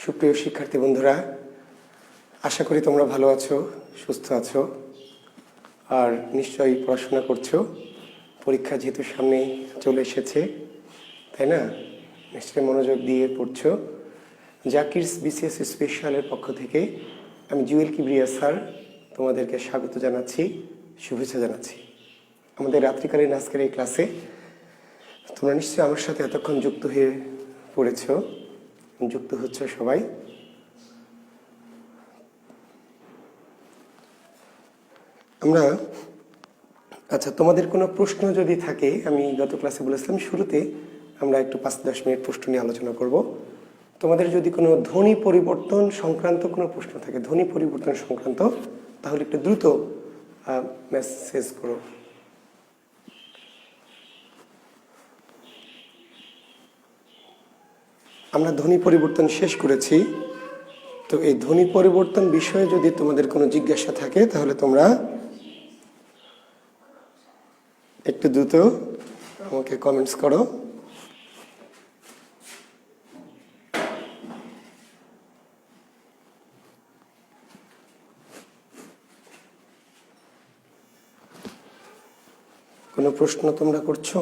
সুপ্রিয় শিক্ষার্থী বন্ধুরা, আশা করি তোমরা ভালো আছো, সুস্থ আছো আর নিশ্চয়ই পড়াশোনা করছো। পরীক্ষা যেহেতু সামনে চলে এসেছে, তাই না? নিশ্চয়ই মনোযোগ দিয়ে পড়ছো। জাকিরস বিসিএস স্পেশালের পক্ষ থেকে আমি জুয়েল কিবরিয়া স্যার তোমাদেরকে স্বাগত জানাচ্ছি, শুভেচ্ছা জানাচ্ছি আমাদের রাত্রিকালীন আজকের এই ক্লাসে। তোমরা নিশ্চয়ই আমার সাথে এতক্ষণ যুক্ত হয়ে পড়েছো, যুক্ত হচ্ছে সবাই। আমরা তোমাদের কোনো প্রশ্ন যদি থাকে, আমি গত ক্লাসে বলেছিলাম শুরুতে আমরা একটু 5-10 মিনিট প্রশ্ন নিয়ে আলোচনা করব। তোমাদের যদি কোনো ধ্বনি পরিবর্তন সংক্রান্ত কোনো প্রশ্ন থাকে, ধ্বনি পরিবর্তন সংক্রান্ত, তাহলে একটু দ্রুত মেসেজ করো। আমরা ধ্বনি পরিবর্তন শেষ করেছি, তো এই ধ্বনি পরিবর্তন বিষয়ে যদি তোমাদের কোনো জিজ্ঞাসা থাকে তাহলে তোমরা একটু দ্রুত আমাকে কমেন্টস করো। কোনো প্রশ্ন তোমরা করছো?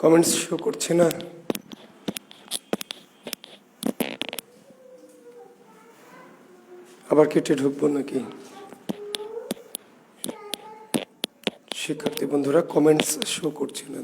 কমেন্টস শো করছে না। আবার কেটে ঢুকবো নাকি? শিক্ষার্থী বন্ধুরা কমেন্টস শো করছে না।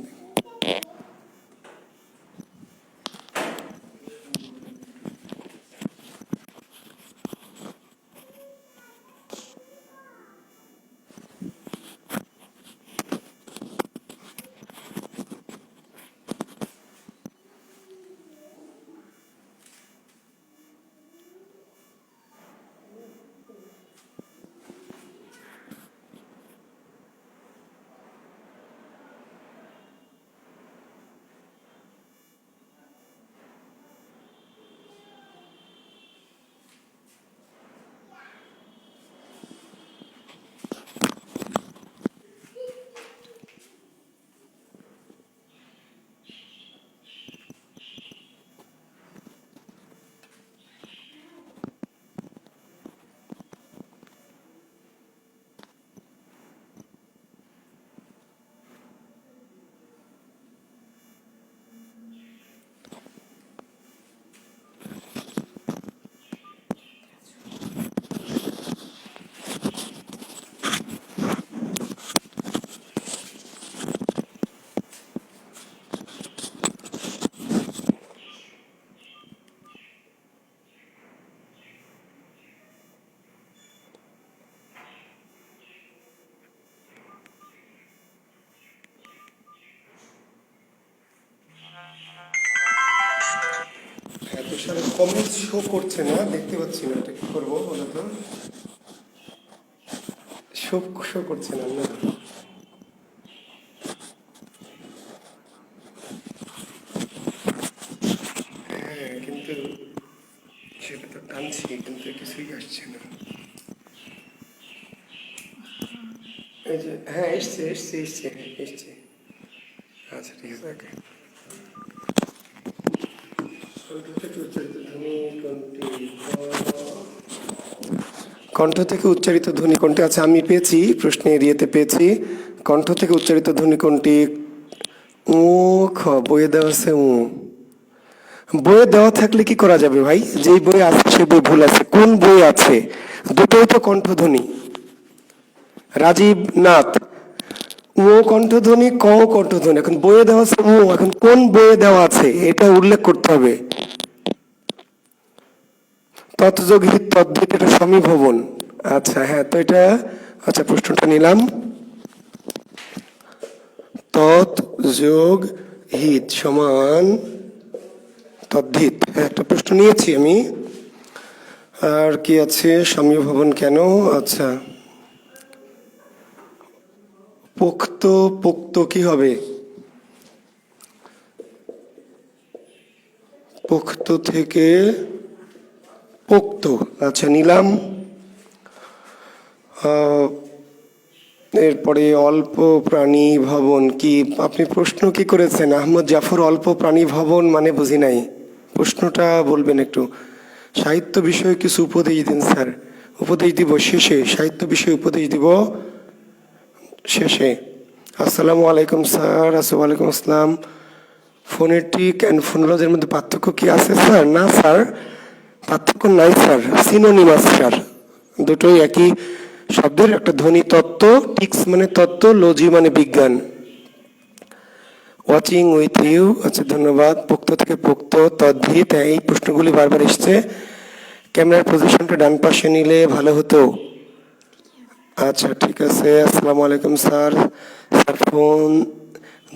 এত সারা কমেন্টস শো করছে না, দেখতে পাচ্ছি না, এটা কি করবো বলো তো? শো করছে না। হ্যাঁ, কিন্তু সেটা তো টানছি, কিন্তু কিছুই আসছে না। এই যে হ্যাঁ, এসছে। আচ্ছা, ঠিক আছে। কণ্ঠ থেকে উচ্চারিত ধ্বনি কোনটি? আচ্ছা, আমি পেয়েছি, প্রশ্নে এরিয়াতে পেয়েছি। কণ্ঠ থেকে উচ্চারিত ধ্বনি কোনটি? উ খ, বইয়ে দেওয়া আছে উ। বইয়ে দেওয়া থাকলে কি করা যাবে ভাই? যেই বই আছে সে বই ভুল আছে। কোন বই আছে? দুটোই তো কণ্ঠধ্বনি। রাজীব নাথ, ও কণ্ঠধ্বনি, ক কণ্ঠধ্বনি। এখন বইয়ে দেওয়া আছে ও, এখন কোন বইয়ে দেওয়া আছে এটা উল্লেখ করতে হবে। তৎযোগ হিত তদ্ধিত, এটা সমীভবন। আচ্ছা হ্যাঁ, তো এটা আচ্ছা প্রশ্নটা নিলাম। তৎ যোগ হিত সমান তদ্ধিত, হ্যাঁ একটা প্রশ্ন নিয়েছি আমি। আর কি আছে, সমীভবন কেন, আচ্ছা পোক্ত, পোক্ত কি হবে, পোক্ত থেকে পোক্ত, আচ্ছা নিলাম। এরপরে অল্প প্রাণী ভবন কি, আপনি প্রশ্ন কি করেছেন আহমদ জাফর? অল্প প্রাণী ভবন মানে বুঝি নাই, প্রশ্নটা বলবেন একটু। সাহিত্য বিষয়ে কিছু উপদেশ দিন স্যার। উপদেশ দিব শেষে, সাহিত্য বিষয়ে উপদেশ দিব শেষে। আসসালামু আলাইকুম স্যার। ওয়ালাইকুম আসসালাম। ফোনেটিক অ্যান্ড ফোনোলজির মধ্যে পার্থক্য কি আছে স্যার? না স্যার, পার্থক্য নাই স্যার, সিনোনিমাস স্যার, দুটোই একই শব্দের একটা ধ্বনি তত্ত্ব। টিক্স মানে তত্ত্ব, লজি মানে বিজ্ঞান। ওয়াচিং উইথ ইউ, আচ্ছা ধন্যবাদ। পোক্ত থেকে পোক্ত, তদ্ধিত, এই প্রশ্নগুলি বারবার এসছে। ক্যামেরার পজিশনটা ডান পাশে নিলে ভালো হতো। আচ্ছা ঠিক আছে। আসসালামু আলাইকুম স্যার। স্যার ফোন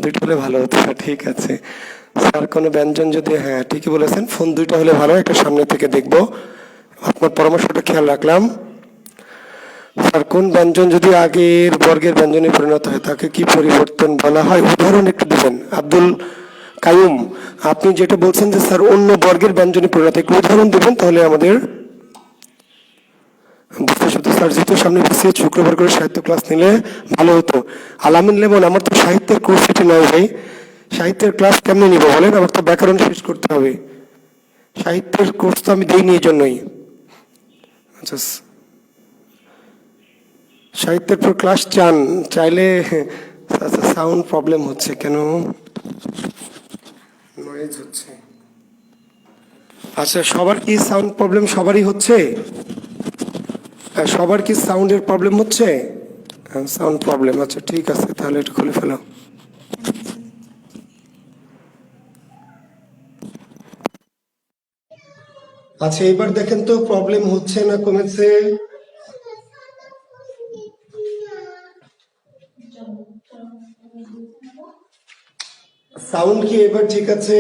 দুইটা হলে ভালো হতো, ঠিক আছে স্যার। কোনো ব্যঞ্জন যদি, হ্যাঁ ঠিকই বলেছেন, ফোন দুইটা হলে ভালো, একটা সামনে থেকে দেখবো। আপনার পরামর্শটা খেয়াল রাখলাম স্যার। কোন ব্যঞ্জন যদি আগের বর্গের ব্যঞ্জনে পরিণত হয় তাকে কি পরিবর্তন বলা হয়? উদাহরণ একটু দেবেন আব্দুল কায়ুম। আপনি যেটা বলছেন যে স্যার অন্য বর্গের ব্যঞ্জনে পরিণত, একটু উদাহরণ দেবেন তাহলে আমাদের বুঝতে সুবিধা। স্যার যেহেতু সামনে বসে শুক্রবার করে সাহিত্য ক্লাস নিলে ভালো হতো। আলামিন লেমন, আমার তো সাহিত্যের কোর্স সেটি নয় ভাই, সাহিত্যের ক্লাস কেমনে নিব বলেন? আমার তো ব্যাকরণ শেষ করতে হবে, সাহিত্যের কোর্স তো আমি দিইনি এই জন্যই। আচ্ছা সাহিত্যের পর ক্লাস চান চাইলে, আচ্ছা সাউন্ড প্রবলেম হচ্ছে কেন, নয়েজ হচ্ছে। আচ্ছা সবার কি সাউন্ড প্রবলেম? সবারই হচ্ছে? সবার কি সাউন্ডের প্রবলেম হচ্ছে? সাউন্ড প্রবলেম, আচ্ছা ঠিক আছে, তাহলে এটা খুলে ফেলো। আচ্ছা এবার দেখেন তো প্রবলেম হচ্ছে না কমেছে? সাউন্ড কি এবার ঠিক আছে?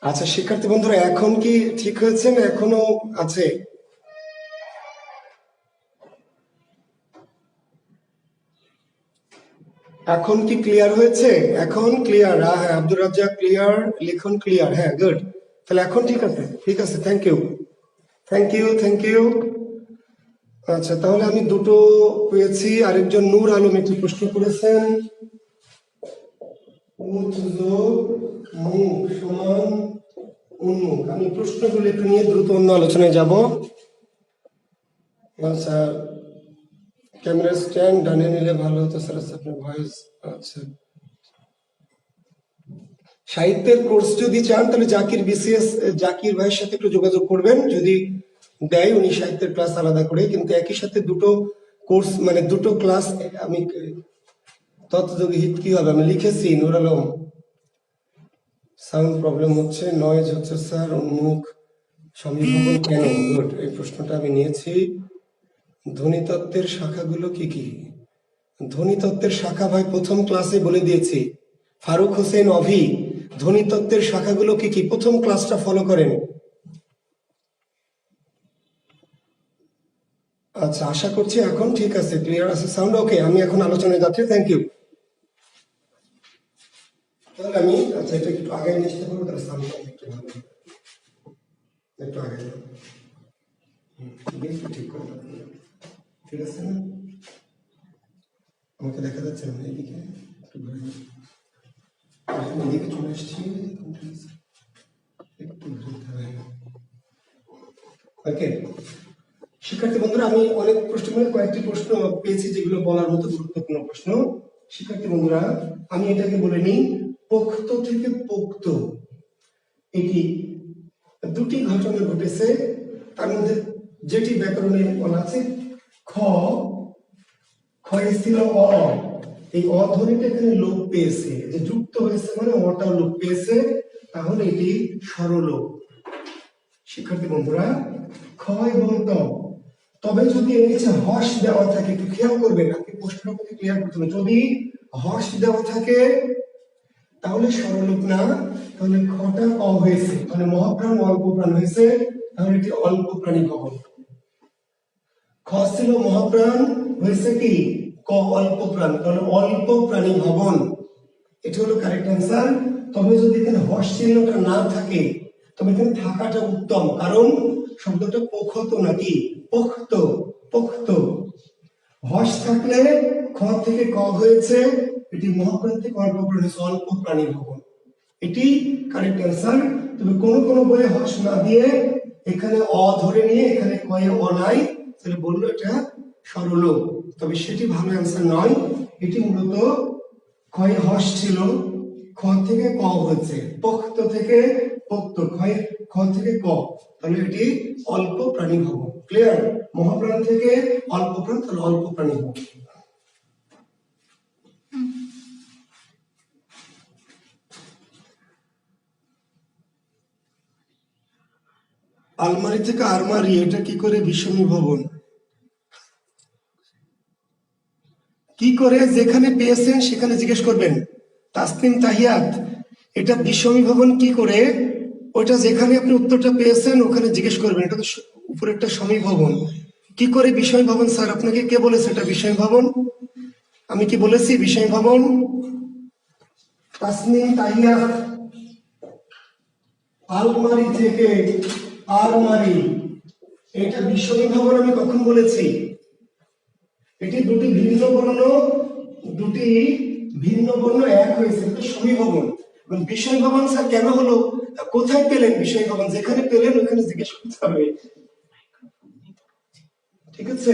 আচ্ছা শিক্ষার্থী বন্ধুরা, এখন কি ঠিক হয়েছে না এখনো আছে? এখন কি ক্লিয়ার হয়েছে? এখন ক্লিয়ার? হ্যাঁ আব্দুর রাজ্জাক ক্লিয়ার, লিখন ক্লিয়ার, হ্যাঁ গুড। তাহলে এখন ঠিক আছে, ঠিক আছে, thank you, thank you, thank you. আচ্ছা তাহলে আমি দুটো পেয়েছি। আরেকজন নূর আলম একটি প্রশ্ন করেছেন, মুখ সমান উন্মুখ। আমি প্রশ্নগুলো একটু নিয়ে দ্রুত অন্য আলোচনায় যাব। আচ্ছা ক্যামেরা স্ট্যান্ড ডানে নিলে ভালো হতো স্যার। আচ্ছা আপনার ভয়েস, আচ্ছা সাহিত্যের কোর্স যদি চান তাহলে জাকির বিসিএস, জাকির ভাইয়ের সাথে একটু যোগাযোগ করবেন, যদি দেয় উনি সাহিত্যের ক্লাস আলাদা করে, কিন্তু একই সাথে দুটো কোর্স মানে দুটো ক্লাস আমি। তৎযোগী হিত কি হবে? আমি লিখেছি নূর আলম। সাউন্ড প্রবলেম হচ্ছে, নয়েজ হচ্ছে স্যার, উন্মুখ সমীভবন কেন? গুড, এই প্রশ্নটা আমি নিয়েছি। ধ্বনিতত্ত্বের শাখাগুলো কি কি? ধ্বনিতত্ত্বের শাখা ভাই প্রথম ক্লাসে বলে দিয়েছি, ফারুক হোসেন অভি। ধ্বনিতত্ত্বের শাখাগুলো কি কি? প্রথম ক্লাসটা ফলো করেন। আচ্ছা আশা করছি এখন ঠিক আছে, ক্লিয়ার আছে সাউন্ড, ওকে। আমি এখন আলোচনায় যাচ্ছি, থ্যাংক ইউ। তাহলে আমি, আচ্ছা এটা একটু আগে নিয়ে আসতে পারবো, তাহলে সাউন্ড একটু ভালো, একটু আগে একটু ঠিক করে দাও। ঠিক আছে না? আমাকে দেখা যাচ্ছে না এদিকে, একটু ঘুরে যাও। এখন এদিকে চলে এসছি, একটু ঘুরতে হবে। ওকে শিক্ষার্থী বন্ধুরা, আমি অনেক প্রশ্ন কয়েকটি প্রশ্ন পেয়েছি যেগুলো বলার মতো গুরুত্বপূর্ণ প্রশ্ন। শিক্ষার্থী বন্ধুরা আমি এটাকে বলে নিই পোক্ত থেকে পোক্ত। এটি দুটি ঘটনা ঘটেছে, তার মধ্যে যেটি ব্যাকরণে বলা আছে খ, ক্ষয়ে ছিল অ, এই অধ্বনিটা এখানে লোপ পেয়েছে, যে যুক্ত হয়েছে মানে অটাও লোপ পেয়েছে, তাহলে এটি স্বরলোপ। শিক্ষার্থী বন্ধুরা, খ এবং ত। তবে যদি এর নিচে হর্ষ দেওয়া থাকে, একটু খেয়াল করবেন, আপনি প্রশ্নটা ক্লিয়ার করতে হবে। যদি হর্ষ দেওয়া থাকে তাহলে স্বরলোপ না, তাহলে খটা অ হয়েছে, মানে মহাপ্রাণ অল্প প্রাণ হয়েছে, তাহলে এটি অল্প প্রাণী ভবন। খ ছিল মহাপ্রাণ, হয়েছে কি ক অল্প প্রাণ, তাহলে অল্প প্রাণী ভবন, এটা হলো কারেক্ট অ্যান্সার। তবে যদি এখানে হর্ষ চিহ্নটা না থাকে, তবে এখানে থাকাটা উত্তম, কারণ শব্দটা পক্ষত নাকি পক্ত, পক্ত। হর্ষ থাকলে খ থেকে ক হয়েছে, এটি মহাপ্রাণ থেকে অল্প প্রাণ হয়েছে, অল্প প্রাণী ভবন, এটি কারেক্ট অ্যান্সার। তবে কোন কোন বইয়ে হর্ষ না দিয়ে এখানে অ ধরে নিয়ে এখানে কয়ে অ নাই, তাহলে বললো এটা স্বরলোপ, তবে সেটি ভালো অ্যান্সার নয়। এটি মূলত ক্ষয় হর্ষ ছিল, খ থেকে ক হয়েছে, পক্ত থেকে পক্ত, ক্ষয় খ থেকে ক, তাহলে এটি অল্প প্রাণী ভবন। ক্লিয়ার? মহাপ্রাণ থেকে অল্প প্রাণ, তাহলে অল্প প্রাণী ভবন। আলমারি থেকে আরমারি, এটা কি করে বিষমী ভবন? কি করে, যেখানে পেয়েছেন সেখানে জিজ্ঞেস করবেন। তাসনিম তাহিয়াত, এটা বিষমী ভবন কি করে, ওইটা যেখানে আপনি উত্তরটা পেয়েছেন ওখানে জিজ্ঞেস করবেন। এটা তো উপরে একটা সমী ভবন, কি করে বিষয় ভবন? স্যার আপনাকে কে বলেছে এটা বিষয় ভবন? আমি কি বলেছি বিষয় ভবন? তাসনিম তাহিয়াত, আলমারি থেকে আরমারি, এটা বিষমী ভবন আমি কখন বলেছি? এটি দুটি ভিন্ন বর্ণ, দুটি ভিন্ন বর্ণ এক হয়েছে, এটা সমী ভবন। বিষয় ভবন স্যার কেন হলো, কোথায় পেলেন বিষয় ভবন? যেখানে পেলেন ওখানে জিজ্ঞেস করতে হবে, ঠিক আছে?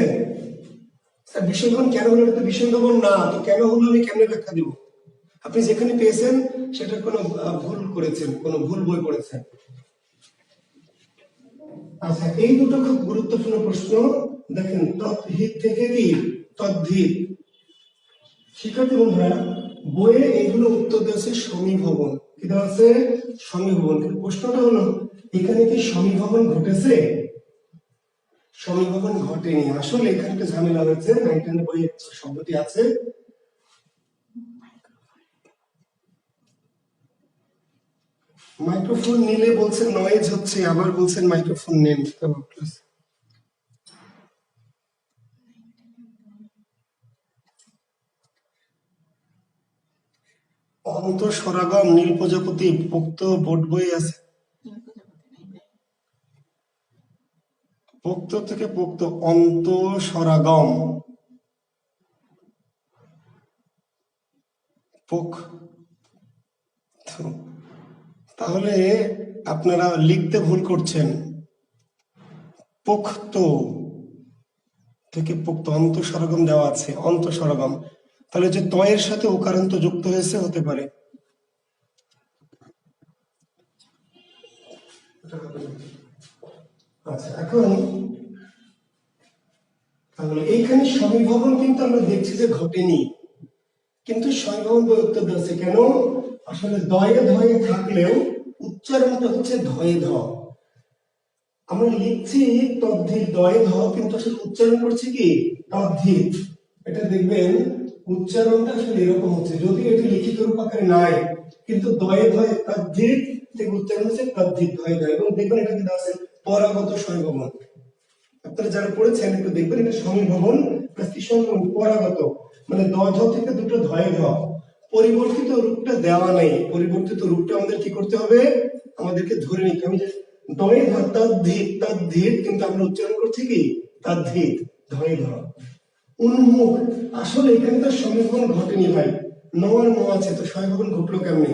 স্যার বিষয় ভবন কেন হলো, এটা তো বিষয় ভবন না, তো কেন হলো আমি কেমনে ব্যাখ্যা দিব? আপনি যেখানে পেয়েছেন সেটা কোনো ভুল করেছেন, কোনো ভুল বই পড়েছেন। আচ্ছা, এই দুটো খুব গুরুত্বপূর্ণ প্রশ্ন। দেখেন, তৎহিত থেকে কি তদ্ধিত। শিক্ষার্থী বন্ধুরা, বইয়ে এইগুলো উত্তর দিয়েছে সমীভবন, কি দেওয়া আছে? সমীভবন। কিন্তু প্রশ্নটা হলো এখানে কি সমীভবন ঘটেছে? সমীভবন ঘটেনি। আসলে এখানে একটা ঝামেলা হয়েছে, 9 বইয়ে শব্দটি আছে। মাইক্রোফোন নিলে বলছেন নয়েজ হচ্ছে, আবার বলছেন মাইক্রোফোন নেন। অন্তঃসরাগম, নীল প্রজাপতি, পোক্ত বোর্ড বই আছে। পোক্ত থেকে পোক্ত, অন্তঃসরাগম, পোক। তাহলে আপনারা লিখতে ভুল করছেন, পোক্ত থেকে পোক্ত, অন্তঃসরাগম দেওয়া আছে, অন্তঃসরাগম। তাহলে যে তয়ের সাথে ওকারান্ত যুক্ত হয়েছে হতে পারে। আচ্ছা, এখন তাহলে এইখানে সমীভবন কিন্তু আমরা দেখছি যে ঘটেনি, কিন্তু সমীভবন বই উত্তর দিয়েছে কেন? আসলে দয়ে ধয়ে থাকলেও উচ্চারণটা হচ্ছে ধয়ে ধ। আমরা লিখছি তদ্ধিত দয়ে ধ, কিন্তু আসলে উচ্চারণ করছি কি তদ্ধিত। এটা দেখবেন উচ্চারণটা আসলে এরকম হচ্ছে, যদি এটি লিখিত রূপ আকারে নাই, কিন্তু দয়ে ধয়ে তদ্ধিত থেকে উচ্চারণ হচ্ছে তদ্ধিত ধয়ে ধয়। এবং দেখবেন এটা কি দেওয়া আছে, পরাগত সমীভবন। আপনারা যারা পড়েছেন একটু দেখবেন, এটা সমীভবন প্লাস পরাগত, মানে দ ধ থেকে দুটো ধয়ে ধ। পরিবর্তিত রূপটা দেওয়া নেই, পরিবর্তিত রূপটা আমাদের কি করতে হবে, আমাদেরকে ধরে নিতে হবে। যে দয়ে ধ তদ্ধিত, তদ্ধিত, কিন্তু আমরা উচ্চারণ করছি কি তদ্ধিত ধয়ে ধ। উন্মুখ, আসলে এখানে তো সমীভবন ঘটেনি ভাই, ন আর ম আছে, তো সমীভবন ঘটলো কেমনে?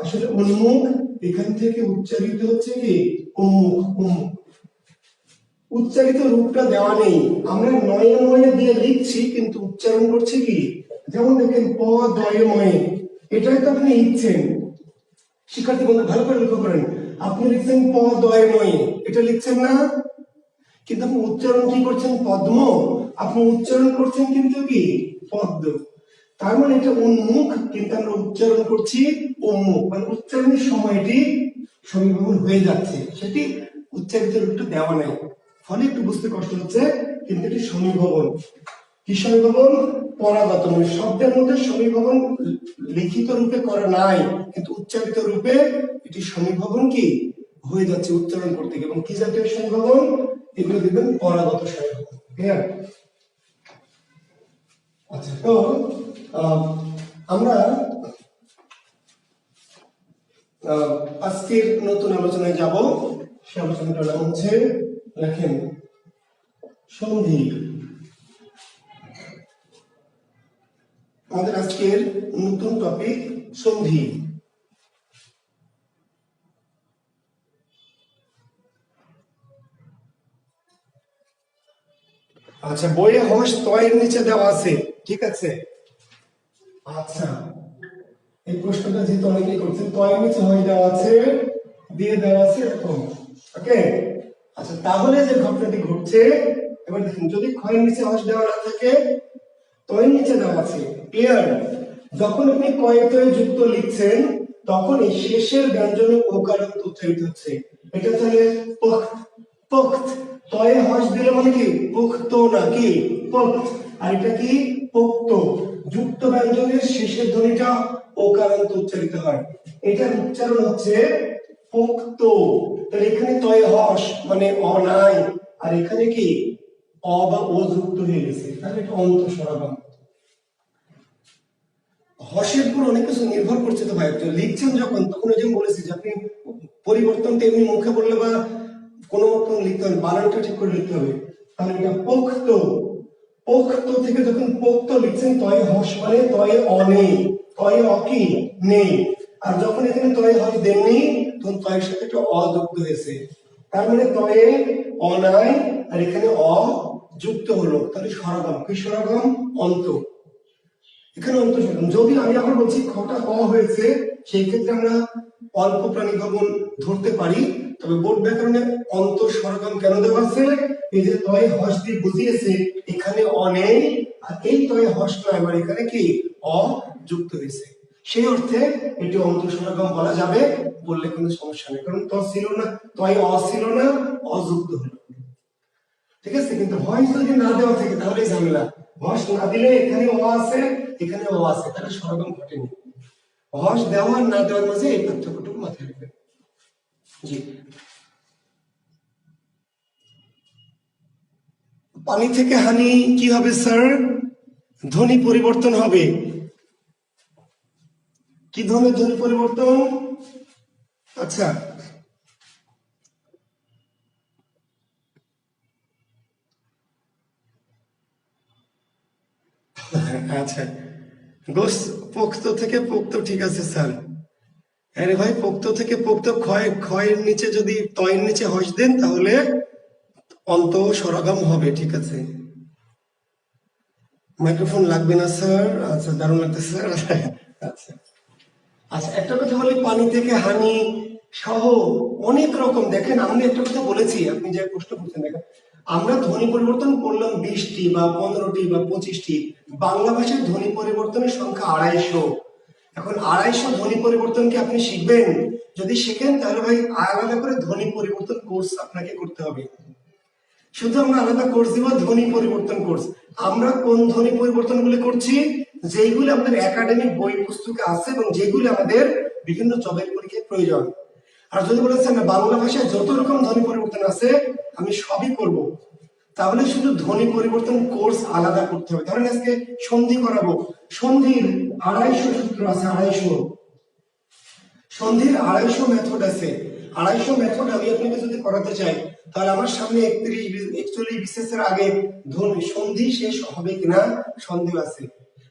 আসলে উন্মুখ এখান থেকে উচ্চারিত হচ্ছে কি উন্মুখ, উন্মুখ। উচ্চারিত রূপটা দেওয়া নেই, আমরা নয়ে ময়ে দিয়ে লিখছি কিন্তু উচ্চারণ করছি কি, যেমন দেখেন প দয়ে ময়ে, এটাই তো আপনি লিখছেন। শিক্ষার্থী বন্ধু ভালো করে লক্ষ্য করেন, আপনি লিখছেন প দয়ে ময়ে, এটা লিখছেন না, কিন্তু আপনি উচ্চারণ কি করছেন পদ্ম, আপনি উচ্চারণ করছেন কিন্তু কি পদ্ম। তার মানে এটা উন্মুখ, কিন্তু আমরা উচ্চারণ করছি উন্মুখ, মানে উচ্চারণের সময় এটি সমীভবন হয়ে যাচ্ছে, সেটি উচ্চারিত রূপটা দেওয়া নাই, ফলে একটু বুঝতে কষ্ট হচ্ছে, কিন্তু এটি সমীভবন। কি সমীভবন? পরাগত, মানে শব্দের মধ্যে সমীভবন লিখিত রূপে করা নাই, কিন্তু উচ্চারিত রূপে এটি সমীভবন কি হয়ে যাচ্ছে উচ্চারণ করতে গিয়ে। এবং কি জাতীয় সমীভবন? এগুলো দেখবেন পরাগত সমীভবন। ক্লিয়ার? আচ্ছা, তো আমরা আজকের নতুন আলোচনায় যাব। সে আলোচনাটার নাম হচ্ছে, লেখেন, সন্ধি। আমাদের আজকের নতুন টপিক সন্ধি। আচ্ছা, বইয়ে হর্ষ তয়ের নিচে দেওয়া আছে, ঠিক আছে? আচ্ছা, এই প্রশ্নটা যেহেতু অনেকেই করছেন, তয়ের নিচে হর্ষ দেওয়া আছে, দিয়ে দেওয়া আছে এরকম, ওকে? আচ্ছা, তাহলে যে ঘটনাটি ঘটছে, এবার দেখুন, যদি ক্ষয়ের নিচে হর্ষ দেওয়া না থাকে, তয়ের নিচে দেওয়া আছে, ক্লিয়ার? যখন আপনি কয়ে তয়ে যুক্ত লিখছেন, তখন এই শেষের ব্যঞ্জনে ওকারান্ত উচ্চারিত হচ্ছে। এটা তাহলে পক্ত, পক্ত, তয়ে হর্ষ দিলে মানে কি পুক্ত, না কি পক্ত, আর এটা কি পোক্ত। যুক্ত ব্যঞ্জনের শেষের ধ্বনিটা ওকারান্ত উচ্চারিত হয়, এটার উচ্চারণ হচ্ছে পোক্ত। তাহলে এখানে তয়ে হর্ষ মানে অ নাই, আর এখানে কি অ বা ও যুক্ত হয়ে গেছে, তাহলে এটা অন্তঃস্বরাবম। হর্ষের উপর অনেক কিছু নির্ভর করছে তো ভাই, লিখছেন যখন, তখন ওই যে বলেছি যে আপনি পরিবর্তনটা এমনি মুখে বললে বা কোনো মতন লিখতে হবে, বানানটা ঠিক করে লিখতে হবে। তাহলে এটা পোক্ত, পোক্ত থেকে যখন পোক্ত লিখছেন, তয়ে হর্ষ মানে তয়ে অ নেই, তয়ে অ কি নেই। আর যখন এখানে তয়ে হর্ষ দেননি, তখন তয়ের সাথে একটা অ যুক্ত হয়েছে, তার মানে তয়ে অ নাই, আর এখানে অ যুক্ত হলো, তাহলে স্বরাগম। কি স্বরাগম? অন্ত। এখানে অন্তঃস্বরাগম। যদি আমি আবার বলছি খটা অ হয়েছে, সেই ক্ষেত্রে আমরা অল্প প্রাণী ভবন ধরতে পারি, তবে বোর্ড ব্যাকরণে অন্তঃস্বরাগম কেন দেওয়া আছে? এই যে তয়ে হর্ষ দিয়ে বুঝিয়েছে এখানে অ নেই, আর এই তয়ে হর্ষ নয়, মানে এখানে কি অ যুক্ত হয়েছে, সেই অর্থে এটি অন্তঃস্বরাগম বলা যাবে, বললে কোনো সমস্যা নেই, কারণ ত ছিল না, তয়ে অ ছিল না, অযুক্ত হলো, ঠিক আছে? কিন্তু ভয়েস যদি না দেওয়া থাকে তাহলে ঝামেলা। ভয়েস না দিলে এখানে ও আছে, এখানে ও আছে, তাহলে স্বরগম ঘটেনি। ভয়েস দেওয়া আর না দেওয়ার মাঝে এই পার্থক্যটুকু মাথায় রাখবেন। জি, পানি থেকে হানি কি হবে স্যার? ধ্বনি পরিবর্তন হবে। কি ধরনের ধ্বনি পরিবর্তন? আচ্ছা, আচ্ছা, গোস পোক্ত থেকে পোক্ত, ঠিক আছে স্যার। আরে ভাই, পোক্ত থেকে পোক্ত, ক্ষয়, ক্ষয়ের নিচে যদি তয়ের নিচে হর্ষ দেন, তাহলে অন্ত স্বরাগম হবে, ঠিক আছে। মাইক্রোফোন লাগবে না স্যার? আচ্ছা, দারুণ লাগতেছে স্যার। আচ্ছা, আচ্ছা, একটা কথা বলি, পানি থেকে হানি সহ অনেক রকম, দেখেন আমি একটা কথা বলেছি, আপনি যে প্রশ্ন করছেন, দেখেন আমরা ধ্বনি পরিবর্তন করলাম 20টি বা 15টি বা 25টি, বাংলা ভাষায় ধ্বনি পরিবর্তনের সংখ্যা 250। এখন 250 ধ্বনি পরিবর্তন কি আপনি শিখবেন? যদি শিখেন তাহলে ভাই আলাদা করে ধ্বনি পরিবর্তন কোর্স আপনাকে করতে হবে। শুধু আমরা আলাদা কোর্স দিব ধ্বনি পরিবর্তন কোর্স। আমরা কোন ধ্বনি পরিবর্তন গুলি করছি? যেগুলো আমাদের একাডেমিক বই পুস্তকে আছে এবং যেগুলো আমাদের বিভিন্ন জবের পরীক্ষায় প্রয়োজন। আর যদি বলেছেন না বাংলা ভাষায় যত রকম ধ্বনি পরিবর্তন আছে আমি সবই করব, তাহলে শুধু ধ্বনি পরিবর্তন কোর্স আলাদা করতে হবে। ধরেন আজকে সন্ধি করাবো, সন্ধির 250 সূত্র আছে, 250 সন্ধির 250 মেথড আছে। 250 মেথড আমি আপনাকে যদি করাতে চাই, তাহলে আমার সামনে 41 বিসিএস এর আগে সন্ধি শেষ হবে কিনা সন্দেহ আছে।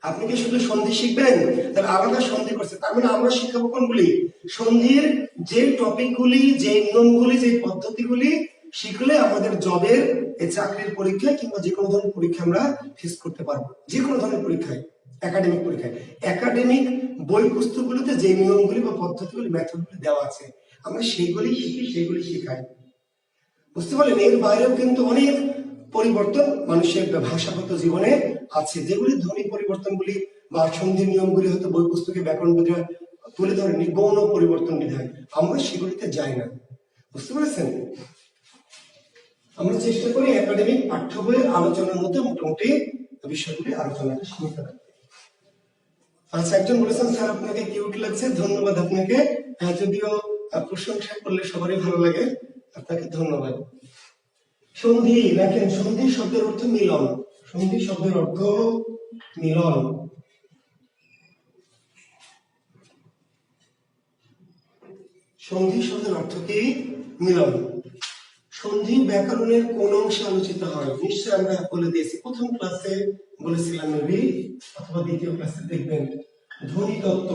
আপনি কি শুধু সন্ধি শিখবেন? তাহলে আলাদা সন্ধি করছে, তার মানে আমরা শিখাবো কোনগুলি? সন্ধির যে টপিকগুলি, যে নিয়মগুলি, যে পদ্ধতিগুলি শিখলে আমাদের জবের চাকরির পরীক্ষায় কিংবা যে কোনো ধরনের পরীক্ষা আমরা ফেস করতে পারবো, যে কোনো ধরনের পরীক্ষায়, একাডেমিক পরীক্ষায়। একাডেমিক বই পুস্তকগুলোতে যে নিয়মগুলি বা পদ্ধতিগুলি, মেথডগুলি দেওয়া আছে, আমরা সেইগুলি শিখি, সেইগুলি শেখাই। বুঝতে পারলেন? এর বাইরেও কিন্তু অনেক পরিবর্তন মানুষের ভাষাগত জীবনে আছে, যেগুলি ধ্বনি পরিবর্তনগুলি বা সন্ধির নিয়মগুলি হয়তো বই পুস্তকে ব্যাকরণবিদরা তুলে ধরেনি, গৌণ পরিবর্তন বিধান, আমরা সেগুলিতে যাই না। বুঝতে পেরেছেন? আমরা চেষ্টা করি একাডেমিক পাঠ্য বইয়ের আলোচনার মধ্যে মোটামুটি বিষয়গুলি আলোচনাটা সীমিত রাখতে। আচ্ছা, একজন বলেছেন স্যার আপনাকে কিউট লাগছে, ধন্যবাদ আপনাকে। যদিও প্রশংসা করলে সবারই ভালো লাগে, আপনাকে ধন্যবাদ। সন্ধি দেখেন, সন্ধি শব্দের অর্থ মিলন। সন্ধি শব্দের অর্থ মিলন। সন্ধি শব্দের অর্থ কি? মিলন। সন্ধি ব্যাকরণের কোন অংশে আলোচিত হয়? নিশ্চয় আমরা বলে দিয়েছি, প্রথম ক্লাসে বলেছিলাম মেবি, অথবা দ্বিতীয় ক্লাসে দেখবেন, ধ্বনি তত্ত্ব।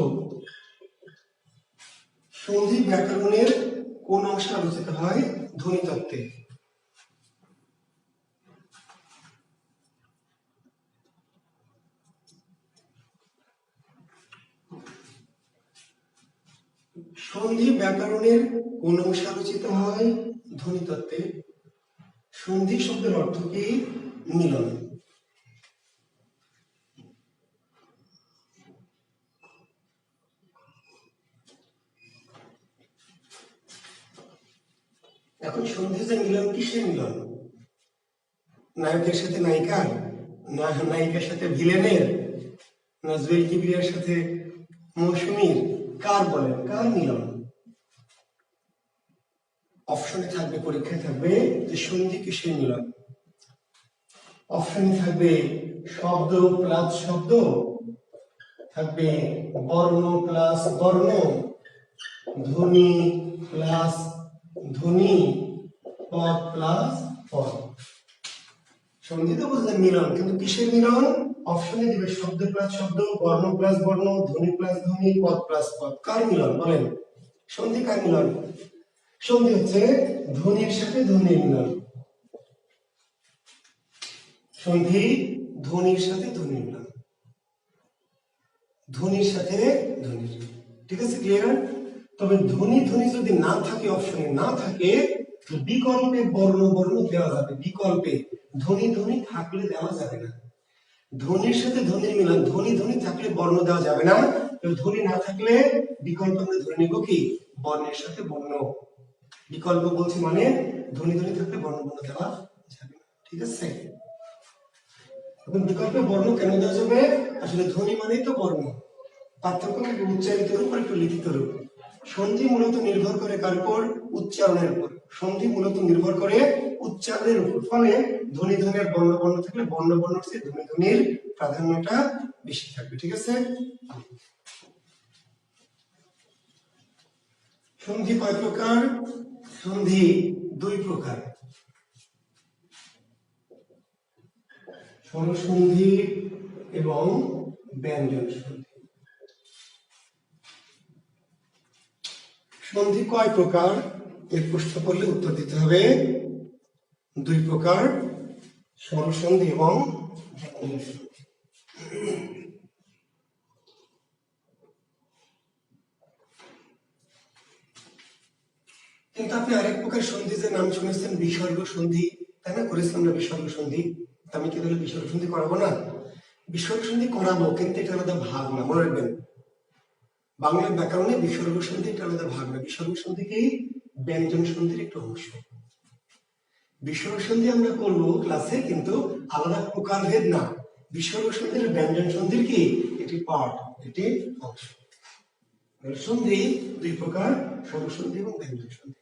সন্ধি ব্যাকরণের কোন অংশে আলোচিত হয়? ধ্বনি তত্ত্বে। সন্ধি ব্যাকরণের কোন অংশে আলোচিত হয়? ধ্বনি তত্ত্বে। সন্ধি শব্দের অর্থ কি? মিলন। এখন সন্ধি যে মিলন, কিসের মিলন? নায়কের সাথে নায়িকার, না নায়িকার সাথে ভিলেনের, না জুয়েল কিবরিয়ার সাথে মৌসুমীর? কার বলেন, কার মিলন? অপশনে থাকবে, পরীক্ষায় থাকবে যে সন্ধি কিসের মিলন। অপশনে থাকবে শব্দ প্লাস শব্দ, থাকবে বর্ণ প্লাস বর্ণ, ধ্বনি প্লাস ধ্বনি, পদ প্লাস পদ। সন্ধি তো বুঝলেন মিলন, কিন্তু কিসের মিলন? অপশনে দিবে শব্দ প্লাস শব্দ, বর্ণ প্লাস বর্ণ, ধ্বনি প্লাস ধ্বনি, পদ প্লাস পদ। কার মিলন বলেন? সন্ধি কার মিলন? সন্ধি হচ্ছে ধ্বনির সাথে ধ্বনির মিলন। সন্ধি ধ্বনির সাথে ধ্বনির মিলন, ধ্বনির সাথে ধ্বনির। ঠিক আছে, ক্লিয়ার? তবে ধ্বনি ধ্বনি যদি না থাকে, অপশনে না থাকে, বিকল্পে বর্ণ বর্ণ দেওয়া যাবে। বিকল্পে ধ্বনি ধ্বনি থাকলে দেওয়া যাবে না। ধ্বনির সাথে ধ্বনির মিলন, ধ্বনি ধ্বনি থাকলে বর্ণ দেওয়া যাবে না, ধ্বনি না থাকলে বিকল্প আমরা ধরে নিব কি? বর্ণের সাথে বর্ণ। বিকল্প বলছি মানে ধ্বনি ধ্বনি থাকলে বর্ণ বর্ণ দেওয়া যাবে না। ঠিক আছে? এখন বিকল্পে বর্ণ কেন দেওয়া যাবে? আসলে ধ্বনি মানেই তো বর্ণ। পার্থক্য কি? উচ্চারিত রূপ আর একটু লিখিত রূপ। সন্ধি মূলত নির্ভর করে কার উপর? উচ্চারণের উপর। সন্ধি মূলত নির্ভর করে উচ্চারণের উপর। ফলে ধ্বনি ধ্বনির বর্ণ বর্ণ থাকলে বর্ণ বর্ণ চেয়ে ধ্বনি ধ্বনির প্রাধান্যটা বেশি থাকবে। ঠিক আছে? সন্ধি কয় প্রকার? সন্ধি দুই প্রকার। স্বরসন্ধি এবং ব্যঞ্জন সন্ধি। সন্ধি কয় প্রকার? এর প্রশ্ন করলে উত্তর দিতে হবে দুই প্রকার, স্বরসন্ধি এবং ব্যঞ্জন সন্ধি। কিন্তু আপনি আরেক প্রকার সন্ধি যে নাম শুনেছেন, বিসর্গ সন্ধি, তাই না? করেছিলাম আমরা বিসর্গ সন্ধি। আমি কি তাহলে বিসর্গ সন্ধি করাবো না? বিসর্গ সন্ধি করাবো, কিন্তু এটা আলাদা ভাগ না, মনে রাখবেন। বাংলা ব্যাকরণে বিসর্গ সন্ধি একটা আলাদা ভাগ না। বিসর্গ সন্ধি কি? ব্যঞ্জন সন্ধির একটু অংশ। বিসর্গ সন্ধি আমরা করবো ক্লাসে, কিন্তু আলাদা প্রকারভেদ না। বিসর্গ সন্ধির ব্যঞ্জন সন্ধির কি? এটি পার্ট, এটি অংশ। সন্ধি দুই প্রকার, স্বরসন্ধি এবং ব্যঞ্জন সন্ধি।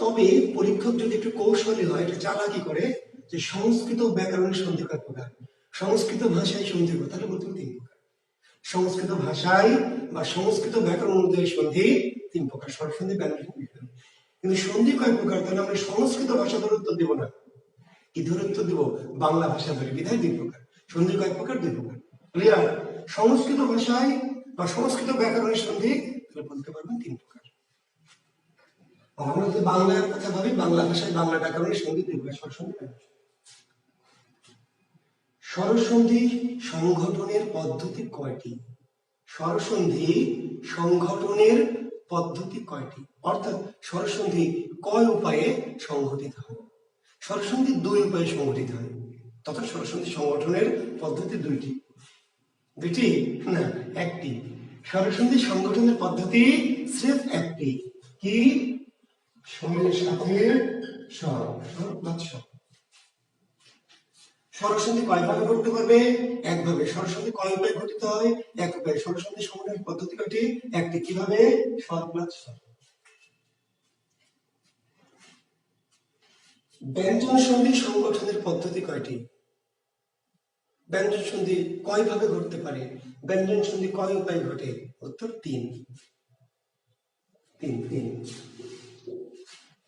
তবে পরীক্ষক যদি একটু কৌশলী হয়, এটা চালাকি করে, যে সংস্কৃত ব্যাকরণের সন্ধি কয় প্রকার, সংস্কৃত ভাষায় সন্ধি কয়, তাহলে বলতে তিন প্রকার। সংস্কৃত ভাষায় বা সংস্কৃত ব্যাকরণ অনুযায়ী সন্ধি তিন প্রকার, স্বরসন্ধি, ব্যঞ্জন সন্ধি। কিন্তু সন্ধি কয় প্রকার? তাহলে আমরা সংস্কৃত ভাষা ধরে উত্তর দিব না, কি ধরে উত্তর দিব? বাংলা ভাষা ধরে। বিধায় দুই প্রকার। সন্ধি কয় প্রকার? দুই প্রকার। ক্লিয়ার? সংস্কৃত ভাষায় বা সংস্কৃত ব্যাকরণের সন্ধি তাহলে বলতে পারবেন তিন প্রকার। আমরা যদি বাংলার কথা ভাবি, বাংলা ভাষায় বাংলা ব্যাকরণের সন্ধি দুই প্রকার, স্বরসন্ধি। স্বরসন্ধি সংগঠনের পদ্ধতি কয়টি? স্বরসন্ধি সংগঠনের পদ্ধতি কয়টি? অর্থাৎ স্বরসন্ধি কয় উপায়ে সংঘটিত হয়? স্বরসন্ধি দুই উপায়ে সংঘটিত হয়, তথা স্বরসন্ধি সংগঠনের পদ্ধতি দুইটি। দুটি না, একটি। স্বরসন্ধি সংগঠনের পদ্ধতি স্রেফ একটি, কি? স্বরের সাথে স্বর, স্বর প্লাস স্বর। স্বরসন্ধি কয়ভাবে ঘটতে পারবে? একভাবে। স্বরসন্ধি কয় উপায়ে ঘটিত হয়? এক উপায়ে। স্বরসন্ধি সংগঠনের পদ্ধতি কয়টি? একটি। কিভাবে? স্বর প্লাস স্বর। ব্যঞ্জন সন্ধি সংগঠনের পদ্ধতি কয়টি? ব্যঞ্জন সন্ধি কয় ভাবে ঘটতে পারে? ব্যঞ্জন সন্ধি কয় উপায়ে ঘটে? উত্তর তিন। তিন তিন।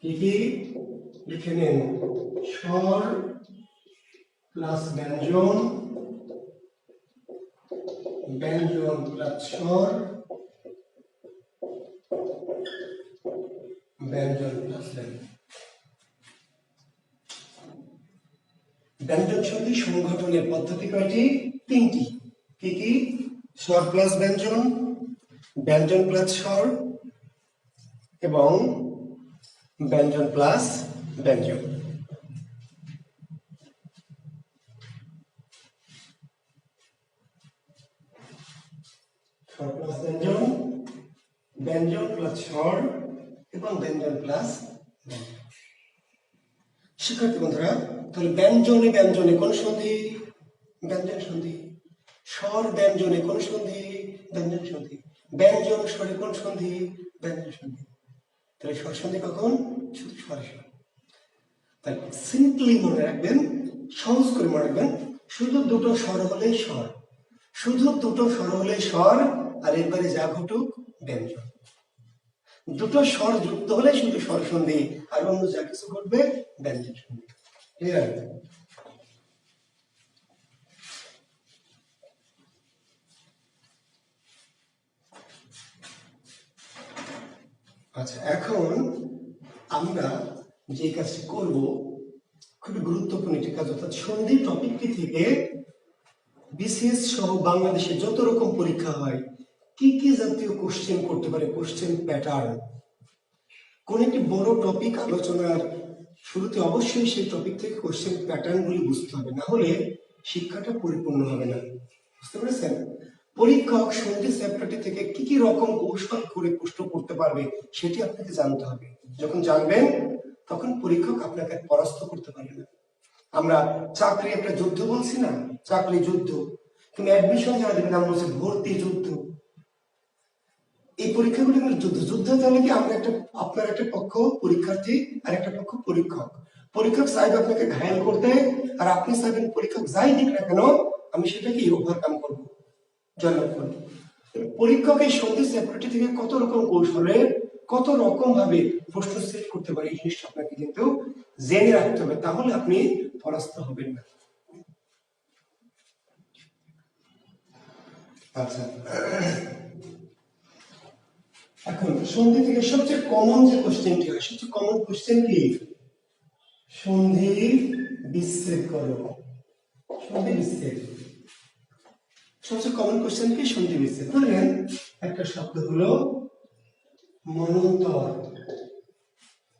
কি কি? লিখে নেন। স্বর প্লাস ব্যঞ্জন, ব্যঞ্জন প্লাস স্বর, ব্যঞ্জন প্লাস ব্যঞ্জন। ব্যঞ্জন সন্ধি সংগঠনের পদ্ধতি কয়টি? তিনটি। কি কি? স্বর প্লাস ব্যঞ্জন, ব্যঞ্জন প্লাস স্বর এবং ব্যঞ্জন প্লাস ব্যঞ্জন। স্বর প্লাস ব্যঞ্জন, ব্যঞ্জন প্লাস স্বর এবং ব্যঞ্জন প্লাস ব্যঞ্জন। শিক্ষার্থী বন্ধুরা, তাহলে ব্যঞ্জনে ব্যঞ্জনে কোন সন্ধি? ব্যঞ্জন সন্ধি। স্বর ব্যঞ্জনে কোন সন্ধি? ব্যঞ্জন সন্ধি। ব্যঞ্জন স্বরে কোন সন্ধি? ব্যঞ্জন সন্ধি। তাহলে স্বর সন্ধি কখন? শুধু স্বরে স্বর। তাহলে সিম্পলি মনে রাখবেন, সহজ করে মনে রাখবেন, শুধু দুটো স্বর হলে স্বর, শুধু দুটো স্বর হলে স্বর, আর এরপরে যা ঘটুক ব্যঞ্জন। দুটো স্বর যুক্ত হলে শুধু স্বর সন্ধি, আর অন্য যা কিছু ঘটবে ব্যঞ্জন সন্ধি। ক্লিয়ার? আচ্ছা, এখন আমরা যে কাজটি করব খুবই গুরুত্বপূর্ণ একটি কাজ, অর্থাৎ সন্ধি টপিকটি থেকে বিসিএস সহ বাংলাদেশে যত রকম পরীক্ষা হয় কি কি জাতীয় কোশ্চেন করতে পারে, কোশ্চেন প্যাটার্ন। কোন একটি বড় টপিক আলোচনার শুরুতে অবশ্যই সেই টপিক থেকে কোশ্চেন প্যাটার্নগুলি বুঝতে হবে, না হলে শিক্ষাটা পরিপূর্ণ হবে না। বুঝতে পেরেছেন? পরীক্ষক সন্ধি চ্যাপ্টারটি থেকে কি কি রকম কৌশল করে প্রশ্ন করতে পারবে সেটি আপনাকে জানতে হবে। যখন জানবেন তখন পরীক্ষক আপনাকে পরাস্ত করতে পারবে না। আমরা চাকরি একটা যুদ্ধ বলছি না, চাকরি যুদ্ধ। তুমি অ্যাডমিশন যারা দেবেন আমরা বলছি ভর্তি যুদ্ধ। এই পরীক্ষাগুলি যুদ্ধ। যুদ্ধ তাহলে কি? আমরা একটা, আপনার একটা পক্ষ পরীক্ষার্থী আর একটা পক্ষ পরীক্ষক। পরীক্ষক চাইবে আপনাকে ঘায়াল করতে, আর আপনি চাইবেন পরীক্ষক যাই দিক না কেন আমি সেটাকে ওভারকাম করবো, জয়লাভ করবো। পরীক্ষক এই সন্ধি চ্যাপ্টারটি থেকে কত রকম কৌশলে, কত রকম ভাবে প্রশ্ন সেট করতে পারে এই জিনিসটা আপনাকে কিন্তু জেনে রাখতে হবে, তাহলে আপনি পরাস্ত হবেন না। আচ্ছা, এখন সন্ধি থেকে সবচেয়ে কমন যে কোশ্চেনটি হয়, সবচেয়ে কমন কোশ্চেন কি? সন্ধি বিচ্ছেদ করো। সন্ধি বিচ্ছেদ সবচেয়ে কমন কোশ্চেন কি? সন্ধি বিচ্ছেদ। ধরেন একটা শব্দ হলো মনন্তর,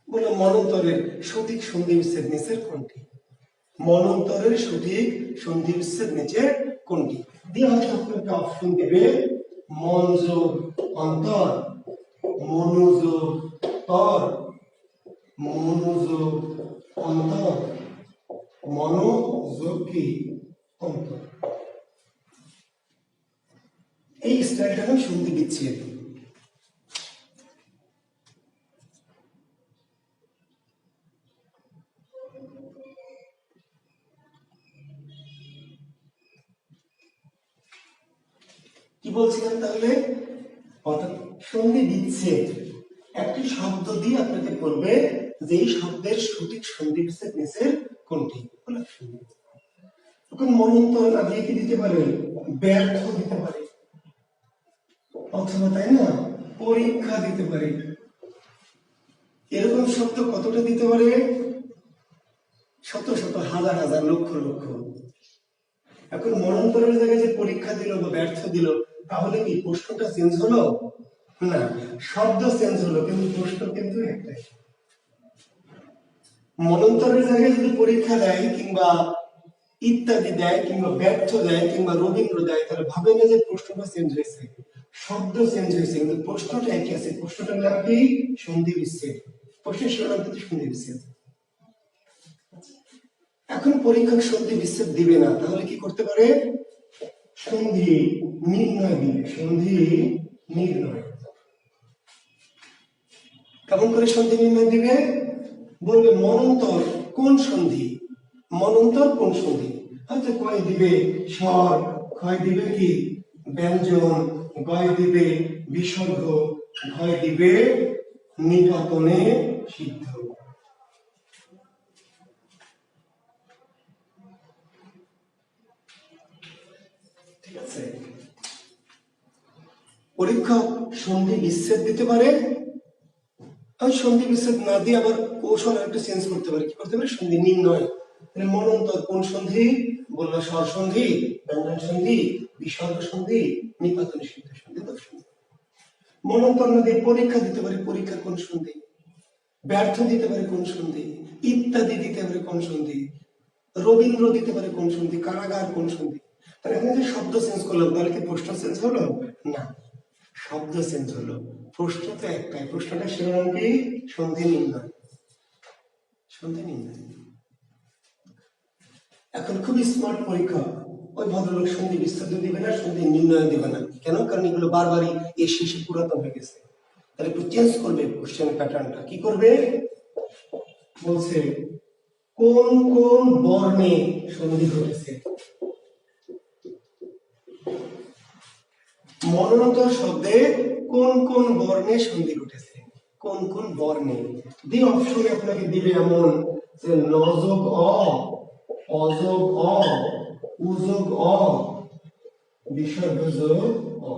বলে মনন্তরের সঠিক সন্ধি বিচ্ছেদ নিচের কোনটি? মনন্তরের সঠিক সন্ধি বিচ্ছেদ নিচের কোনটি? দিয়ে হয়তো একটা অপশন দেবে মনযোগ অন্তর, মনোযোগ তর, মনোযোগ অন্তর, মনোযোগ কি অন্তর। এই স্টাইলটা হলো সন্ধি বিচ্ছেদ। কি বলছিলাম তাহলে? অর্থাৎ সন্ধি বিচ্ছেদ একটি শব্দ দিয়ে আপনাকে বলবে যে এই শব্দের সঠিক সন্ধি বিচ্ছেদ নিচের কোনটি। এখন মনন্তর না দিয়ে কি দিতে পারে? ব্যর্থ দিতে পারে, অথবা তাই না পরীক্ষা দিতে পারে। এরকম শব্দ কতটা দিতে পারে? শত শত, হাজার হাজার, লক্ষ লক্ষ। এখন মনন্তরের জায়গায় যে পরীক্ষা দিল বা ব্যর্থ দিল, তাহলে কি প্রশ্নটা চেঞ্জ হলো? না, শব্দ চেঞ্জ হলো কিন্তু প্রশ্ন কিন্তু একটাই। মনন্তরের জায়গায় যদি পরীক্ষা দেয় কিংবা ইত্যাদি দেয় কিংবা ব্যর্থ দেয় কিংবা রবীন্দ্র দেয়, তাহলে ভাবে না যে প্রশ্নটা চেঞ্জ হয়েছে, শব্দ চেঞ্জ হয়েছে, কিন্তু প্রশ্নটা একই আছে। প্রশ্নটার নাম কি? সন্ধি বিচ্ছেদ। প্রশ্নের শিরোনাম কিন্তু সন্ধি বিচ্ছেদ। এখন পরীক্ষক সন্ধি বিচ্ছেদ দিবে না, তাহলে কি করতে পারে? সন্ধি নির্ণয় দিবে। সন্ধি নির্ণয় কেমন করে সন্ধি নির্ণয় দিবে? বলবে মনন্তর কোন সন্ধি, মনন্তর কোন সন্ধি। হয়তো কয় দিবে স্বর, ক্ষয় দিবে কি ব্যঞ্জন, গয় দিবে বিসর্গ, ঘয় দিবে নিপাতনে সিদ্ধ। ঠিক আছে, পরীক্ষক সন্ধি বিচ্ছেদ দিতে পারে, সন্ধি বিচ্ছেদ না দিয়ে আবার কৌশল একটু চেঞ্জ করতে পারে। কি করতে পারে? সন্ধি নির্ণয়। মনন্তর কোন সন্ধি? বললো স্বর সন্ধি, ব্যঞ্জন সন্ধি, বিসর্গ সন্ধি, নিপাতন সিদ্ধ সন্ধি, সন্ধি। মনন্তর না দিয়ে পরীক্ষা দিতে পারে, পরীক্ষা কোন সন্ধি। ব্যর্থ দিতে পারে কোন সন্ধি, ইত্যাদি দিতে পারে কোন সন্ধি, রবীন্দ্র দিতে পারে কোন সন্ধি, কারাগার কোন সন্ধি। তাহলে এখানে যে শব্দ চেঞ্জ করলাম, তাহলে কি প্রশ্ন চেঞ্জ হলো? না, শব্দ চেঞ্জ হলো, প্রশ্ন তো একটাই। প্রশ্নটা শিরোনাম কি? সন্ধি নির্ণয়। সন্ধি নির্ণয়। এখন খুবই স্মার্ট পরীক্ষা, ওই ভদ্রলোক সন্ধি বিচ্ছেদ দিবে না, সন্ধি নির্ণয় দিবে না। কেন? কারণ এগুলো বারবারই এই শেষে পুরাতন হয়ে গেছে। তাহলে একটু চেঞ্জ করবে কোশ্চেন প্যাটার্নটা। কি করবে? বলছে কোন কোন বর্ণে সন্ধি ঘটেছে। মনন্তর শব্দে কোন কোন বর্ণে সন্ধি ঘটেছে, কোন কোন বর্ণে। দি অপশনে আপনাকে দিবে এমন যে নযোগ অ, অযোগ অ, উযোগ অ, বিসর্গ যোগ অ।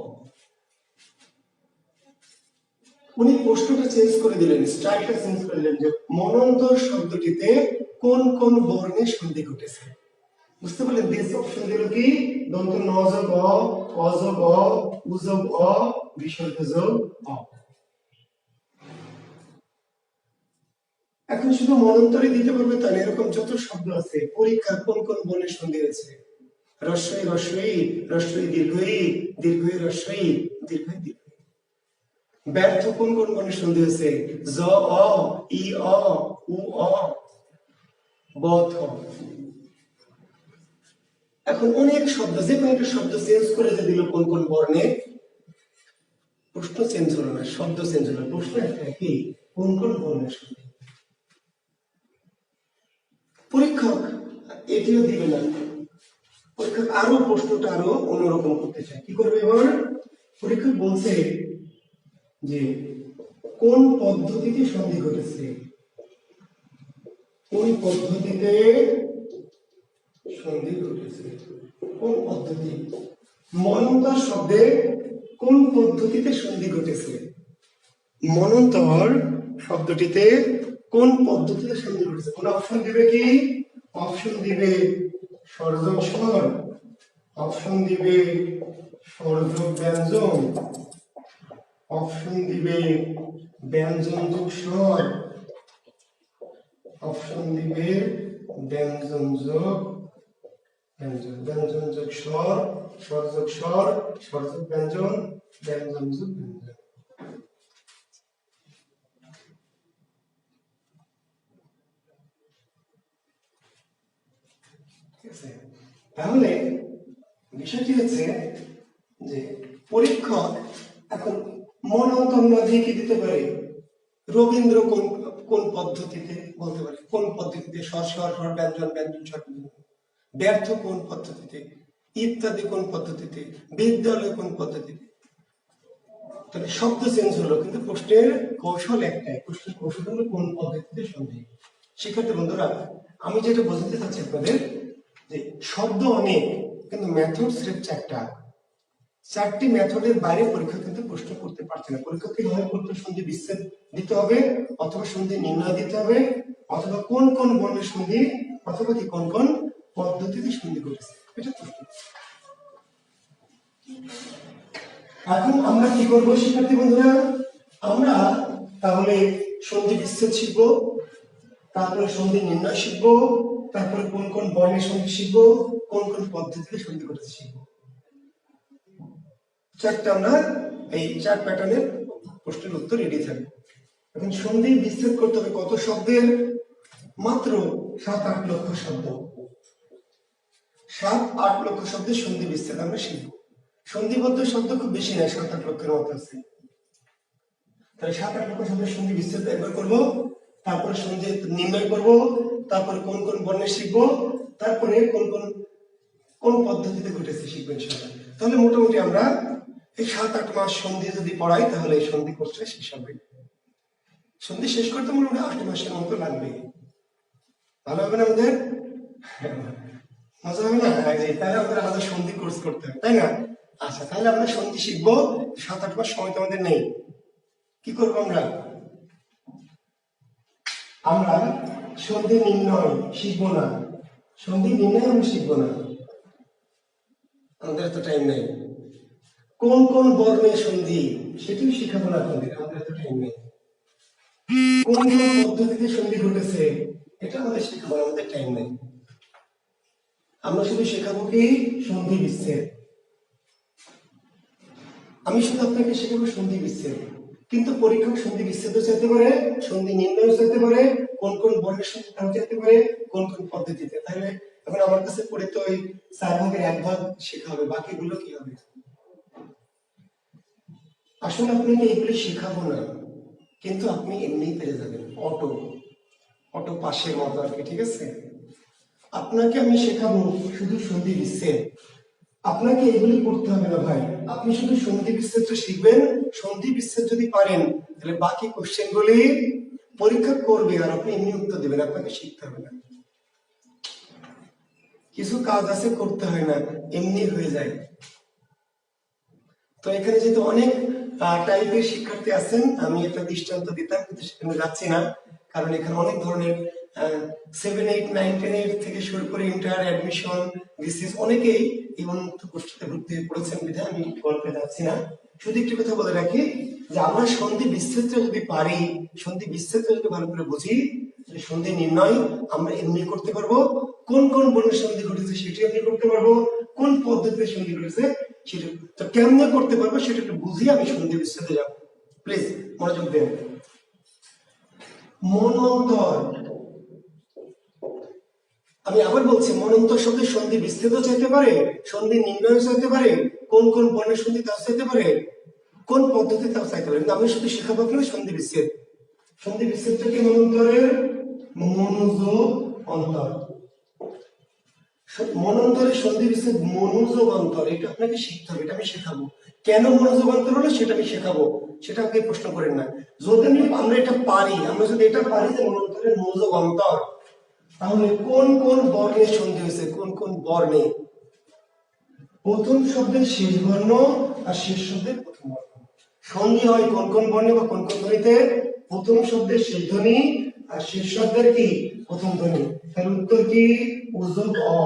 উনি প্রশ্নটা চেঞ্জ করে দিলেন, স্টাইলটা চেঞ্জ করে দিলেন যে মনন্তর শব্দটিতে কোন কোন বর্ণে সন্ধি ঘটেছে। বুঝতে পারলেন? দিস অপশন দিল কি? দন্ত নযোগ অ, অযোগ অ, উযোগ অ, বিসর্গ যোগ অ। এখন শুধু মনন্তরে দিতে পারবে তা না, এরকম যত শব্দ আছে পরীক্ষা কোন কোন বর্ণে সন্ধি হয়েছে। রস্বই রস্বই, রস্বই দীর্ঘই, দীর্ঘই রস্বই, দীর্ঘই দীর্ঘ। ব্যর্থ কোন কোন বর্ণে সন্ধি হয়েছে? জ অ, ই অ, উ অ, ব থ। এখন অনেক শব্দ, যে কোনো একটা শব্দ চেঞ্জ করে যে দিল কোন কোন বর্ণে, প্রশ্ন চেঞ্জ হলো না, শব্দ চেঞ্জ হলো, প্রশ্ন একটা কি? কোন কোন বর্ণে সন্ধি। পরীক্ষক এটিও দিবে না, পরীক্ষক আরো প্রশ্নটা আরো অন্যরকম করতে চায়। কি করবে এবার? পরীক্ষক বলছে যে কোন পদ্ধতিতে সন্ধি ঘটেছে, কোন পদ্ধতিতে সন্ধি ঘটেছে, কোন পদ্ধতি। মনন্তর শব্দে কোন পদ্ধতিতে সন্ধি ঘটেছে, মনন্তর শব্দটিতে কোন পদ্ধতিতে সন্ধি ঘটেছে। কোন অপশন দিবে? কি অপশন দিবে? স্বরযোগ স্বর, অপশন দিবে স্বরযোগ ব্যঞ্জন, অপশন দিবে ব্যঞ্জন যোগ স্বর, অপশন দিবে ব্যঞ্জন যোগ ব্যঞ্জন, ব্যঞ্জন যোগ স্বর, স্বর যোগ স্বর, স্বর যোগ ব্যঞ্জন, ব্যঞ্জন যোগ ব্যঞ্জন। তাহলে বিষয়টি হচ্ছে যে পরীক্ষক এখন মনন্তর না দিয়ে কি দিতে পারে? রবীন্দ্র কোন কোন পদ্ধতিতে বলতে পারে, কোন পদ্ধতিতে স্বর স্বর স্বর ব্যঞ্জন ব্যঞ্জন স্বর ব্যঞ্জন। ব্যর্থ কোন পদ্ধতিতে, ইত্যাদি কোন পদ্ধতিতে, বিদ্যালয় কোন পদ্ধতিতে। তাহলে শব্দ চেঞ্জ হলো, কিন্তু প্রশ্নের কৌশল একটাই। প্রশ্নের কৌশল হলো কোন পদ্ধতিতে সন্ধি। শিক্ষার্থী বন্ধুরা, আমি যেটা বোঝাতে চাচ্ছি আপনাদের যে শব্দ অনেক, কিন্তু মেথড স্রেফ চারটা। চারটি মেথডের বাইরে পরীক্ষা কিন্তু প্রশ্ন করতে পারছে না। পরীক্ষাকে হয় করতে সন্ধি বিচ্ছেদ দিতে হবে, অথবা সন্ধি নির্ণয় দিতে হবে, অথবা কোন কোন বর্ণের সন্ধি, অথবা কি কোন কোন পদ্ধতিতে সন্ধি ঘটেছে, এটা প্রশ্ন। এখন আমরা কি করবো শিক্ষার্থী বন্ধুরা? আমরা তাহলে সন্ধি বিচ্ছেদ শিখবো, তারপরে সন্ধি নির্ণয় শিখবো, তারপরে কোন কোন বর্ণের সন্ধি শিখবো, কোন কোন পদ্ধতিতে সন্ধি করতে শিখবো। চারটা আমরা এই 4 প্যাটার্নের প্রশ্নের উত্তর রেডি থাকবে। এখন সন্ধি বিচ্ছেদ করতে হবে কত শব্দের? মাত্র 7-8 লক্ষ শব্দ। 7-8 লক্ষ শব্দের সন্ধি বিচ্ছেদ আমরা শিখবো। সন্ধিবদ্ধ শব্দ খুব বেশি নয়, 7-8 লক্ষের মতো আছে। তাহলে 7-8 লক্ষ শব্দের সন্ধি বিচ্ছেদ একবার করবো, তারপরে সন্ধি নির্ণয় করব, তারপরে কোন কোন বর্ণে শিখবো, তারপরে কোন পদ্ধতিতে ঘটেছে শিখবো ইনশাআল্লাহ। তাহলে মোটামুটি আমরা এই 7-8 মাস সন্ধি যদি পড়াই তাহলে এই সন্ধি কোর্সটা শেষ হবে। সন্ধি শেষ করতে মোটামুটি 8 মাসের মতো লাগবে। ভালো হবে না আমাদের? মজা হবে না? তাহলে আমাদের আলাদা সন্ধি কোর্স করতে হবে, তাই না? আচ্ছা, তাহলে আমরা সন্ধি শিখবো। 7-8 মাস সময় তো আমাদের নেই। কি করবো আমরা? আমরা সন্ধি নির্ণয় শিখবো না, সন্ধি নির্ণয় আমরা শিখবো না, আমাদের এত টাইম নেই। কোন কোন বর্ণের সন্ধি সেটিও শিখাবো না আপনাদের, আমাদের এত টাইম নেই। কোন কোন পদ্ধতিতে সন্ধি ঘটেছে এটা আমাদের শেখাবো, আমাদের টাইম নেই। আমরা শুধু শেখাবো কি? সন্ধি বিচ্ছেদ। আমি শুধু আপনাকে শেখাবো সন্ধি বিচ্ছেদ, কিন্তু পরীক্ষক সন্ধি বিচ্ছেদও চাইতে পারে, সন্ধি নির্ণয়ও চাইতে পারে, কোন কোন বর্ণের সন্ধি তাও চাইতে পারে, কোন কোন পদ্ধতিতে। তাহলে এখন আমার কাছে পড়ে তো ওই 4 ভাগের 1 ভাগ শেখা হবে, বাকিগুলো কি হবে? আসলে আপনাকে এগুলি শেখাবো না, কিন্তু আপনি এমনিই পেরে যাবেন, অটো পাশের মতো আর কি, ঠিক আছে? আপনাকে আমি শেখাবো শুধু সন্ধি বিচ্ছেদ, আপনাকে এগুলি করতে হবে না ভাই। আপনি শুধু সন্ধি বিচ্ছেদটা শিখবেন। সন্ধি বিচ্ছেদ যদি পারেন তাহলে বাকি কোশ্চেন গুলি পরীক্ষা করবে আর আপনি এমনি উত্তর দেবেন, আপনাকে শিখতে হবে না। কিছু কাজ আছে করতে হয় না, এমনি হয়ে যায়। তো এখানে যেহেতু অনেক টাইপের শিক্ষার্থী আছেন, আমি একটা দৃষ্টান্ত দিতাম কিন্তু সেখানে যাচ্ছি না, কারণ এখানে অনেক ধরনের 7, 8, 9, 10 থেকে শুরু করে ইন্টার, অ্যাডমিশন, বিসিএস অনেকেই এই উন্মুক্ত গোষ্ঠীতে ভর্তি হয়ে পড়েছেন, বিধায় আমি গল্পে যাচ্ছি না। শুধু একটি কথা বলে রাখি যে আমরা সন্ধি বিচ্ছেদটা যদি পারি, সন্ধি বিচ্ছেদটা যদি ভালো করে বুঝি, সন্ধি নির্ণয় আমরা এমনি করতে পারবো, কোন কোন বর্ণের সন্ধি ঘটেছে সেটি এমনি করতে পারবো, কোন পদ্ধতিতে সন্ধি ঘটেছে সেটা তো কেমনে করতে পারবো সেটা একটু বুঝিয়ে আমি সন্ধি বিচ্ছেদে যাব। প্লিজ মনোযোগ দেন। মনন্তর, আমি আবার বলছি, মনন্তর শব্দের সন্ধি বিচ্ছেদও চাইতে পারে, সন্ধি নির্ণয় চাইতে পারে, কোন কোন বর্ণের সন্ধি তাও চাইতে পারে, কোন পদ্ধতি তাও চাইতে পারে, কিন্তু আমি শুধু শেখাবো কিনা সন্ধি বিচ্ছেদ। সন্ধি বিচ্ছেদটাকে মনন্তরের মনোযোগ অন্তর, মনন্তরের সন্ধি বিচ্ছেদ মনোযোগ অন্তর, এটা আপনাকে শিখতে হবে, এটা আমি শেখাবো। কেন মনোযোগ অন্তর হলো সেটা আমি শেখাবো, সেটা আপনি প্রশ্ন করেন না। যদি আমরা এটা পারি, আমরা যদি এটা পারি যে মনন্তরের মনোযোগ অন্তর, তাহলে কোন কোন বর্ণের সন্ধি হয়েছে, কোন কোন বর্ণে, প্রথম শব্দের শেষ বর্ণ আর শেষ শব্দের প্রথম বর্ণ সন্ধি হয় কোন কোন বর্ণে বা কোন কোন ধ্বনিতে? প্রথম শব্দের শেষ ধ্বনি আর শেষ শব্দের কি প্রথম ধ্বনি। তার উত্তর কি? উজব অ।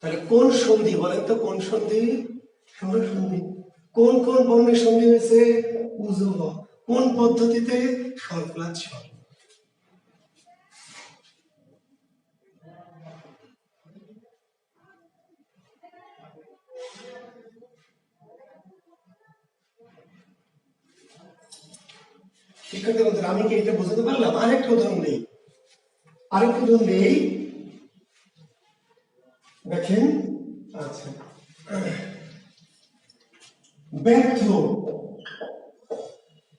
তাহলে কোন সন্ধি বলেন তো? কোন সন্ধি? স্বর সন্ধি। কোন কোন বর্ণের সন্ধি হয়েছে? উজব অ। কোন পদ্ধতিতে? স্বরপ্লাদ স্বর। শিক্ষার্থী বন্ধুরা, আমি কি এটা বোঝাতে পারলাম? আরেকটা উদাহরণ দিই, দেখেন। আচ্ছা, ব্যর্থ,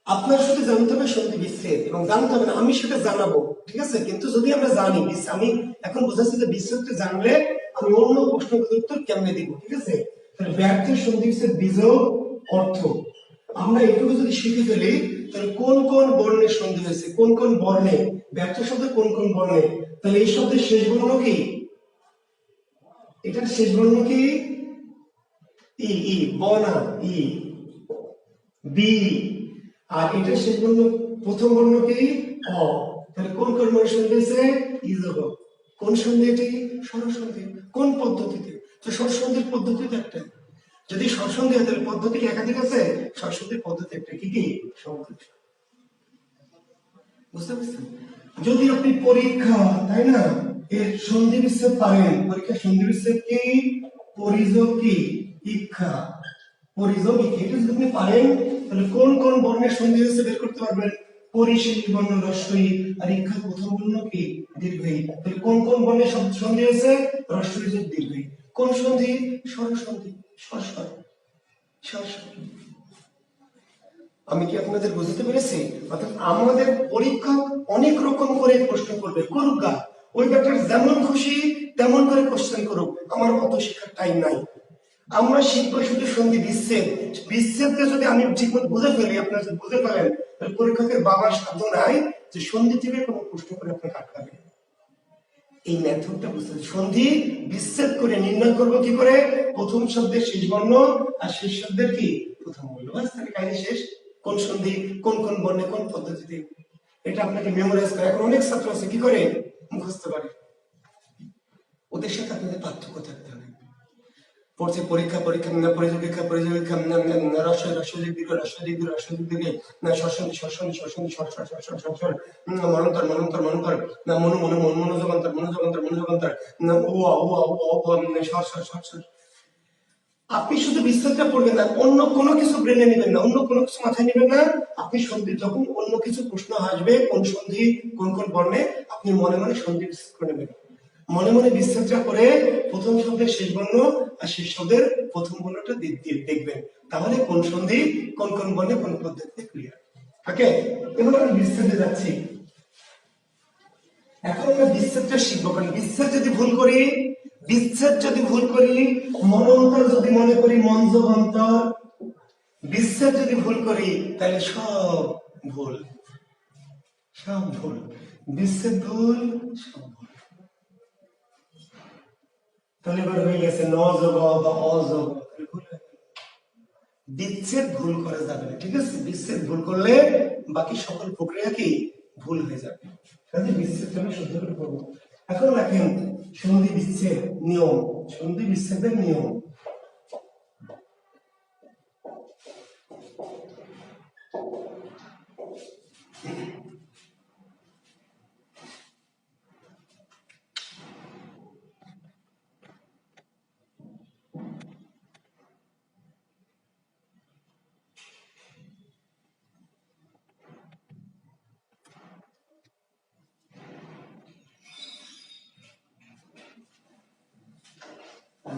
আপনার শুধু জানতে হবে সন্ধি বিচ্ছেদ এবং জানতে হবে না, আমি সেটা জানাবো, ঠিক আছে? কিন্তু যদি আমরা জানি, আমি এখন বোঝাচ্ছি যে বিচ্ছেদটা জানলে আমি অন্য প্রশ্নের উত্তর কেমনে দিব, ঠিক আছে? তাহলে ব্যর্থ সন্ধি বিচ্ছেদ বিযোগ অর্থ, আমরা এটুকু যদি শিখে ফেলি তাহলে কোন কোন বর্ণের সন্ধি হয়েছে, কোন কোন বর্ণে, ব্যর্থ শব্দ কোন কোন বর্ণে, তাহলে এই শব্দের শেষ বর্ণ কি? এটার শেষ বর্ণ কি? ই, ই বনা, ই, বি। আর এটার শেষ বর্ণ প্রথম বর্ণ কি? অ। তাহলে কোন কোন বর্ণের সন্ধি হয়েছে? ইজব। কোন সন্ধি এটি? স্বরসন্ধি। কোন পদ্ধতিতে? তো স্বরসন্ধির পদ্ধতি তো একটা। যদি স্বরসন্ধি হয় তাহলে পদ্ধতি কি একাধিক আছে? স্বরসন্ধির পদ্ধতি একটা, কি কি? সমতুল্য। বুঝতে পারছেন? যদি আপনি পরীক্ষা, তাই না, এর সন্ধি বিচ্ছেদ পারেন, পরীক্ষা সন্ধি বিচ্ছেদ কি, পরিযোগ কি, ইক্ষা, পরিযোগ ইক্ষা, এটা যদি আপনি পারেন তাহলে কোন কোন বর্ণের সন্ধি বিচ্ছেদ বের করতে পারবেন। পরিশেষ বর্ণ রস্বই আর ইক্ষা প্রথম বর্ণ কি, দীর্ঘই। তাহলে কোন কোন বর্ণের সন্ধি হয়েছে, রস্বই যোগ দীর্ঘই। কোন সন্ধি, স্বরসন্ধি, স্বর। আমি কি আপনাদের বুঝতে পেরেছি? অর্থাৎ আমাদের পরীক্ষক অনেক রকম করে প্রশ্ন করবে, করুক গা, ওই ব্যাপারে যেমন খুশি তেমন করে কোশ্চেন করুক, আমার অত শেখার টাইম নাই। আমরা শিখবো শুধু সন্ধি বিচ্ছেদ। বিচ্ছেদকে যদি আমি ঠিকমতো বুঝে ফেলি, আপনারা যদি বুঝে ফেলেন, তাহলে পরীক্ষকের বাবার সাধ্য নাই যে সন্ধি থেকে কোনো প্রশ্ন করে আপনাকে আটকাবে। এই মেথডটা বুঝতে হবে। সন্ধি বিচ্ছেদ করে নির্ণয় করবো কি করে, প্রথম শব্দের শেষ বর্ণ আর শেষ শব্দের কি প্রথম বর্ণ, বাস তাহলে কাহিনী শেষ। কোন সন্ধি কোন কোন বর্ণে কোন পদ্ধতিতে, এটা আপনাকে মেমোরাইজ করে। এখন অনেক ছাত্র আছে কি করে মুখস্থ করে, ওদের সাথে আপনাদের পার্থক্য থাকতে হবে। পড়ছে পরীক্ষা না পরিযোগিকা না রস্বই দীর্ঘ না সরসর মনন্তর না মনোযোগান্তর না সর। আপনি শুধু বিস্তারটা পড়বেন না, অন্য কোনো কিছু ব্রেনে নেবেন না, অন্য কোনো কিছু মাথায় নেবেন না। আপনি সন্ধি যখন অন্য কিছু প্রশ্ন আসবে, কোন সন্ধি কোন কোন বর্ণে, আপনি মনে মনে সন্ধি বিচ্ছেদ করে নেবেন। মনে মনে বিচ্ছেদটা করে প্রথম শব্দের শেষ বর্ণ আর শেষ শব্দের প্রথম বর্ণটা দেখবেন, তাহলে কোন সন্ধি কোন কোন বর্ণে কোন পদ্ধতিতে ক্লিয়ার। ওকে, এবার আমি বিচ্ছেদে যাচ্ছি। এখন আমরা বিচ্ছেদটা শিখবো, কারণ বিচ্ছেদ যদি ভুল করি, মনন্তর যদি মনে করি মঞ্জবন্তর, বিচ্ছেদ যদি ভুল করি তাহলে সব ভুল, বিচ্ছেদ ভুল, সব ভুল। তাহলে এবার হয়ে গেছে ন যোগ বা অযোগ, বিচ্ছেদ ভুল করা যাবে না, ঠিক আছে? বিচ্ছেদ ভুল করলে বাকি সকল প্রক্রিয়া কি ভুল হয়ে যাবে। তাহলে বিচ্ছেদটা আমি শুদ্ধ করে পড়বো। এখন দেখেন সন্ধি বিচ্ছেদ নিয়ম, সন্ধি বিচ্ছেদের নিয়ম।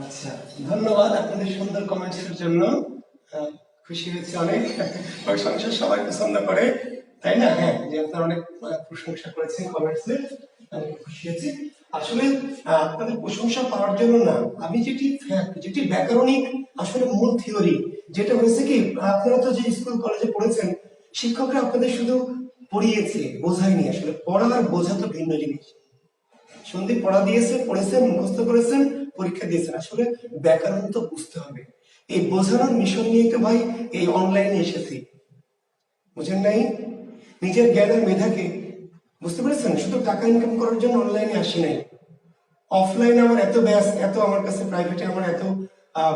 আচ্ছা, ধন্যবাদ আপনাদের সুন্দর কমেন্টসের জন্য, খুশি হয়েছে অনেক। ওই সংসার সবাই পছন্দ করে, তাই না? হ্যাঁ, যে আপনারা অনেক প্রশংসা করেছেন কমেন্টসে, আমি খুশি হয়েছি। আসলে আপনাদের প্রশংসা পাওয়ার জন্য না, আমি যেটি ব্যাকরণিক আসলে মূল থিওরি, যেটা হয়েছে কি, আপনারা তো যে স্কুল কলেজে পড়েছেন, শিক্ষকরা আপনাদের শুধু পড়িয়েছে, বোঝায়নি। আসলে পড়া আর বোঝা তো ভিন্ন জিনিস। সন্ধি পড়া দিয়েছে, পড়েছেন, মুখস্থ করেছেন, পরীক্ষা দিয়েছেন, আসলে ব্যাকরণ তো বুঝতে হবে। এই বোঝানোর মিশন নিয়ে তো ভাই এই অনলাইনে এসেছি, বুঝেন নাই? নিজের জ্ঞানের মেধাকে বুঝতে পেরেছেন, শুধু টাকা ইনকাম করার জন্য অনলাইনে আসি নাই। অফলাইনে আমার এত ব্যাস, এত আমার কাছে প্রাইভেটে আমার এত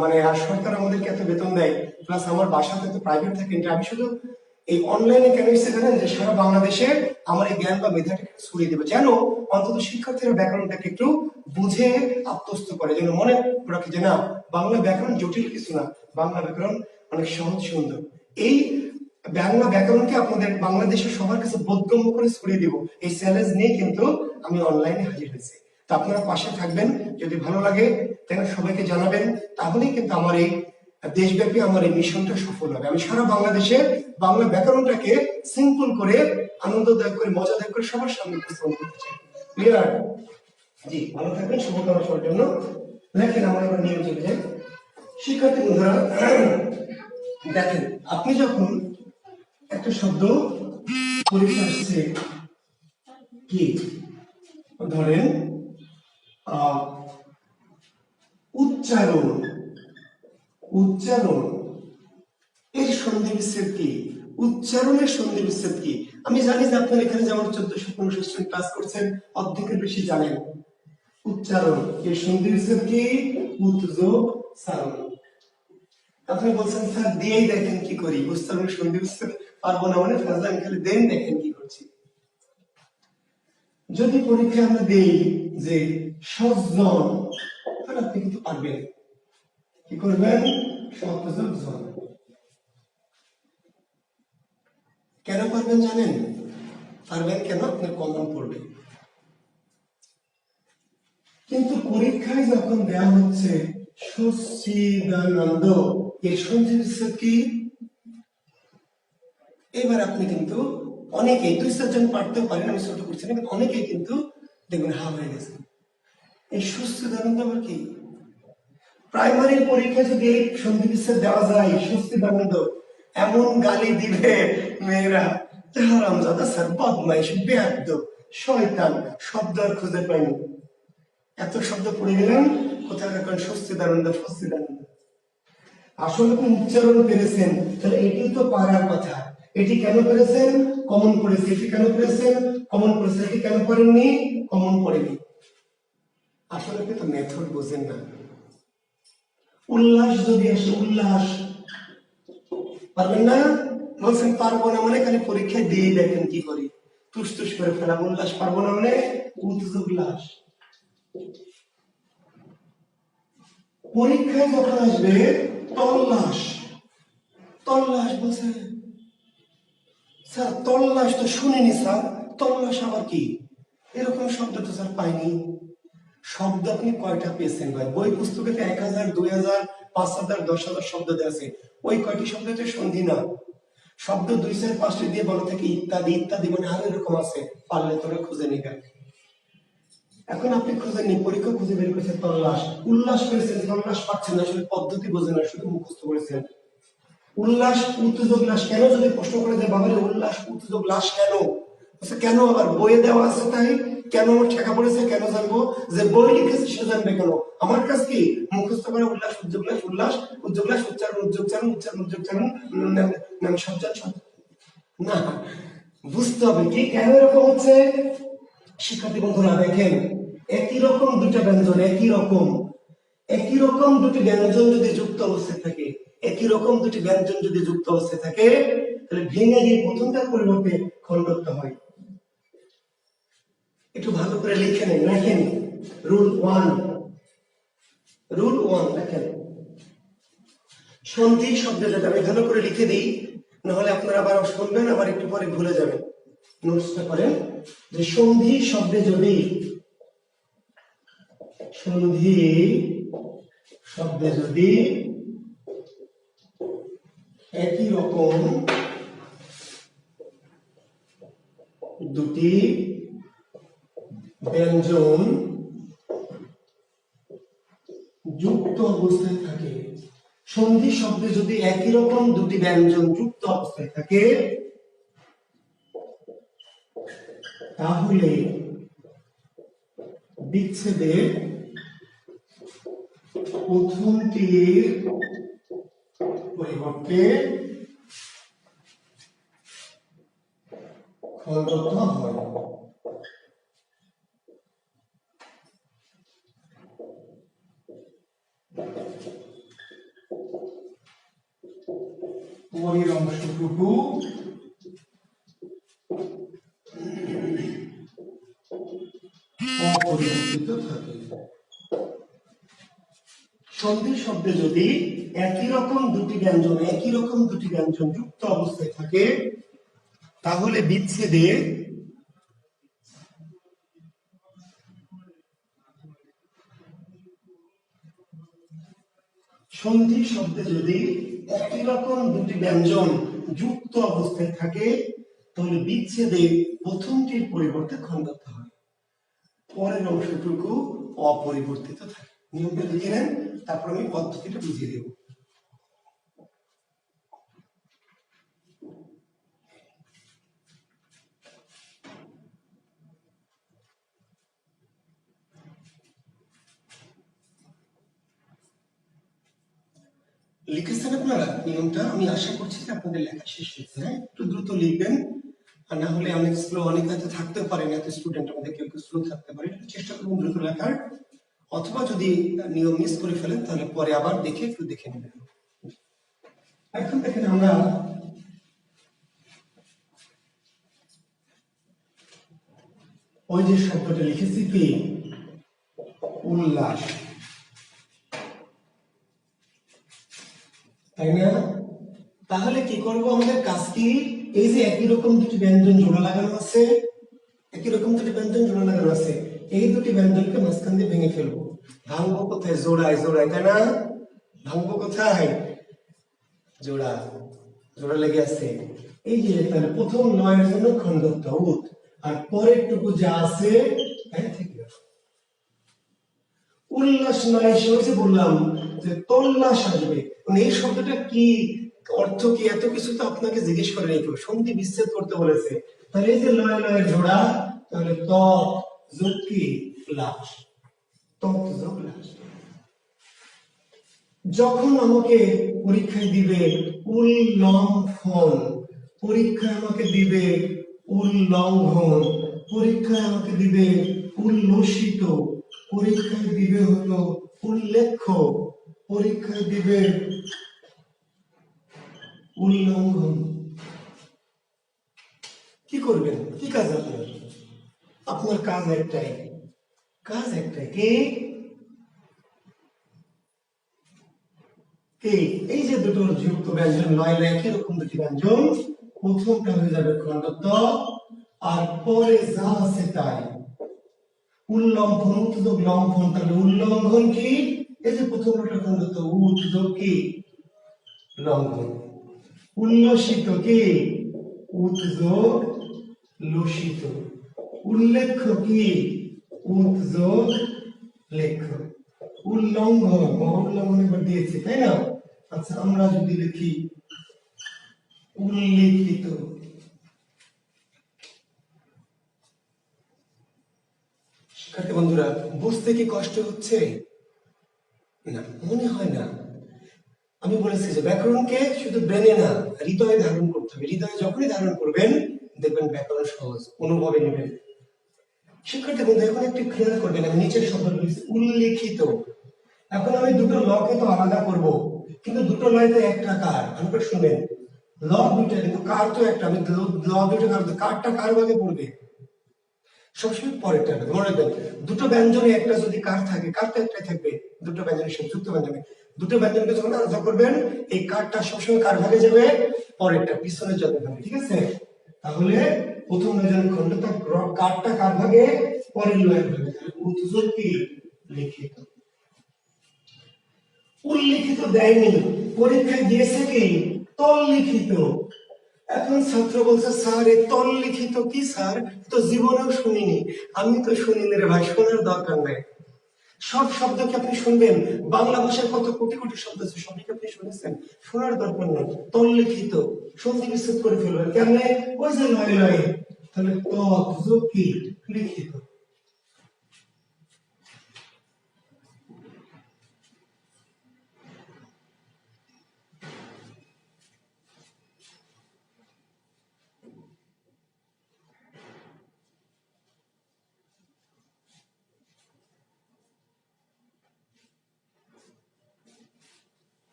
মানে, আর সরকার আমাদেরকে এত বেতন দেয়, প্লাস আমার বাসাতে তো প্রাইভেট থাকে, আমি শুধু এই অনলাইনে কেন এসে জানেন, যে সারা বাংলাদেশে আমার এই জ্ঞান বা মেধাটাকে ছড়িয়ে দেবে, যেন অন্তত শিক্ষার্থীরা ব্যাকরণটাকে একটু বুঝে আত্মস্থ করে, যেন মনে রাখে যে না, বাংলা ব্যাকরণ জটিল কিছু না, বাংলা ব্যাকরণ অনেক সহজ সুন্দর। এই বাংলা ব্যাকরণকে আপনাদের বাংলাদেশের সবার কাছে বোধগম্য করে ছড়িয়ে দিব, এই চ্যালেঞ্জ নিয়ে কিন্তু আমি অনলাইনে হাজির হয়েছি। তা আপনারা পাশে থাকবেন, যদি ভালো লাগে তাহলে সবাইকে জানাবেন, তাহলেই কিন্তু আমার এই দেশব্যাপী আমার এই মিশনটা সফল হবে। আমি সারা বাংলাদেশে বাংলা ব্যাকরণটাকে সিম্পল করে, আনন্দদায়ক করে, মজাদায়ক করে সবার সামনে উপস্থাপন করতে চাই। ক্লিয়ার? জি, ভালো থাকবেন, শুভকামনা সবার জন্য। লেখেন, আমার এবার নিয়ম চলে যায়। শিক্ষার্থী বন্ধুরা, দেখেন, আপনি যখন একটা শব্দ পরীক্ষা আসছে, কি ধরেন উচ্চারণ, এর সন্ধি বিচ্ছেদ কি, উচ্চারণের সন্ধি বিচ্ছেদ কি? আমি জানি যে আপনারা এখানে যেমন 1400-1500 স্টুডেন্ট ক্লাস করছেন, অর্ধেকের বেশি জানেন উচ্চারণ এর সন্ধি বিচ্ছেদ কি, উৎযোগ সারণ। আপনি বলছেন স্যার দিয়েই দেখেন কি করি, উচ্চারণ সন্ধি বিচ্ছেদ পারবো না, মানে ফাজলামি খালি দেন, দেখেন কি করছি। যদি পরীক্ষায় আমরা দেই যে 7 জন, তাহলে আপনি কিন্তু পারবেন। কি করবেন? 7 জন। কেন পারবেন জানেন? পারবেন কেন? আপনার কমন পড়বে। কিন্তু পরীক্ষায় যখন দেওয়া হচ্ছে সচ্চিদানন্দ, এর সন্ধি বিচ্ছেদ কি? এবার আপনি কিন্তু অনেকেই 2-4 জন পারতেও পারেন, আমি ছোট করছি না, কিন্তু অনেকেই কিন্তু দেখবেন হা হয়ে গেছে। এই সচ্চিদানন্দ আবার কি? প্রাইমারি পরীক্ষায় যদি এই সন্ধি বিচ্ছেদ দেওয়া যায়, সচ্চিদানন্দ, এমন গালি দিবে মেয়েরা, হারামজাদা স্যার, বদমাইশ, বেয়াদব, শয়তান, শব্দ আর খুঁজে পাইনি। এত শব্দ পড়ে গেলেন, কোথায় এখন সচ্চিদানন্দ, সচ্চিদানন্দ। আসলে আপনি উচ্চারণ পেরেছেন, তাহলে এটি তো পারার কথা। এটি কেন পেরেছেন? কমন পড়েছে। এটি কেন পেরেছেন? কমন পড়েছে। এটি কেন পড়েননি? কমন পড়েনি। আসলে আপনি তো মেথড বোঝেন না। উল্লাস যদি আসে, উল্লাস পারবেন না? বলছেন পারবো না মানে খালি পরীক্ষায় দিয়ে দেখেন কি করি, তুস তুস করে ফেলা। উল্লাস পারবো না মানে উল্লাস। পরীক্ষায় যখন আসবে তল্লাস, তল্লাস বলছে স্যার, তল্লাস তো শুনিনি স্যার, তল্লাস আবার কি? এরকম শব্দ তো স্যার পাইনি। শব্দ আপনি কয়টা পেয়েছেন ভাই? বই পুস্তকে 1000, 2000, 5000, 10,000 শব্দ দেওয়া আছে। ওই কয়টি শব্দ হচ্ছে সন্ধি না। শব্দ 2-4-5টি দিয়ে বলা থাকে ইত্যাদি, ইত্যাদি মানে আরো এরকম আছে, পারলে তোরা খুঁজে নিবে। এখন আপনি খুঁজেননি, পরীক্ষা খুঁজে বের করেছেন তল্লাস, উল্লাস করেছেন, তল্লাস পাচ্ছেন না, আসলে পদ্ধতি বোঝেন না, শুধু মুখস্থ করেছেন। উল্লাস উত্তেজক লাশ কেন যদি প্রশ্ন করে যে বাবারে উল্লাস উত্তেজক লাশ কেন, কেন আবার বইয়ে দেওয়া আছে তাই? কেন আমার ঠেকা পড়েছে? কেন জানবো? যে বই লিখেছে সে জানবে কেন? আমার কাজ কি মুখস্থ করে উল্লাস উদ্যোগলাস, উল্লাস উদ্যোগলাস, উচ্চারণ উদ্যোগচারণ, উচ্চারণ উদ্যোগচারণ, সজ্জন না। বুঝতে হবে কি কেন এরকম হচ্ছে। শিক্ষার্থী বন্ধুরা দেখেন, একই রকম দুটো ব্যঞ্জন, একই রকম দুটি ব্যঞ্জন যদি যুক্ত অবস্থায় থাকে, একই রকম দুটি ব্যঞ্জন যদি যুক্ত অবস্থায় থাকে, তাহলে ভেঙে গিয়ে প্রথমটার পরিবর্তে খণ্ডত্ব হয়। একটু ভালো করে লিখে নেন, লেখেন রুল 1। রুল 1 লেখেন। সন্ধি শব্দে যদি আমি ভালো করে লিখে দিই, নাহলে আপনারা আবার শুনবেন, আবার একটু পরে ভুলে যাবেন। নোটসটা করেন যে সন্ধি শব্দে যদি, সন্ধি শব্দে যদি একই রকম দুটি ব্যঞ্জন যুক্ত অবস্থায় থাকে, সন্ধি শব্দে যদি একই রকম দুটি ব্যঞ্জন যুক্ত অবস্থায় থাকে, তাহলে বিচ্ছেদের প্রথমটির পরিবর্তে খণ্ডত্ব হয়। পরের অংশটুকু অপরিবর্তিত থাকে। সন্ধি শব্দে যদি একই রকম দুটি ব্যঞ্জন যুক্ত অবস্থায় থাকে, তাহলে বিচ্ছেদে সন্ধি শব্দে যদি একই রকম দুটি ব্যঞ্জন যুক্ত অবস্থায় থাকে, তাহলে বিচ্ছেদে প্রথমটির পরিবর্তে খণ্ডত্ব হয়, পরের অংশটুকু অপরিবর্তিত থাকে। নিয়মটা লিখে নেন, তারপর আমি পদ্ধতিটা বুঝিয়ে দেব। লিখেছেন আপনারা নিয়মটা? আমি আশা করছি যে আপনাদের লেখা শেষ হয়েছে। হ্যাঁ, একটু দ্রুত লিখবেন, আর না হলে অনেক স্লো, অনেক হয়তো থাকতে পারেন, এত স্টুডেন্ট আমাদের কেউ কেউ স্লো থাকতে পারে, চেষ্টা করুন দ্রুত লেখার। অথবা যদি নিয়ম মিস করে ফেলেন তাহলে পরে আবার দেখে একটু দেখে নেবেন। এখন দেখেন আমরা ওই যে শব্দটা লিখেছি কি উল্লাস, তাই না? তাহলে কি করব, আমাদের কাজ কি, এই যে একই রকম দুটি ব্যঞ্জন জোড়া লাগানো আছে, একই রকম দুটি ব্যঞ্জন জোড়া লাগানো আছে, এই দুটি ব্যঞ্জনকে মাঝখান দিয়ে ভেঙে ফেলবো। ভাঙবো কোথায়? জোড়ায় জোড়ায়, তাই না? ভাঙবো কোথায়? জোড়া, জোড়া লেগে আছে। এই যে তাহলে প্রথম লয়ের জন্য খণ্ডত্ব উৎ, আর পরের টুকু যা আছে উল্লাস নয়, সে হচ্ছে বললাম যে তল্লাস আসবে। মানে এই শব্দটা কি অর্থ কি, এত কিছু তো আপনাকে জিজ্ঞেস করে নাই, সন্ধি বিচ্ছেদ করতে বলেছে। তাহলে এই যে লয় লয়ের জোড়া, তাহলে ত যোগ কি লাস, তৎ যোগ লাস। যখন আমাকে পরীক্ষায় দিবে উল্লঙ্ঘন, পরীক্ষায় আমাকে দিবে উল্লঙ্ঘন, পরীক্ষায় আমাকে দিবে উল্লসিত, পরীক্ষায় দিবে হলো উল্লেখ্য, পরীক্ষায় দিবে উল্লঙ্ঘন, কি করবেন? কি কাজ আপনার? আপনার কাজ একটাই, কাজ একটাই, কি এই যে দুটো যুক্ত ব্যঞ্জন লয় লয় একই রকম দুটি ব্যঞ্জন, প্রথমটা হয়ে যাবে খণ্ডত্ব, আর পরে যা আছে তাই উল্লঙ্ঘন, উৎযোগ লঙ্ঘন। তাহলে উল্লঙ্ঘন কি, এই যে প্রথমটা খণ্ডত্ব উৎযোগ কি লঙ্ঘন, উল্লসিত কি উৎযোগ লসিত, উল্লেখ্য কি উৎযোগ লেখ্য, উল্লঙ্ঘন উল্লঙ্ঘন এবার দিয়েছি, তাই না? আচ্ছা, আমরা যদি লিখি উল্লেখিত, শিক্ষার্থী বন্ধুরা বুঝতে কি কষ্ট হচ্ছে? না, মনে হয় না। আমি বলেছি যে ব্যাকরণকে শুধু ব্রেনে না, হৃদয়ে ধারণ করতে হবে। হৃদয়ে যখনই ধারণ করবেন দেখবেন ব্যাকরণ সহজ, অনুভবে নেবেন। শিক্ষার্থী বন্ধু এখন একটু খেয়াল করবেন, আমি নিচের শব্দ বলেছি উল্লেখিত। এখন আমি দুটো লকে তো আলাদা করব, কিন্তু দুটো লয় তো একটা কার, আমরা শুনেন ল দুইটা কিন্তু কার তো একটা। আমি ল দুটো কার, কারটা কার ভাগে পড়বে? সবসময় পরেরটা মনে রাখবেন। দুটো ব্যঞ্জনে একটা যদি কার থাকে, কার তো একটাই থাকবে। দুটো ব্যঞ্জনের সাথে যুক্ত ব্যঞ্জনে, দুটো ব্যঞ্জনকে যখন আলাদা করবেন এই কারটা সবসময় কার ভাগে যাবে? পরেরটা, পিছনের জন্য ভাগে, ঠিক আছে? তাহলে প্রথম ব্যঞ্জন খণ্ডটা কারটা কার ভাগে? পরের লয়ের ভাগে। উৎযোগ কি লিখিত, উল্লিখিত দেয়নি, পরীক্ষায় দিয়েছে কি তল্লিখিত। এখন ছাত্র বলছে স্যার এই তল্লিখিত কি স্যার, তো জীবনেও শুনিনি। আমি তো শুনিনি রে ভাই, শোনার দরকার নাই। সব শব্দ কি আপনি শুনবেন? বাংলা ভাষায় কত কোটি কোটি শব্দ আছে, সবই কি আপনি শুনেছেন? শোনার দরকার নেই। তল্লিখিত সন্ধি বিচ্ছেদ করে ফেলবেন কেমনে? ওই যে লয় লয়, তাহলে তৎ যোগ কি লিখিত।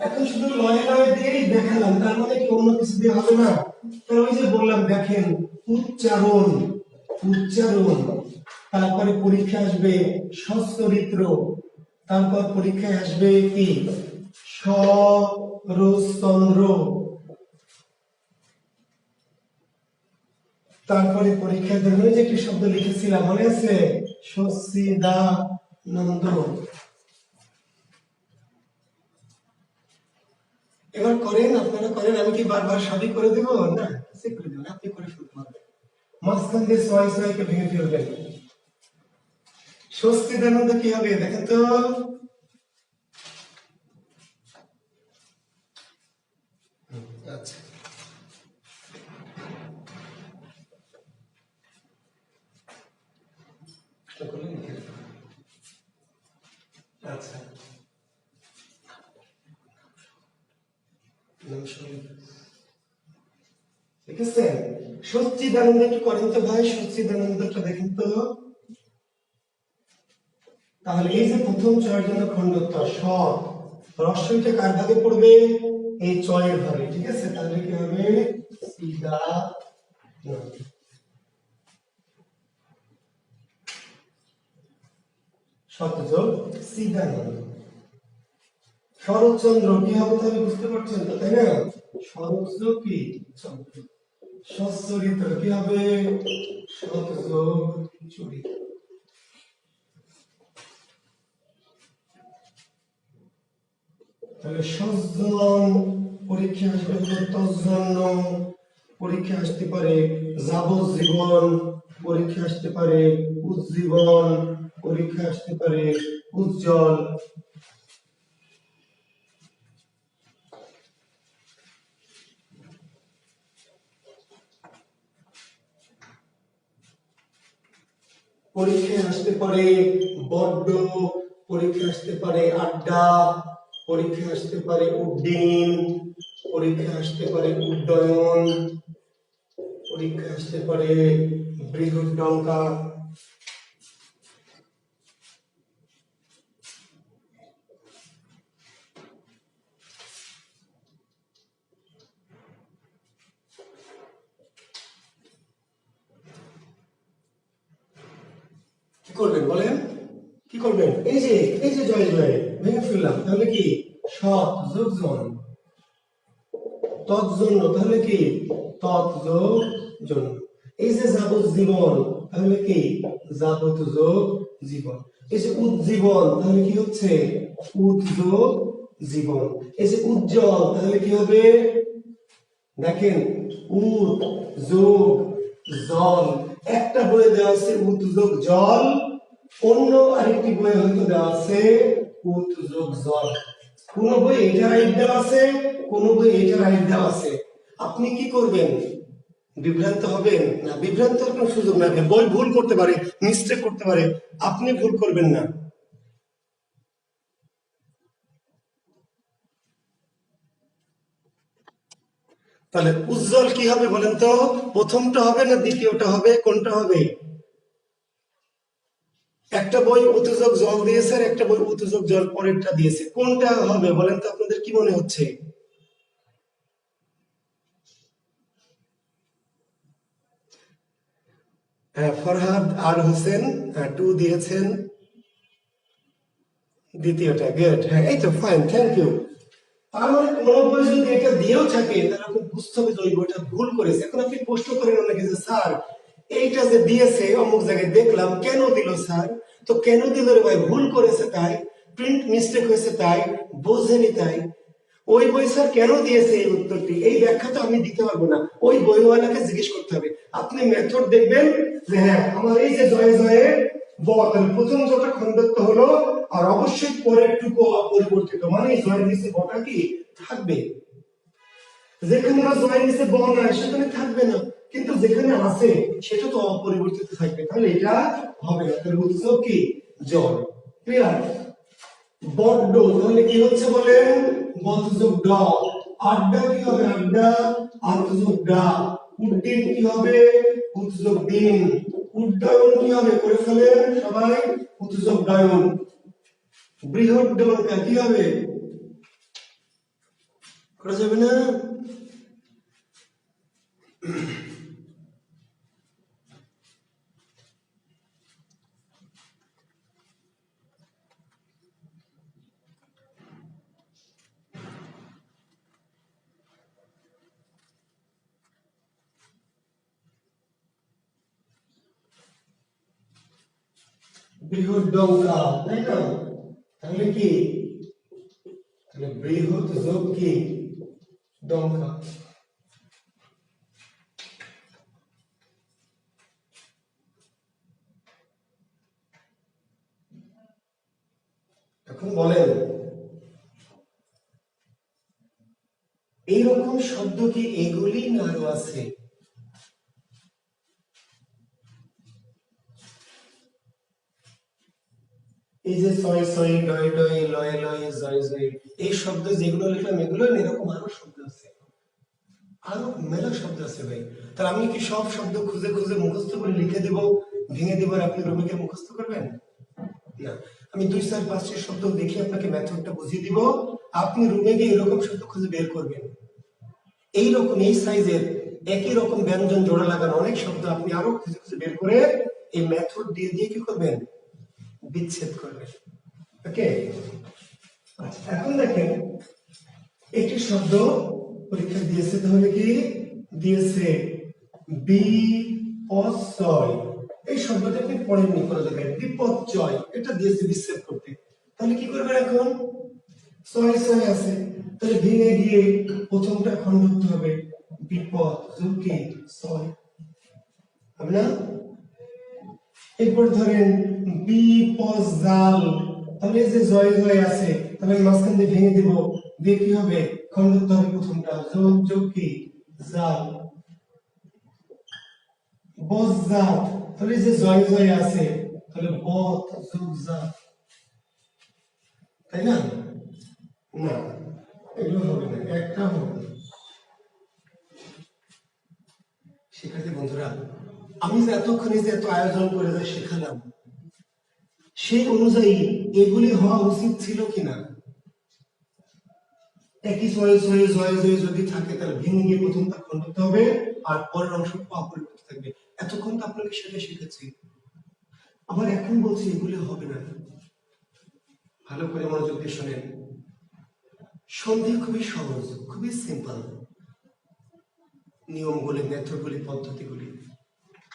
এখন শুধু লয় লয় দিয়েই দেখালাম, তার মানে কি অন্য কিছু দিয়ে হবে না? তাহলে ওই যে বললাম দেখেন উচ্চারণ, উচ্চারণ, তারপরে পরীক্ষা আসবে সচ্চরিত্র, তারপর পরীক্ষায় আসবে কি শরৎচন্দ্র, তারপরে পরীক্ষায় ধরুন যে একটি শব্দ লিখেছিলাম মনে আছে, সচ্চিদানন্দ। এবার করেন, আপনারা করেন, আমি কি বারবার সবই করে দেব না? কিছু করে দেবেন, আপনি করে ফেলতে পারবেন। মাঝখান দিয়ে ছয় ছয়কে ভেঙে ফেলবেন। সচ্চিদানন্দ কি হবে দেখেন তো? আচ্ছা, আচ্ছা ঠিক আছে। সচ্চিদানন্দ একটু করেন তো ভাই, সচ্চিদানন্দটা দেখেন তো। তাহলে এই যে প্রথম চয়ের জন্য খণ্ডত্ব স, রস্বইটা কার ভাগে পড়বে? এই চয়ের ভাগে, ঠিক আছে? তাহলে কি হবে? সিদা। সৎ যোগ চিদানন্দ। শরৎচন্দ্র কি হবে তাহলে বুঝতে পারছেন তো, তাই না? শরৎ যোগ কি চন্দ্র। সচ্চরিত্র কি হবে? সৎ যোগ চরিত্র। তাহলে সজ্জন পরীক্ষা আসবে হলো তজ্জন্য, পরীক্ষা আসতে পারে যাবজ্জীবন, পরীক্ষা আসতে পারে উজ্জীবন, পরীক্ষা আসতে পারে উজ্জ্বল। পরীক্ষায় আসতে পারে বড্ড, পরীক্ষা আসতে পারে আড্ডা, পরীক্ষা আসতে পারে উড্ডীন, পরীক্ষা আসতে পারে উড্ডয়ন, পরীক্ষা আসতে পারে বৃহৎডঙ্কা। কি করবেন বলেন? কি করবেন? এই যে জয় জয় ভেঙে ফেললাম, তাহলে কি সৎ যোগ জন, তৎজন্য তাহলে কি তৎ যোগ জন্য। এই যে যাবজ্জীবন তাহলে কি যাবত যোগ জীবন। এই যে উজ্জীবন তাহলে কি হচ্ছে উদ্যোগ জীবন। এই যে উজ্জ্বল তাহলে কি হবে? দেখেন উদ যোগ জল, একটা বইয়ে দেওয়া আছে উদ যোগ জল, অন্য আরেকটি বইয়ে হয়তো দেওয়া আছে উদ যোগ জল। কোন বই এটা রাইট দেওয়া আছে, কোন বই এটা রাইট দেওয়া আছে। আপনি কি করবেন? বিভ্রান্ত হবেন না? বিভ্রান্তের কোনো সুযোগ নাই। বই ভুল করতে পারে, মিস্টেক করতে পারে, আপনি ভুল করবেন না। তাহলে উজ্জ্বল কি হবে বলেন তো? প্রথমটা হবে না দ্বিতীয়টা হবে? কোনটা হবে? একটা বই উত্তেজক জল দিয়েছে আর একটা বই উত্তেজক জল পরেরটা দিয়েছে, কোনটা হবে বলেন তো? আপনাদের কি মনে হচ্ছে? ফরহাদ আর হোসেন 2 দিয়েছেন, দ্বিতীয়টা। গুড, হ্যাঁ এই তো ফাইন, থ্যাংক ইউ। তার মানে কোন বই যদি এটা দিয়েও থাকে তাহলে আপনি বুঝতে হবে যে ওই বইটা ভুল করেছে। এখন আপনি প্রশ্ন করেন অনেকে যে স্যার এইটা যে দিয়েছে অমুক জায়গায় দেখলাম, কেন দিল স্যার? তো কেন দিল রে ভাই? ভুল করেছে তাই, প্রিন্ট মিস্টেক হয়েছে তাই, বোঝেনি তাই। ওই বই স্যার কেন দিয়েছে এই উত্তরটি, এই ব্যাখ্যা তো আমি দিতে পারবো না, ওই বইওয়ালাকে জিজ্ঞেস করতে হবে। আপনি মেথড দেখবেন যে হ্যাঁ আমার এই যে জয়ে জয়ে প্রথম জটা খণ্ডত্ব হলো, আর অবশ্যই পরের টুকু অপরিবর্তিত, মানে জয়ের নিচে বটা কি থাকবে। যেখানে জয়ের নিচে ব নাই সেখানে থাকবে না, কিন্তু যেখানে আছে সেটা তো অপরিবর্তিত থাকবে, তাহলে এটা হবে না। তাহলে উৎসব কি জল। ক্লিয়ার? বড্ড তাহলে কি হচ্ছে বলেন? বদযোগ ড। আড্ডা কি হবে? আড্ডা আন্তযোগ ডা। উড্ডীন কি হবে? উৎযোগ দিন। উড্ডয়ন কি হবে? করে ফেলেন সবাই, উৎযোগ ডায়ন। বৃহৎ ডঙ্কা কি হবে? করা যাবে না? বৃহৎ ডঙ্কা, তাই না? তাহলে কি? তাহলে বৃহৎ যোগ কি ডঙ্কা। এখন বলেন এইরকম শব্দ কি এগুলি না আরো আছে? এই যে ছয় ছয় ডয় ডয় লয় লয় জয় জয়, এই শব্দ যেগুলো লিখলাম এগুলো এরকম আরো শব্দ আছে, আরো মেলা শব্দ আছে ভাই। তাহলে আমি কি সব শব্দ খুঁজে খুঁজে মুখস্থ করে লিখে দেব, ভেঙে দেব আর আপনি রবিকে মুখস্থ করবেন? না, আমি 2 4 5 শব্দ দেখে আপনাকে মেথডটা বুঝিয়ে দিব, আপনি রুমে গিয়ে এরকম শব্দ খুঁজে বের করবেন। এইরকম এই সাইজের একই রকম ব্যঞ্জন জোড়া লাগানো অনেক শব্দ আপনি আরো খুঁজে খুঁজে বের করে এই মেথড দিয়ে দিয়ে কি করবেন? বিচ্ছেদ করবে। ওকে, আচ্ছা এখন দেখেন একটি শব্দ পরীক্ষা দিয়েছে, তাহলে কি দিয়েছে বিপর্যয়। এই শব্দটা আপনি পড়েননি কোনো জায়গায়, বিপর্যয় এটা দিয়েছে বিচ্ছেদ করতে। তাহলে কি করবেন এখন, ছয় ছয় আছে, তাহলে ভেঙে গিয়ে প্রথমটা খণ্ড করতে হবে, বিপদ যোগে ছয় হবে না। এরপর ধরেন বিপজাল, তাহলে এই যে জয় জয় আছে, তাহলে মাঝখান দিয়ে ভেঙে দিব, দিয়ে কি হবে, খণ্ড করতে হবে প্রথমটা, যোগ যোগ কি জাল। বজ্জাত, তাহলে এই যে জয় জয় আছে, তাহলে বত যোগ জাত, তাই না? না, এগুলো হবে না, একটা হবে না। শিক্ষার্থী বন্ধুরা, আমি যে এতক্ষণে যে এত আয়োজন করে যা শেখালাম, সেই অনুযায়ী এগুলি হওয়া উচিত ছিল কিনা? একই ছয়ে ছয়ে জয় জয় যদি থাকে, তাহলে ভেঙে গিয়ে প্রথমটা খণ্ড করতে হবে, আর পরের অংশ অপরিবর্তিত থাকবে। এতক্ষণ তো আপনাকে সেটা শিখেছি, আবার এখন বলছি এগুলি হবে না। ভালো করে মনোযোগ দিয়ে শোনেন, সন্ধি খুবই সহজ, খুবই সিম্পল নিয়মগুলি, মেথডগুলি, পদ্ধতিগুলি,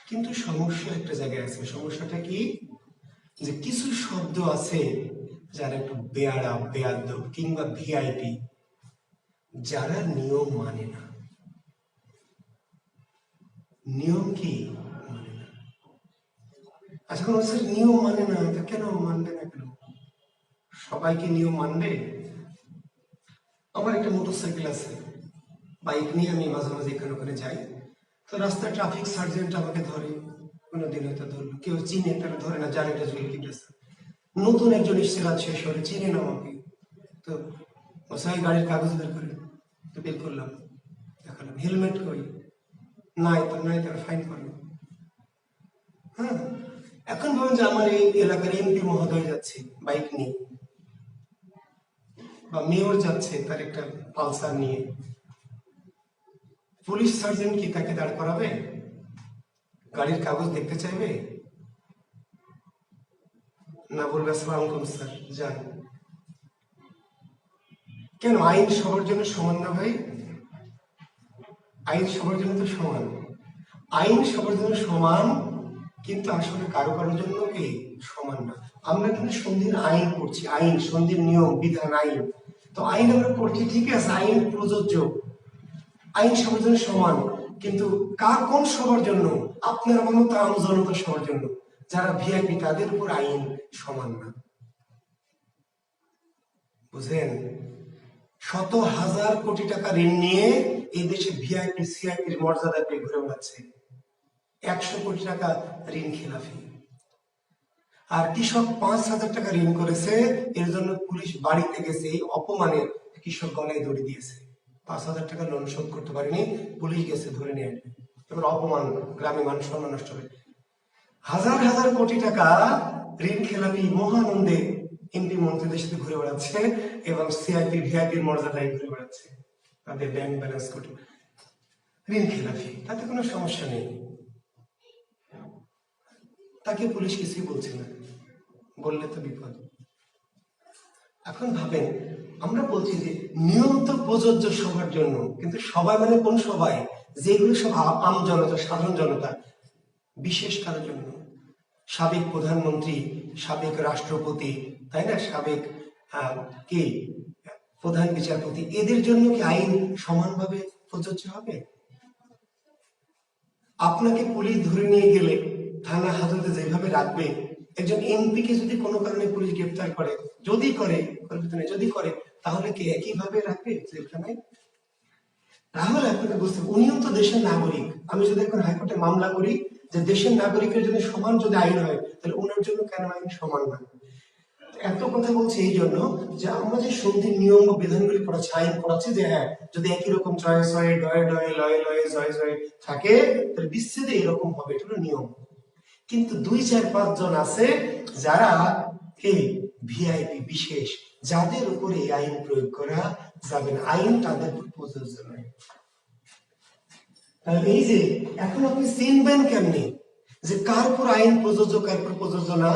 কিন্তু সমস্যা একটা জায়গায় আছে। সমস্যাটা কি, যে কিছু শব্দ আছে যারা একটু বেয়ারা, বেয়াদব কিংবা ভিআইপি, যারা নিয়ম মানে না। নিয়ম কি মানে না? আচ্ছা কোন স্যার নিয়ম মানে না, তা কেন মানবে না কেন? সবাইকে নিয়ম মানবে? আমার একটা মোটরসাইকেল আছে, বাইক নিয়ে আমি মাঝে মাঝে এখানে ওখানে যাই, তো রাস্তায় ট্রাফিক সার্জেন্ট আমাকে ধরে, কোনোদিন হয়তো ধরলো, কেউ চিনে তারা ধরে না, জানে এটা জুয়েল কিটেছে। নতুন একজন এসছে রাত শেষ হলে, চিনে না আমাকে, তো সাই গাড়ির কাগজ বের করে, তো বের করলাম, দেখালাম, হেলমেট কই, নাই তো নাই, তারা ফাইন করলো। হ্যাঁ, এখন ভাবেন যে আমার এই এলাকার এমপি মহোদয় যাচ্ছে বাইক নিয়ে, বা মেয়র যাচ্ছে তার একটা পালসার নিয়ে, পুলিশ সার্জেন্ট কি তাকে দাঁড় করাবে? গাড়ির কাগজ দেখতে চাইবে না? বলবে আসসালামু আলাইকুম স্যার, যান। কেন? আইন সবার জন্য সমান না ভাই? আইন সবার জন্য তো সমান, আইন সবার জন্য সমান, কিন্তু আসলে কারো কারোর জন্য কি সমান না। আমরা কিন্তু সন্ধির আইন পড়ছি, আইন, সন্ধির নিয়ম বিধান, আইন। তো আইন আমরা পড়ছি, ঠিক আছে, আইন প্রযোজ্য, আইন সবার জন্য সমান, কিন্তু কার কোন সবার জন্য? আপনার আমার মতো আম জনতা সবার জন্য। যারা ভিআইপি তাদের উপর আইন সমান না। বুঝলেন? শত হাজার কোটি টাকা ঋণ নিয়ে এই দেশে ভিআইপি সিআইপির মর্যাদা পেয়ে ঘুরে বেড়াচ্ছে, 100 কোটি টাকা ঋণ খেলাফি। আর কৃষক 5,000 টাকা ঋণ করেছে, এর জন্য পুলিশ বাড়িতে গেছে, এই অপমানে কৃষক গলায় দড়ি দিয়েছে। 5,000 টাকা লোন শোধ করতে পারেনি, পুলিশ গেছে ধরে নিয়ে আসবে। এবার অপমান, গ্রামে মানুষ সম্মান নষ্ট হবে। হাজার হাজার কোটি টাকা ঋণ খেলাপি মহানন্দে এমপি মন্ত্রীদের সাথে ঘুরে বেড়াচ্ছে, এবং সিআইপি ভিআইপির মর্যাদায় ঘুরে বেড়াচ্ছে, তাদের ব্যাংক ব্যালেন্স কোটি ঋণ খেলাপি, তাতে কোনো সমস্যা নেই, তাকে পুলিশ কিছুই বলছে না, বললে তো বিপদ। এখন ভাবেন, আমরা বলছি যে নিয়ম তো প্রযোজ্য সবার জন্য, কিন্তু সবাই মানে কোন সবাই? যেগুলো সব আম জনতা, সাধারণ জনতা, বিশেষ কারোর জন্য, সাবেক প্রধানমন্ত্রী, সাবেক রাষ্ট্রপতি, তাই না, সাবেক কি প্রধান বিচারপতি, এদের জন্য কি আইন সমানভাবে প্রযোজ্য হবে? আপনাকে পুলিশ ধরে নিয়ে গেলে থানা হাজতে যেভাবে রাখবে, একজন এমপি কে যদি কোনো কারণে পুলিশ গ্রেফতার করে, যদি করে, যদি করে, তাহলে কি একইভাবে রাখবে জেলখানায়? তাহলে আপনাকে বুঝতে হবে, উনিও তো দেশের নাগরিক। আমি যদি এখন হাইকোর্টে মামলা করি যে দেশের নাগরিকের জন্য সমান যদি আইন হয়, তাহলে ওনার জন্য কেন আইন সমান না? এত কথা বলছি এই জন্য যে আমাদের সন্ধির নিয়ম ও বিধানগুলি পড়াচ্ছে, আইন পড়াচ্ছে, যে হ্যাঁ, যদি একই রকম জয় ছয়ে ডয়ে ডয়ে লয়ে লয়ে জয় জয় থাকে, তাহলে বিচ্ছেদে এরকম হবে, এটা হলো নিয়ম। কিন্তু 2-4-5 জন আছে যারা কি ভিআইপি, বিশেষ, যাদের উপরে এই আইন প্রয়োগ করা যাবে না, আইন তাদের উপর প্রযোজ্য নয়। তাহলে এই যে এখন আপনি চিনবেন কেমনি যে কার উপর আইন প্রযোজ্য, কার উপর প্রযোজ্য না?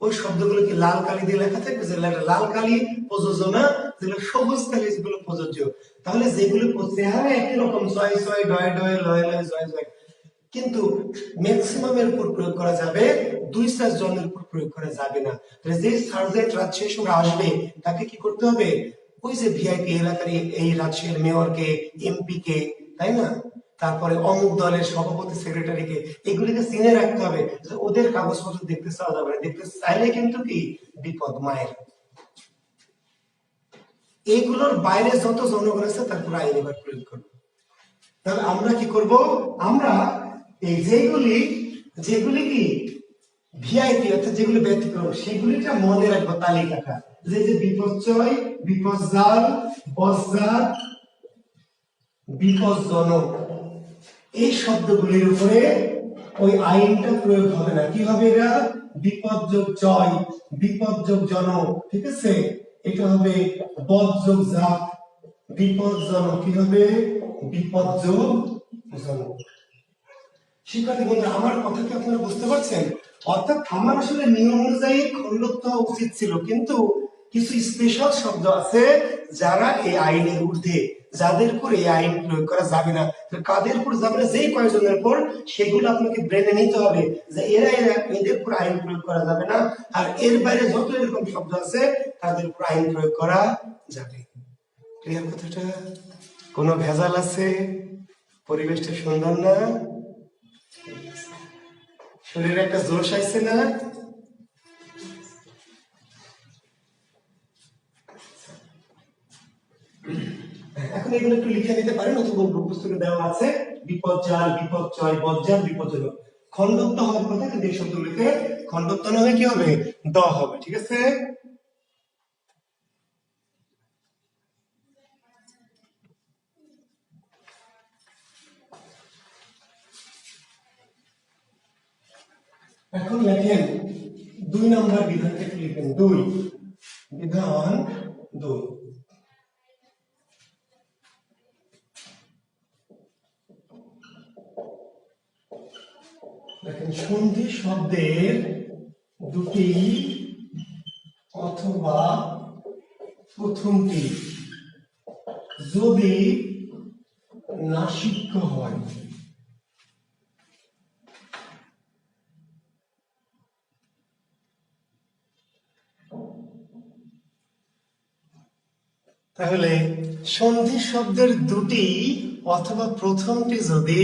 ওই শব্দগুলো কি লাল কালি দিয়ে লেখা থাকবে, যে লাল কালি প্রযোজ্য না, যেগুলো সবুজ কালি যেগুলো প্রযোজ্য। তাহলে যেগুলো চেহারা একই রকম, ছয় ছয়, ডয় ডয়, লয় লয়, জয় জয়, কিন্তু ম্যাক্সিমামের উপর প্রয়োগ করা যাবে, 2-4 জনের উপর প্রয়োগ করা যাবে না। তাহলে যে সার্জেন্ট রাজশাহীর সঙ্গে আসবে তাকে কি করতে হবে, ওই যে ভিআইপি এলাকার এই রাজশাহীর মেয়রকে, এমপি কে, তাই না, তারপরে অমুক দলের সভাপতি সেক্রেটারিকে, এগুলিকে চিনে রাখতে হবে। ওদের কাগজপত্র দেখতে চাওয়া যাবে না, দেখতে চাইলে কিন্তু কি বিপদ মায়ের। এইগুলোর বাইরে যত জনগণ আছে তারপর আইন এবার প্রয়োগ করবো। তাহলে আমরা কি করব, আমরা এই যেগুলি কি ভিআইপি অর্থাৎ যেগুলো ব্যতিক্রম সেগুলিটা মনে রাখবো তালিকাটা, যে বিপর্যয়, বিপজ্জাল, বজ্জাত, বিপজ্জনক, এই শব্দগুলির উপরে ওই আইনটা প্রয়োগ হবে না। কি হবে এরা, বিপদ যোগ জয়, বিপদ যোগ জন, ঠিক আছে, এটা হবে বদ যোগ জাত, বিপজ্জনক, কি হবে বিপদ যোগ জন। শিক্ষার্থী বন্ধুরা, আমার কথা কি আপনারা বুঝতে পারছেন? অর্থাৎ আমার আসলে নিয়ম অনুযায়ী খণ্ডত্ব হওয়া উচিত ছিল, কিন্তু কিছু স্পেশাল শব্দ আছে যারা এই আইনের ঊর্ধ্বে, যাদের উপর এই আইন প্রয়োগ করা যাবে না। কাদের উপর যাবে না, যেই কয়েকজনের উপর, সেগুলো আপনাকে ব্রেনে নিতে হবে যে এদের উপর আইন প্রয়োগ করা যাবে না, আর এর বাইরে যত এরকম শব্দ আছে তাদের উপর আইন প্রয়োগ করা যাবে। ক্লিয়ার কথাটা? কোনো ভেজাল আছে? পরিবেশটা সুন্দর না? শরীরে একটা জোশ আইছে না? এখন এগুলো একটু লিখে নিতে পারেন, অথবা পুস্তকে দেওয়া আছে, বিপজ্জাল, বিপর্যয়, বজ্জাত, বিপজ্জনক। খণ্ডত্ব হওয়ার কথা, কিন্তু এই শব্দগুলিতে খণ্ডত্ব না হয়ে কি হবে, দ হবে, ঠিক আছে? এখন লেখেন 2 নম্বর বিধানটা একটু লিখবেন। 2 বিধান 2, দেখেন সন্ধি শব্দের দুটি অথবা প্রথমটি যদি নাসিক্য হয়, তাহলে সন্ধি শব্দের দুটি অথবা প্রথমটি যদি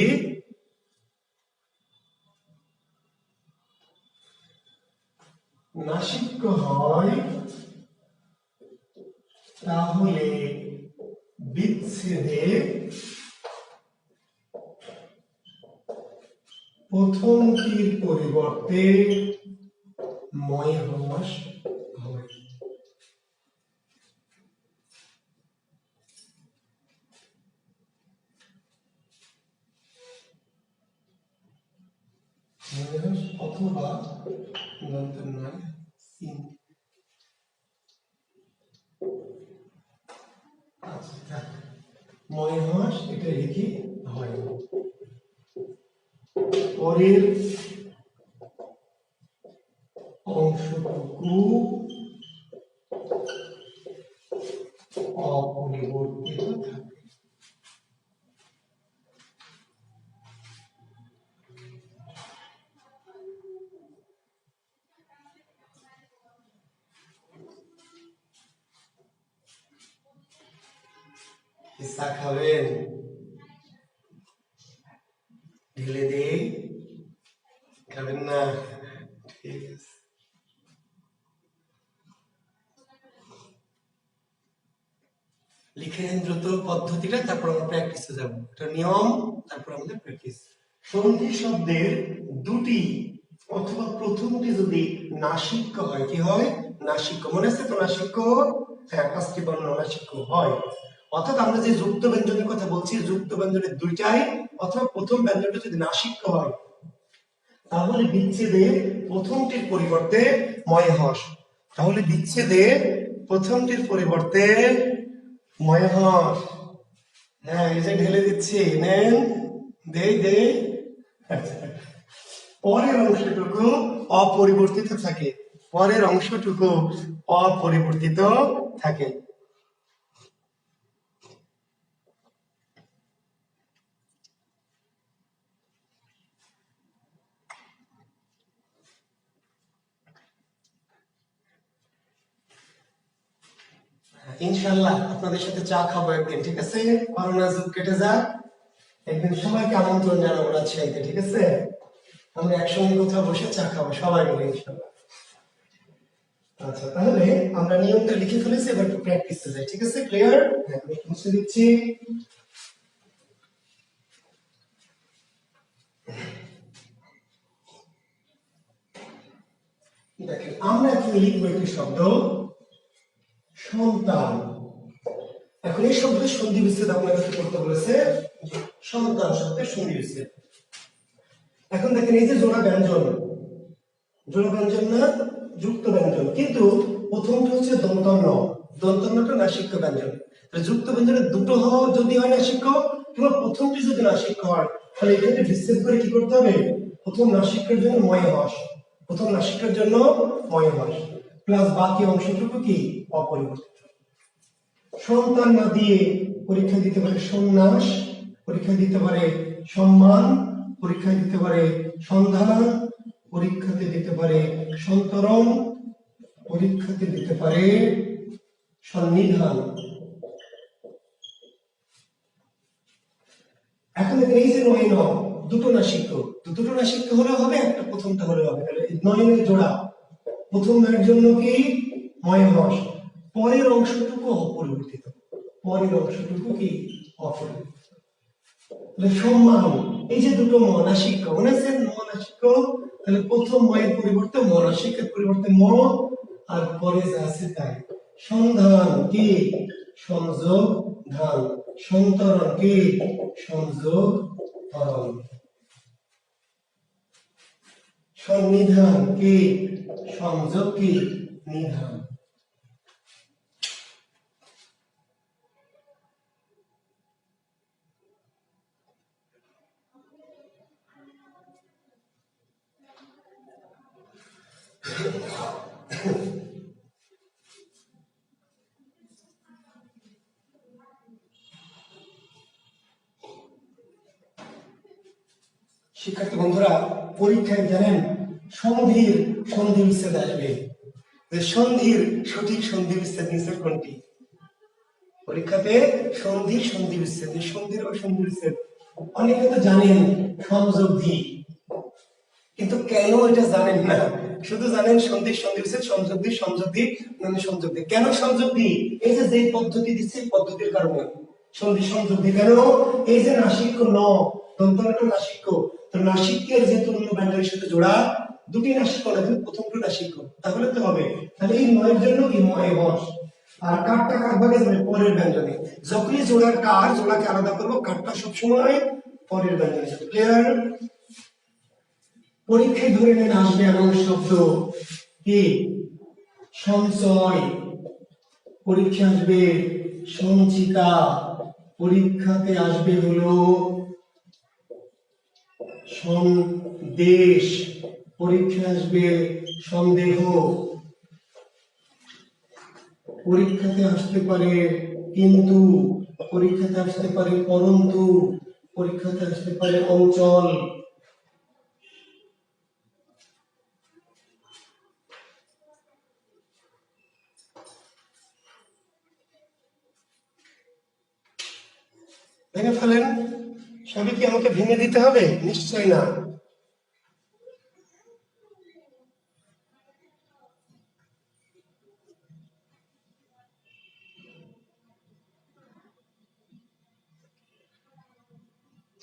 নাসিক্য হয়, তাহলে বিচ্ছেদে প্রথমটির পরিবর্তে ময় হ্রাস হয়। অথবা ময় হ্রাস, এটা লিখি হয়। পরের অংশটুকু অপরিবর্তিত থাকে। চা খাবেন? ঢেলে দেই? খাবেন না? ঠিক আছে। লিখে নিন দ্রুত পদ্ধতিটা, তারপর আমরা প্র্যাকটিসে যাব। এটা নিয়ম, তারপর আমাদের প্র্যাকটিস। সন্ধি শব্দের দুটি অথবা প্রথমটি যদি নাসিক্য হয়, কি হয়, নাসিক্য, মনে আছে তো নাসিক্য? হ্যাঁ, 5টি বর্ণ নাসিক্য হয়। অর্থাৎ আমরা যে যুক্ত ব্যঞ্জনের কথা বলছি, যুক্ত ব্যঞ্জনের দুইটাই অথবা প্রথম ব্যঞ্জনটা যদি নাসিক্য হয়, তাহলে বিচ্ছেদে প্রথমটির পরিবর্তে ময় হ্রাস। তাহলে বিচ্ছেদে প্রথমটির পরিবর্তে ময় হ্রাস। হ্যাঁ, এই যে ঢেলে দিচ্ছি, নেন, দেই। আচ্ছা, পরের অংশটুকু অপরিবর্তিত থাকে। পরের অংশটুকু অপরিবর্তিত থাকে। ইনশাল্লাহ আপনাদের সাথে চা খাবো একদিন, ঠিক আছে? করোনা যুগ কেটে যাক, একদিন সবাইকে আমন্ত্রণ জানাবো রাজশাহীতে, ঠিক আছে? আমরা একসঙ্গে কোথাও বসে চা খাবো সবাই মিলে ইনশাল্লাহ। আচ্ছা, তাহলে আমরা নিয়মটা লিখে ফেলেছি, এবার একটু প্র্যাকটিসে যাই, ঠিক আছে? ক্লিয়ার? আমি মুছে দিচ্ছি। দেখেন, আমরা এখন লিখবো একটি শব্দ সন্তান। এখন এই শব্দের সন্ধি বিচ্ছেদ আপনাকে করতে বলেছে, সন্তান শব্দের সন্ধি বিচ্ছেদ। এখন দেখেন, এই যে জোড়া ব্যঞ্জন, জোড়া ব্যঞ্জন না যুক্ত ব্যঞ্জন, কিন্তু প্রথমটা হচ্ছে দন্তন্য, দন্তন্যটা নাসিক্য ব্যঞ্জন। যুক্ত ব্যঞ্জনের দুটো হওয়া যদি হয় নাসিক্য, কিংবা প্রথমটি যদি নাসিক্য হয়, তাহলে এখানে বিচ্ছেদ করে কি করতে হবে? প্রথম নাসিক্যের জন্য ময় হস, প্রথম নাসিক্যের জন্য ময় হস, প্লাস বাকি অংশটুকু কি অপরিবর্তিত। সন্তান না দিয়ে পরীক্ষা দিতে পারে সন্ন্যাস, পরীক্ষা দিতে পারে সম্মান, পরীক্ষা দিতে পারে সন্ধান, পরীক্ষাতে দিতে পারে সন্তরণ, পরীক্ষাতে দিতে পারে সন্নিধান। এখন এই যে নয় ন, দুটো নাসিক্য, দুটো নাসিক্য হলেও হবে, একটা প্রথমটা হলেও হবে। তাহলে নয়নের জোড়া, প্রথম নয়ের জন্য কি ময় হস, পরের অংশটুকু অপরিবর্তিত, পরের অংশটুকু কি অপরিবর্তিত। সম্মান, এই যে দুটো মনাসিক্য, মনে আছেন মনাসিক্য? তাহলে প্রথম ময়ের পরিবর্তে মনাসিক্যের পরিবর্তে ম, আর পরে যা আছে তাই। সন্ধান কি সংযোগ ধান, সন্তরণ কি সংযোগ তরণ, সন্নিধান কি সংযোগ কি নিধান। শিক্ষার্থী বন্ধুরা, পরীক্ষায় জানেন সন্ধির সন্ধি বিচ্ছেদ আসবে, যে সন্ধির সঠিক সন্ধি বিচ্ছেদ নিচের কোনটি? পরীক্ষাতে সন্ধির সন্ধি বিচ্ছেদ, সন্ধির ও সন্ধি বিচ্ছেদ অনেকে তো জানেন সংযোগী, কিন্তু কেন এটা জানেন না, শুধু জানেন সন্ধির সন্ধি বিচ্ছেদ, সংযোগী সংযোগী মানে সংযোগী। কেন সংযোগী? এই যে পদ্ধতি দিচ্ছে, পদ্ধতির কারণে সন্ধি সংযোগী। কেন? এই যে নাসিক্য ন, দন্তনটা নাসিক্য, তো নাসিক্যের যে তুল্য ব্যঞ্জনের সাথে জোড়া, দুটি নাসিক্য না কিন্তু প্রথমটা নাসিক্য, তাহলে তো হবে। তাহলে এই নয়ের জন্য কি ময় বস, আর কাঠটা কাঠ ভাগে যাবে পরের ব্যঞ্জনে। যখনই জোড়ার কার, জোড়াকে আলাদা করবো, কাঠটা সবসময় পরের ব্যঞ্জনে। ক্লিয়ার? পরীক্ষায় ধরে নেন আসবে এমন শব্দ কি সঞ্চয়, পরীক্ষা আসবে সঞ্চিতা, পরীক্ষাতে আসবে হলো সন্দেশ, পরীক্ষা আসবে সন্দেহ, পরীক্ষাতে আসতে পারে কিন্তু, পরীক্ষাতে আসতে পারে পরন্তু, পরীক্ষাতে আসতে পারে অঞ্চল। ভেঙে ফেলেন। সবই কি আমাকে ভেঙে দিতে হবে? নিশ্চয় না।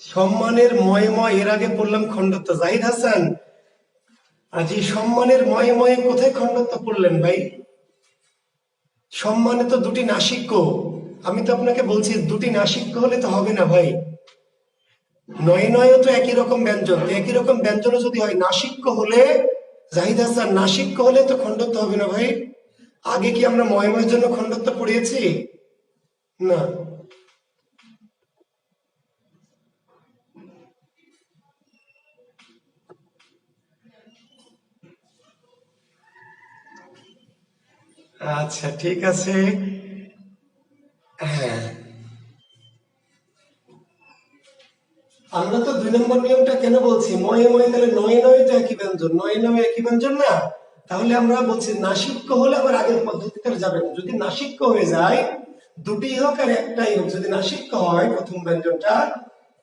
সম্মানের ময় ময় এর আগে পড়লাম খণ্ডত্ব, জাহিদ হাসান। আজ এই সম্মানের ময়ে ময়ে কোথায় খণ্ডত্ব পড়লেন ভাই? সম্মানে তো দুটি নাসিক্য, আমি তো আপনাকে বলছি দুটি নাসিক্য হলে তো হবে না ভাই। নয় নয় তো একই রকম ব্যঞ্জন, একই রকম ব্যঞ্জন যদি হয়, নাসিক্য হলে, জাহিদ হাসান নাসিক্য হলে তো খণ্ডত্ব হবে না ভাই। আগে কি আমরা ময় ময়ের জন্য খণ্ডত্ব পড়িয়েছি? না। আচ্ছা ঠিক আছে। হ্যাঁ, আমরা তো 2 নম্বর নিয়মটা কেন বলছি, ময়ে ময়ে, তাহলে নয়ে নয়ে তো একই ব্যঞ্জন, নয়ে নয়ে একই ব্যঞ্জন না। তাহলে আমরা বলছি নাসিক্য হলে আবার আগের পদ্ধতিতে আর যাবেন না। যদি নাসিক্য হয়ে যায়, দুটি হোক আর একটাই হোক, যদি নাসিক্য হয় প্রথম ব্যঞ্জনটা,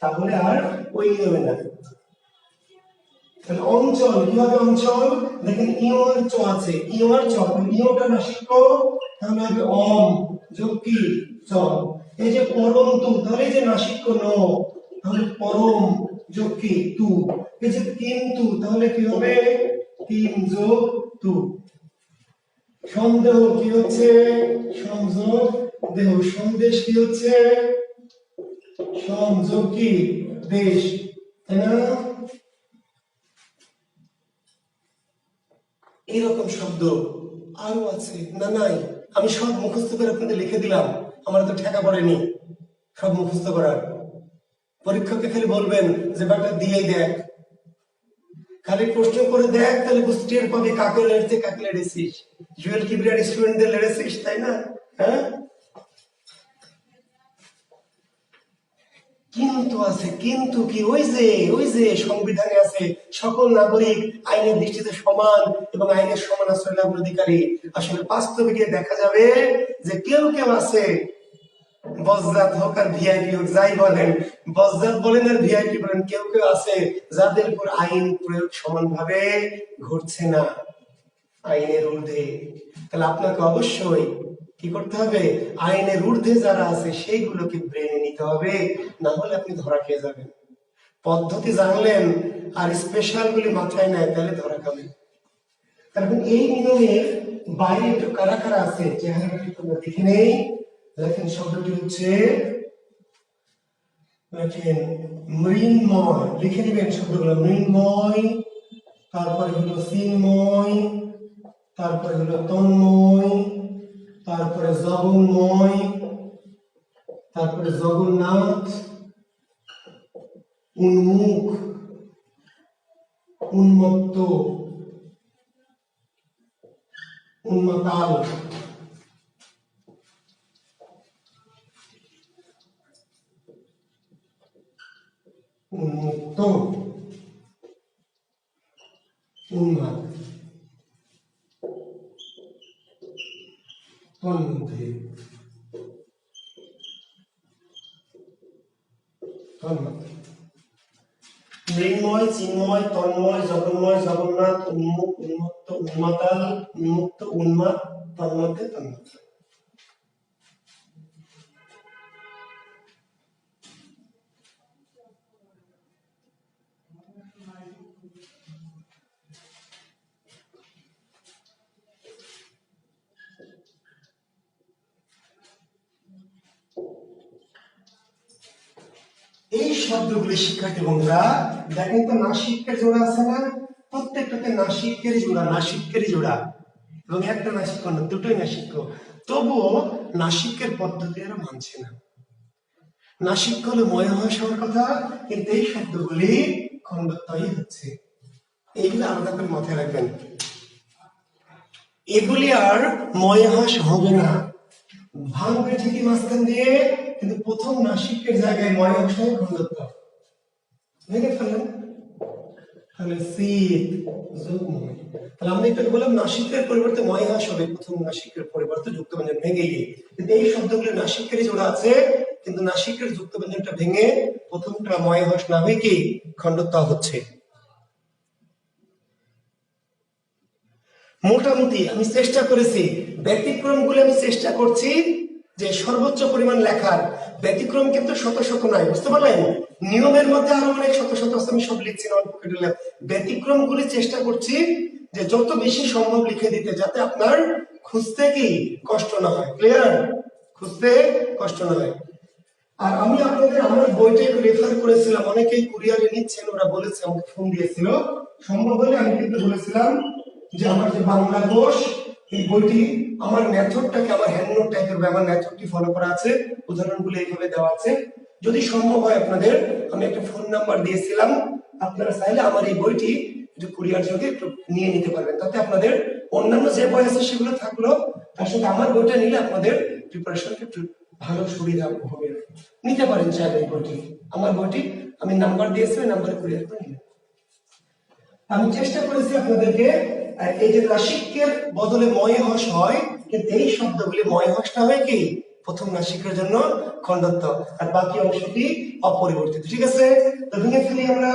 তাহলে আর ওই নিয়মে না। তাহলে অঞ্চল কি হবে? অঞ্চল, দেখেন ইও আর চ আছে, ইও আর চ, ইওটা নাসিক্য, তাহলে হবে অম যোগ কি চ। এই যে পরন্তু, তাহলে এই যে নাসিক্য ন, তাহলে পরম যোগ কি তু। এই যে কিন্তু, তাহলে কি হবে? তিন যোগ তু। সন্দেহ কি হচ্ছে? সংযোগ দেহ। সন্দেশ কি হচ্ছে? সংযোগ কি দেশ, তাই না? এরকম শব্দ আরো আছে না? নাই? আমি সব মুখস্থ করে আপনাদের লিখে দিলাম, আমার তো ঠেকা পড়েনি সব মুখস্থ করার। পরীক্ষককে খালি বলবেন যে ব্যাপারটা দিয়েই দেখ, খালি প্রশ্ন করে দেখ, তাহলে বুঝতে পাবি কাকে লেড়েছে, কাকে লেড়েছিস। জুয়েল কিবরিয়ার স্টুডেন্টদের লেড়েছিস, তাই না? হ্যাঁ, কিন্তু আছে, কিন্তু কি? ওই যে সংবিধানে আছে সকল নাগরিক আইনের দৃষ্টিতে সমান এবং আইনের সমান আশ্রয় লাভের অধিকারী। আসলে বাস্তবে গিয়ে দেখা যাবে যে কেউ কেউ আছে, বজ্জাত হোক আর ভিআইপি হোক, যাই বলেন, বজ্জাত বলেন আর ভিআইপি বলেন, কেউ কেউ আছে যাদের উপর আইন প্রয়োগ সমানভাবে ঘটছে না, আইনের ঊর্ধ্বে। তাহলে আপনাকে অবশ্যই কি করতে হবে? আইনের ঊর্ধ্বে যারা আছে সেইগুলোকে ব্রেনে নিতে হবে, না হলে আপনি ধরা খেয়ে যাবেন। পদ্ধতি জানলেন আর স্পেশাল গুলি মাথায় নেয়, তাহলে ধরা খাবেন। কারণ এই নিয়মের বাইরে একটু কারা কারা আছে চেহারাটি তোমরা দেখে নেই। দেখেন শব্দটি হচ্ছে, দেখেন মৃন্ময়, লিখে নেবেন শব্দগুলো। মৃন্ময়, তারপরে হলো চিন্ময়, তারপরে হলো তন্ময়, তারপরে জগন্ময়, তারপরে জগন্নাথ, উন্মুখ, উন্মত্ত, উন্মাতাল, উন্মুক্ত, উন্মাদ, তন্মধ্যে, মৃন্ময়, চিন্ময়, তন্ময়, জগন্ময়, জগন্নাথ, উন্মুখ, উন্মত্ত, উন্মাতাল, উন্মুক্ত, উন্মাদ, তন্মধ্যে, তন্মধ্যে। এই শব্দগুলি শিক্ষার্থী বন্ধুরা দেখেন তো, নাসিকের জোড়া আছে না? প্রত্যেকটাতে নাসিকের জোড়া, নাসিকের জোড়া, এবং একটা নাসিক না, দুটোই নাসিক। তবুও নাসিকের পদ্ধতি এরা মানছে না। নাসিক হলে ময় হওয়া হওয়ার কথা, কিন্তু এই শব্দগুলি খণ্ডত্বই হচ্ছে। এইগুলো আলাদা করে মাথায় রাখবেন, এগুলি আর ময়হাস হবে না। ভাঙবে ঠিকই মাঝখান দিয়ে, কিন্তু প্রথম নাসিকের জায়গায় ময়হাস হয় খণ্ডত্ব। ভেঙে ফেলেন, তাহলে শীত যোগময়। তাহলে আমরা একটু বললাম নাসিকের পরিবর্তে ময়হাস হবে, প্রথম নাসিকের পরিবর্তে যুক্ত ব্যঞ্জন ভেঙে গিয়ে। কিন্তু এই শব্দগুলো নাসিকেরই জোড়া আছে, কিন্তু নাসিকের যুক্ত ব্যঞ্জনটা ভেঙে প্রথমটা ময়হাস না হয়ে কি খণ্ডত্ব হচ্ছে। মোটামুটি আমি চেষ্টা করেছি, ব্যতিক্রমগুলো আমি চেষ্টা করছি যে সর্বোচ্চ পরিমাণ লেখার। ব্যতিক্রম কিন্তু শত শত নাই, বুঝতে পারলেন? নিয়মের মধ্যে আরো অনেক শত শত আছে, আমি সব লিখছি না, ব্যতিক্রম গুলি চেষ্টা করছি যে যত বেশি সম্ভব লিখে দিতে, যাতে আপনার খুঁজতে কি কষ্ট না হয়। ক্লিয়ার? খুঁজতে কষ্ট না হয়। আর আমি আপনাদের আমার বইটা একটু রেফার করেছিলাম, অনেকেই কুরিয়ারে নিচ্ছেন, ওরা বলেছে, আমাকে ফোন দিয়েছিল। সম্ভব হলে আমি কিন্তু বলেছিলাম যে আমার যে বাংলা কোষ, এই বইটি আমার মেথডটাকে, আমার হ্যান্ড নোট টাইপের, আমার মেথডটি ফলো করা আছে, উদাহরণগুলো এইভাবে দেওয়া আছে। যদি সম্ভব হয় আপনাদের, আমি একটা ফোন নাম্বার দিয়েছিলাম, আপনারা চাইলে আমার এই বইটি একটু কুরিয়ার যোগে একটু নিয়ে নিতে পারবেন, তাতে আপনাদের অন্যান্য যে বই আছে সেগুলো থাকলো, তার সাথে আমার বইটা নিলে আপনাদের প্রিপারেশনটা একটু ভালো সুবিধা হবে। নিতে পারেন চাইলে এই বইটি, আমার বইটি আমি নাম্বার দিয়েছি, ওই নাম্বারে কুরিয়ার করে নিন। আমি চেষ্টা করেছি আপনাদেরকে এই যে নাসিকের বদলে ময় হস হয়, কিন্তু এই শব্দগুলি ময় হসটা হয় কি প্রথম নাসিকের জন্য খণ্ডত্ব, আর বাকি অংশটি অপরিবর্তিত। ঠিক আছে, তো ভেঙে ফেলি আমরা।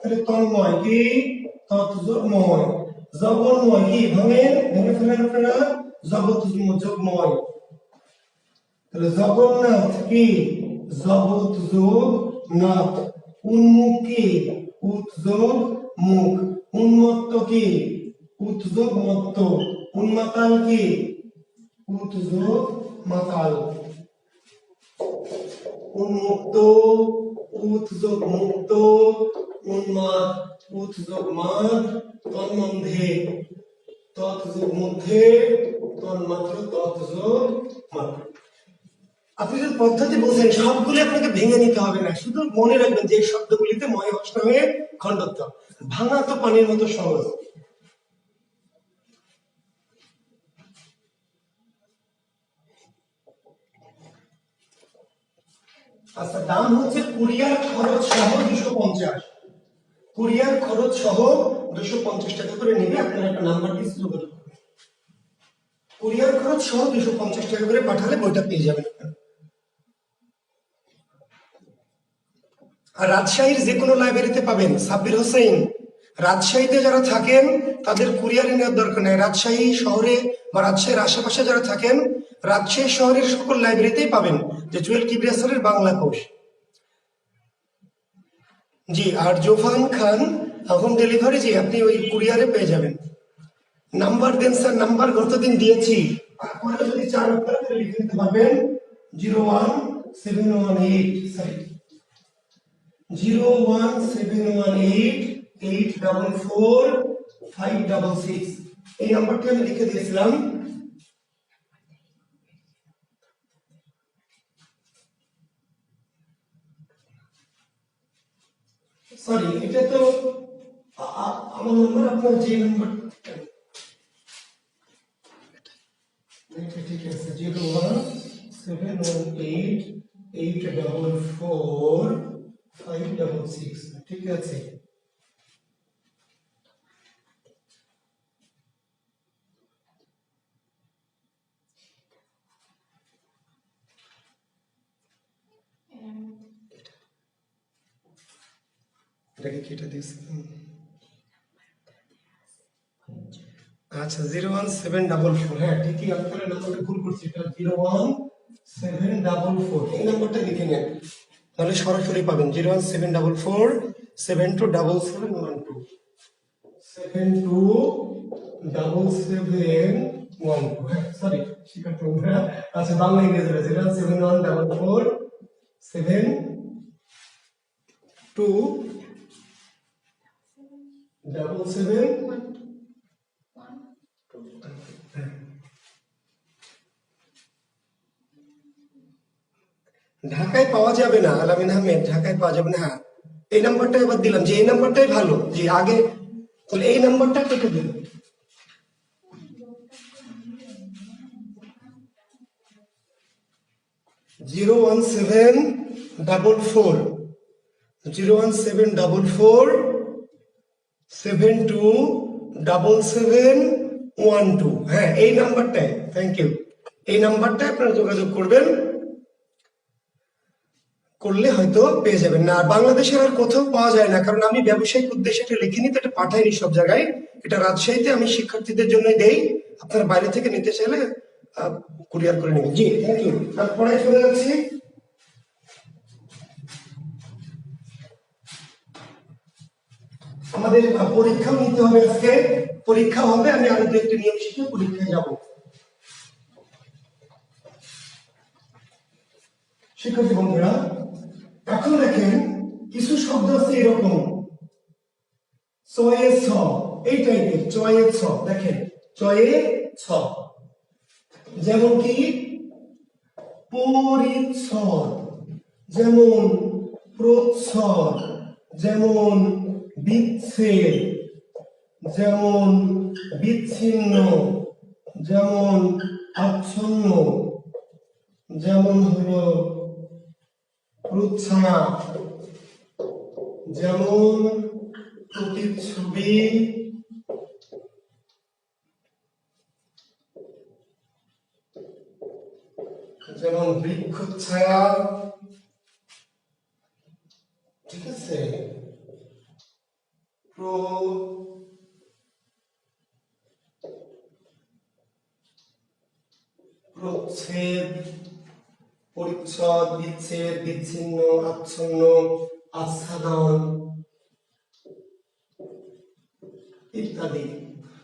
তাহলে তন্ময় কি তৎযোগময়, জগন্ময় কি ভেঙে ফেলেন আপনারা, জগৎযোগময়। তাহলে জগন্নাথ কি জগৎযোগ নাথ, উন্মুখ কি উৎযোগ মুখ, উন্মত্ত কি উৎযোগ মত্ত, উন্মাতাল কি উৎযোগ মাতাল, উন্মুক্ত উৎযোগ মুক্ত, উন্মাদ উৎযোগ মাদ, তন্মধ্যে তৎযোগ মধ্যে, তন্মাত্র তৎযোগ মাত্র। আপনি যদি পদ্ধতি বোঝেন সবগুলো আপনাকে ভেঙে নিতে হবে না, শুধু মনে রাখবেন যে শব্দগুলিতে ময় হস্ত হয়ে খণ্ডত্ব, ভাঙা তো পানির মতো সহজ। আচ্ছা, দাম হচ্ছে কুরিয়ার খরচ সহ 250, কুরিয়ার খরচ সহ 250 টাকা করে নেবে। আপনার একটা নাম্বার দিয়ে যোগাযোগ করবেন, কুরিয়ার খরচ সহ 250 টাকা করে পাঠালে বইটা পেয়ে যাবেন। আর রাজশাহীর যে কোনো লাইব্রেরিতে পাবেন। সাব্বির হোসেন, রাজশাহীতে যারা থাকেন তাদের কুরিয়ারে নেওয়ার দরকার নেই। রাজশাহী শহরে বা রাজশাহীর আশেপাশে যারা থাকেন, রাজশাহী শহরের সকল লাইব্রেরিতেই পাবেন যে জুয়েল কিবরিয়া স্যারের বাংলা কোষ। জি, আর জোফান খান হোম ডেলিভারি, জি আপনি ওই কুরিয়ারে পেয়ে যাবেন। নাম্বার দেন স্যার, নাম্বার গতদিন দিয়েছি, আপনারা যদি চান আপনারা লিখে নিতে পারবেন 01718, সরি 01718844566, এই নাম্বারটি আমি লিখে দিয়েছিলাম। সরি, এটা তো আমার নাম্বার, আপনার যে নাম্বার ঠিক আছে 01718844566, ঠিক আছে। এটাকে কেটে দিয়েছি। আচ্ছা 01744, হ্যাঁ ঠিকই, আমি তাহলে নাম্বারটা ভুল করছি, এটা 01744, এই নাম্বারটা লিখে নেন, তাহলে সরাসরি পাবেন 01744727712 727712, হ্যাঁ সরি শিকার তোমরা। আচ্ছা বাংলা ইংরেজি 071447277, ঢাকায় পাওয়া যাবে না আলামিন আহমেদ, ঢাকায় পাওয়া যাবে না। হ্যাঁ এই নাম্বারটা এবার দিলাম, যে এই নাম্বারটাই ভালো, যে আগে তাহলে এই নাম্বারটা কেটে দিন। 01744727712, হ্যাঁ এই নাম্বারটাই, থ্যাংক ইউ, এই নাম্বারটায় আপনারা যোগাযোগ করবেন, করলে হয়তো পেয়ে যাবেন। না বাংলাদেশের আর কোথাও পাওয়া যায় না, কারণ আমি ব্যবসায়িক উদ্দেশ্যে এটা লিখিনি, তো এটা পাঠাইনি সব জায়গায়, এটা রাজশাহীতে আমি শিক্ষার্থীদের জন্য দেই, আপনারা বাইরে থেকে নিতে চাইলে কুরিয়ার করে নেবেন। জি থ্যাংক ইউ, তারপরে চলে যাচ্ছি। আমাদের পরীক্ষাও নিতে হবে, আজকে পরীক্ষা হবে, আমি আরো দু একটি নিয়ম শিখে পরীক্ষায় যাব। শিক্ষার্থী বন্ধুরা এখন দেখেন কিছু শব্দ আছে এরকম, চয়ে ছ, এই টাইপের চয়ে ছ, দেখেন চয়ে ছ, যেমন কি পরিচ্ছদ, যেমন প্রচ্ছদ, যেমন বিচ্ছেদ, যেমন বিচ্ছিন্ন, যেমন আচ্ছন্ন, যেমন হলো প্রচ্ছন্ন, যেমন প্রতিচ্ছবি, যেমন বৃক্ষচ্ছায়া, ঠিক আছে, প্রচ্ছেদ, পরিচ্ছদ, বিচ্ছেদ, বিচ্ছিন্ন, আচ্ছন্ন, আচ্ছাদন ইত্যাদি।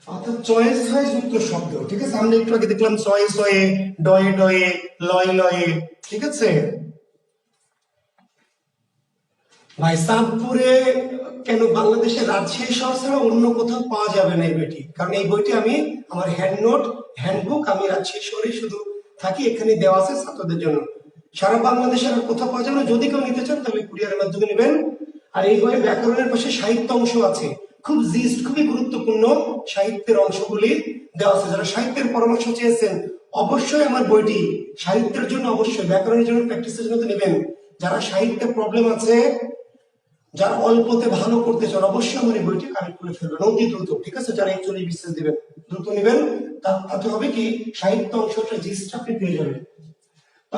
অর্থাৎ চয়েস হয় যুক্ত শব্দ, ঠিক আছে। আমরা একটু আগে দেখলাম চয়েস হয়ে, ডয়ে ডয়ে, লয়ে লয়ে, ঠিক আছে। ভাই চাঁদপুরে কেন বাংলাদেশের রাজশাহী শহর ছাড়া অন্য কোথাও পাওয়া যাবে না এই বইটি, কারণ এই বইটি আমি আমার হ্যান্ডবুক আমি রাজশাহী শহরে শুধু থাকি, এখানে দেওয়া আছে ছাত্রদের জন্য। সারা বাংলাদেশের আর কোথাও পাওয়া যাবে না। যদি কেউ নিতে চান তাহলে কুরিয়ারের মাধ্যমে নেবেন। আর এই বইয়ে ব্যাকরণের পাশে সাহিত্য অংশ আছে, খুবই গুরুত্বপূর্ণ সাহিত্যের অংশগুলি দেওয়া আছে। যারা সাহিত্যের পরামর্শ চেয়েছেন অবশ্যই আমার বইটি সাহিত্যের জন্য, অবশ্যই ব্যাকরণের জন্য, প্র্যাকটিসের জন্য নেবেন। যারা সাহিত্যে প্রবলেম আছে, যারা অল্পতে ভালো করতে চান, অবশ্যই আমার এই বইটি কালেক্ট করে ফেলবেন অতি দ্রুত, ঠিক আছে। যারা একচুয়ালি বিশ্বাস দিবেন দ্রুত নেবেন, তাতে হবে কি সাহিত্য অংশটা জিনিসটা আপনি পেয়ে যাবেন। তো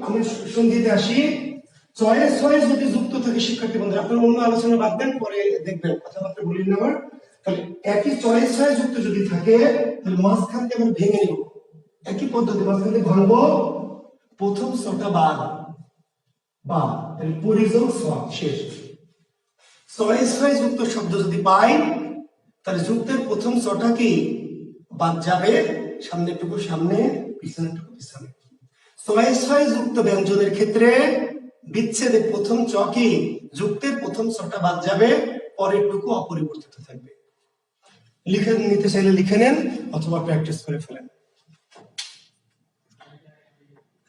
আমি সন্ধিতে আসি। চয়েস যদি যুক্ত থাকে শিক্ষার্থী বন্ধুরা, আপনার অন্য আলোচনা বাদ দেন, পরে দেখবেন, কথাবার্তা বলিনি আমার। তাহলে একই চয়েস যুক্ত যদি থাকে তাহলে মাঝখান থেকে আমরা ভেঙে নিব, একই পদ্ধতি মাঝখান থেকে ভাঙবো, প্রথম ছটা বাদ বা পরিযোগ শেষ। চয়েস যুক্ত শব্দ যদি পাই তাহলে যুক্তের প্রথম ছটা কি বাদ যাবে, সামনেরটুকু সামনে, পিছনেরটুকু পিছনে। চয়েস যুক্ত ব্যঞ্জনের ক্ষেত্রে বিচ্ছেদের প্রথম চ কি যুক্তের প্রথম ছটা বাদ যাবে, পরেরটুকু অপরিবর্তিত থাকবে। লিখে নিতে চাইলে লিখে নেন অথবা প্র্যাকটিস করে ফেলেন।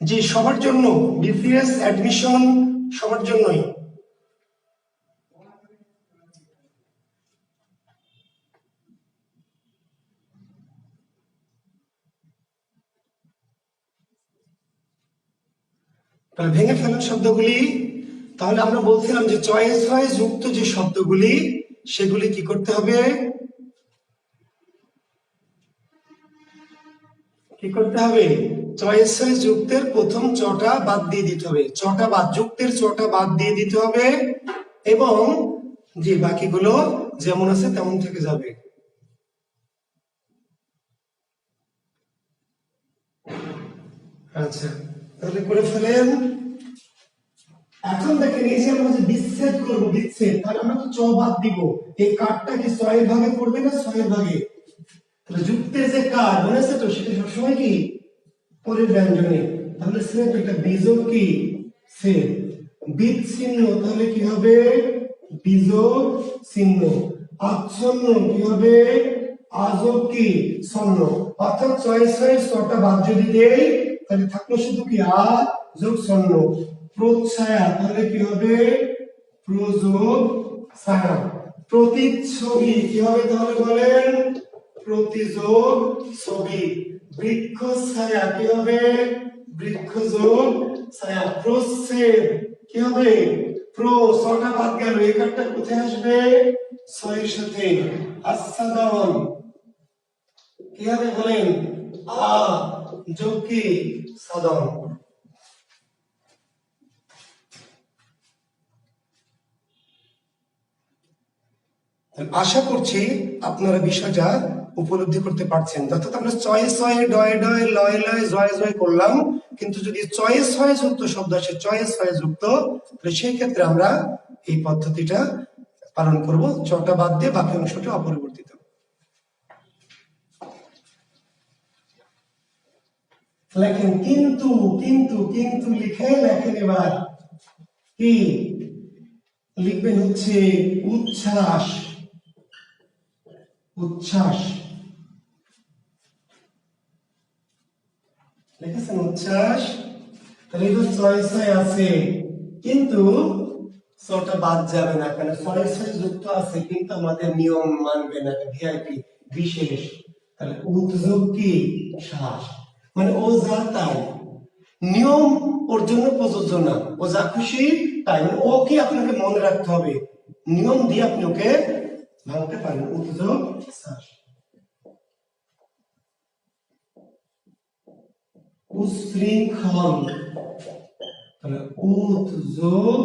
জি, সবার জন্য বিসিএস অ্যাডমিশন সবার জন্যই। তাহলে ভেঙে ফেলুন শব্দগুলি। তাহলে আমরা বলছিলাম যে চয়েস যুক্ত যে শব্দগুলি সেগুলি কি করতে হবে, চয়েস যুক্তের প্রথম চটা বাদ দিয়ে দিতে হবে, যুক্তের চটা বাদ দিয়ে দিতে হবে, এবং যে বাকিগুলো যেমন আছে তেমন থেকে যাবে। আচ্ছা, তাহলে করে ফেলেন। এখন দেখেন এই যে আমরা যে বিচ্ছেদ করবো, তাহলে আমরা তো চ বাদ দিব, এই কাঠটা কি ছয়ের ভাগে পড়বে না ছয়ের ভাগে? তাহলে যুক্তের যে কাঠ মনে আছে তো, সেটা সবসময় কি পরের ব্যঞ্জনে। তাহলে সেম একটা বিযোগ কি সেম, বিচ্ছিন্ন তাহলে কি হবে বিযোগ চিহ্ন, আচ্ছন্ন কি হবে আযোগ কি ছন্ন। অর্থাৎ চয়েস ছটা বাদ যদি দেই তাহলে থাকলো শুধু কি আ যোগ ছন্ন। প্রচ্ছায়া তাহলে কি হবে প্রযোগ ছায়া। প্রতিচ্ছবি কি হবে তাহলে বলেন প্রতিযোগ ছবি। বৃক্ষ ছায়া কি হবে বৃক্ষযোগ ছায়া। প্রচ্ছেদ কি হবে ছটা বাদ গেল, এই কাঠটা কোথায় আসবে ছয়ের সাথে। আচ্ছাদন কি হবে বলেন আ যোগ কি সাদন। আশা করছি আপনারা বিষয়টা উপলব্ধি করতে পারছেন। অর্থাৎ আমরা চয়েস ডয়ে ডয়ে লয়ে লয়ে জয় জয় করলাম, কিন্তু যদি চয়েস যুক্ত শব্দ আসে চয়েস যুক্ত, তাহলে সেই ক্ষেত্রে আমরা এই পদ্ধতিটা পালন করব, চটা বাদ দিয়ে বাকি অংশটা অপরিবর্তিত। লেখেন কিন্তু কিন্তু কিন্তু লিখে লেখেন। এবার কি লিখবেন হচ্ছে উচ্ছ্বাস, উচ্ছ্বাস লিখেছেন উচ্ছ্বাস। তাহলে এটা চয়েস আছে, কিন্তু ছটা বাদ যাবে না, কারণ ছয়ের সাথে যুক্ত আছে কিন্তু আমাদের নিয়ম মানবে না, ভিআইপি বিশেষ। তাহলে উদ্যোগ কি শ্বাস, মানে ও যা তাই, নিয়ম ওর জন্য প্রযোজ্য না, ও যা খুশি তাই, ওকে আপনাকে মনে রাখতে হবে, নিয়ম দিয়ে আপনি ওকে ভাঙতে পারেন। উদ্যোগ শ্বাস, উচ্ছৃঙ্খল, তাহলে উদ্যোগ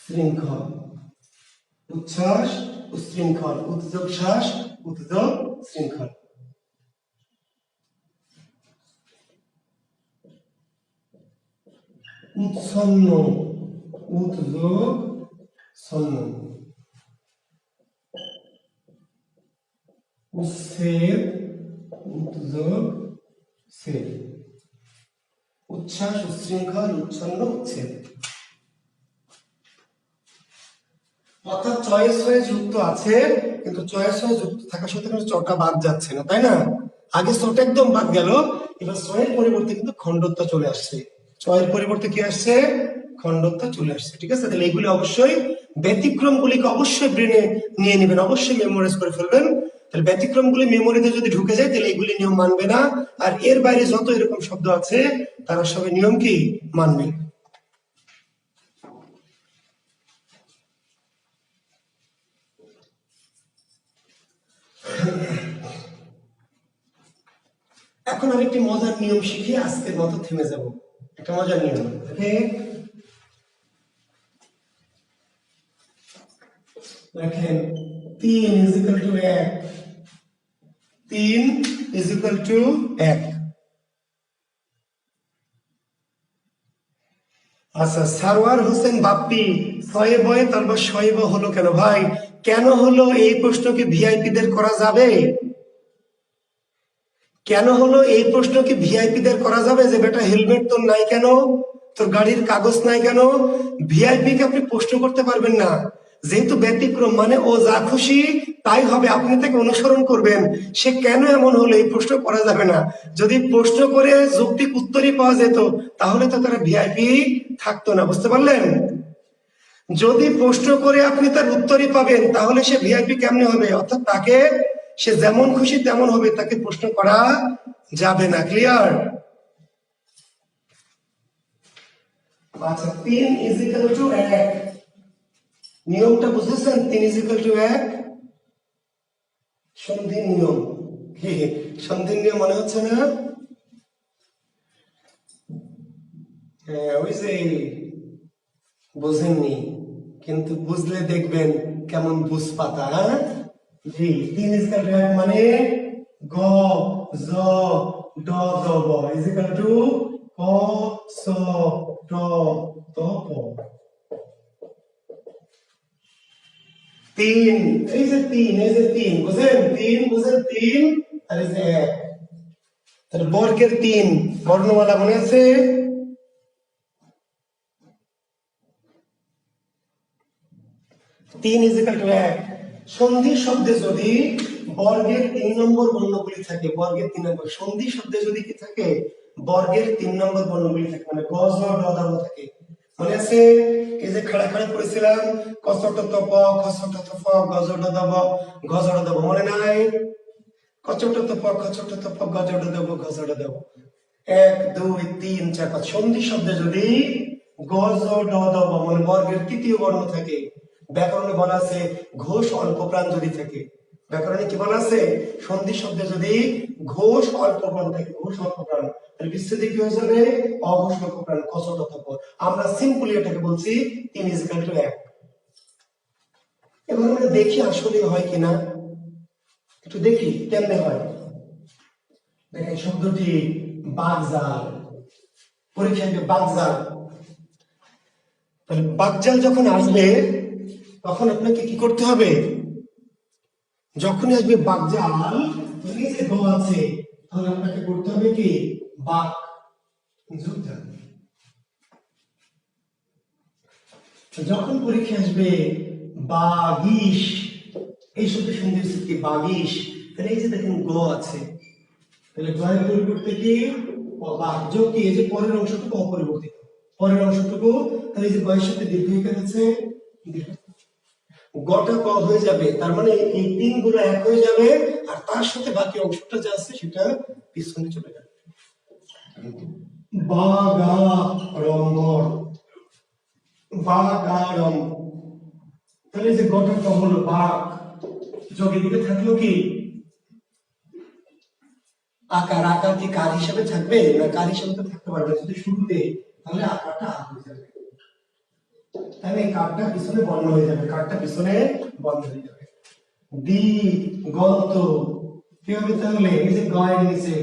শৃঙ্খল, উচ্ছ্বাস উচ্ছৃঙ্খল, উদ্যোগ শ্বাস উদ্যোগ শৃঙ্খল। উচ্ছন্ন, উদ্যোগ ছন্ন, উচ্ছেদ উদ্যোগ ছেদ, উচ্ছ্বাস উচ্ছৃঙ্খল উচ্ছন্ন উচ্ছেদ। অর্থাৎ চয়েস হয়ে যুক্ত আছে, কিন্তু চয়েস হয়ে যুক্ত থাকার সাথে কিন্তু চটা বাদ যাচ্ছে না, তাই না? আগে চটা একদম বাদ গেল, এবার চয়ের পরিবর্তে কিন্তু খণ্ডত্ব চলে আসছে। চয়ের পরিবর্তে কি আসছে? খণ্ডত্ব চলে আসছে। ঠিক আছে, তাহলে এগুলি অবশ্যই ব্যতিক্রম গুলিকে অবশ্যই ব্রেনে নিয়ে নেবেন, অবশ্যই মেমোরাইজ করে ফেলবেন। তাহলে ব্যতিক্রম গুলি মেমোরিতে যদি ঢুকে যায় তাহলে এগুলি নিয়ম মানবে না, আর এর বাইরে যত এরকম শব্দ আছে তারা সবাই নিয়ম কি মানবে। এখন আমি একটি মজার নিয়ম শিখে আজকের মতো থেমে যাব। একটা মজার নিয়ম, দেখেন 3 ইজিক্যাল টু 1, 3 ইজিক্যাল টু 1। আচ্ছা, সারওয়ার হোসেন বাপ্পি ছয়ে বয়ে তারপর শয়ে হলো কেন ভাই? কেন হলো এই প্রশ্ন কি ভিআইপিদের করা যাবে? কেন হলো এই প্রশ্ন কি ভিআইপিদের করা যাবে যে বেটা হেলমেট তোর নাই কেন, তোর গাড়ির কাগজ নাই কেন? ভিআইপি কে আপনি প্রশ্ন করতে পারবেন না, যেহেতু ব্যতিক্রম, মানে ও যা খুশি তাই হবে, আপনি তাকে অনুসরণ করবেন। সে কেন এমন হলো এই প্রশ্ন করা যাবে না। যদি প্রশ্ন করে যৌক্তিক উত্তরই পাওয়া যেত তাহলে তো তারা ভিআইপি থাকতো না, বুঝতে পারলেন? যদি প্রশ্ন করে আপনি তার উত্তরই পাবেন তাহলে সে ভিআইপি কেমনে হবে? অর্থাৎ তাকে সে যেমন খুশি তেমন হবে, তাকে প্রশ্ন করা যাবে না। ক্লিয়ার? আচ্ছা, 3 ইজিক্যাল টু 1, নিয়মটা বুঝেছেন? 3 ইজিক্যাল টু 1 সন্ধির নিয়ম। সন্ধির নিয়ম মনে হচ্ছে না? হ্যাঁ, ওই যে বোঝেননি, কিন্তু বুঝলে দেখবেন কেমন বুঝ পাতা। হ্যাঁ জি, 3 ইজিক্যাল টু 1 মানে গ জ ড দ ব ইজিক্যাল টু ক স ট ত প। 3, এই যে 3, এই যে 3 বুঝেন? 3 বুঝেন? 3 আর এই যে 1, তাহলে বর্গের 3 বর্ণমালা মনে আছে? 3 ইজিক্যাল টু 1। সন্ধি শব্দে যদি বর্গের 3 নম্বর বর্ণগুলি থাকে, বর্গের 3 নম্বর সন্ধি শব্দে যদি কি থাকে, বর্গের 3 নম্বর বর্ণগুলি থাকে, মানে গ জ ড দ ব থাকে। মনে আছে? এই যে খাড়া খাড়া করেছিলাম, ক ছ ট ত প, খ ছ ট ত ফ, গ জ ড দ ব, ঘ জ ড দ ব, মনে নাই? ক ছ ট ত প, খ ছ ট ত প, গ জ ড দ ব, ঘ জ ড দ ব। 1 2 3 4 5 সন্ধি শব্দে যদি গ জ ড দ ব মানে বর্গের তৃতীয় বর্ণ থাকে, ব্যাকরণে বলা আছে ঘোষ অল্প প্রাণ যদি থাকে। ব্যাকরণে কি বলা আছে? সন্ধি শব্দে যদি ঘোষ অল্প প্রাণ থাকে, ঘোষ অল্প প্রাণ, তাহলে বিচ্ছেদে কি হয়ে যাবে? অঘোষ অল্প প্রাণ, ক ছ ট ত প। আমরা সিম্পলি এটাকে বলছি 3 ইজিক্যাল টু 1। এবার আমরা দেখি আসলে হয় কিনা, একটু দেখি কেমনে হয়। দেখেন শব্দটি বাগজাল, পরীক্ষায় বাগজাল। তাহলে বাগজাল যখন আসবে তখন আপনাকে কি করতে হবে? যখনই আসবে বাগজাল, এই যে গ আছে, তাহলে আপনাকে করতে হবে কি? বাক যুক্ত। যখন পরীক্ষা আসবে বাগিশ, এই শব্দ সন্ধি হচ্ছে কি? বাগিশ। তাহলে এই যে দেখেন গ আছে, তাহলে গয়ের পরিবর্তে কি? বাক যোগ কি? এই যে পরের অংশটুকু অপরিবর্তিত, পরের অংশটুকু তাহলে এই যে গয়ের সাথে দীর্ঘ ইকার আছে, গটা ক হয়ে যাবে, তার মানে এই তিন গুলো এক হয়ে যাবে, আর তার সাথে বাকি অংশটা যা আছে সেটা পিছনে চলে যাবে। বাগাড়ম্বর, বাগাড়ম্বর, তাহলে যে গটা ক হলো বাঘ, যোগের দিকে থাকলো কি আকার, আকার কি কার হিসাবে থাকবে না? কার হিসাবে তো থাকতে পারবে যদি শুরুতে, তাহলে আকারটা আ হয়ে যাবে, তাহলে কারটা পিছনে বন্ধ হয়ে যাবে, কারটা পিছনে বন্ধ হয়ে যাবে। দিগন্ত কি হবে তাহলে? এই যে গয়ের নিচে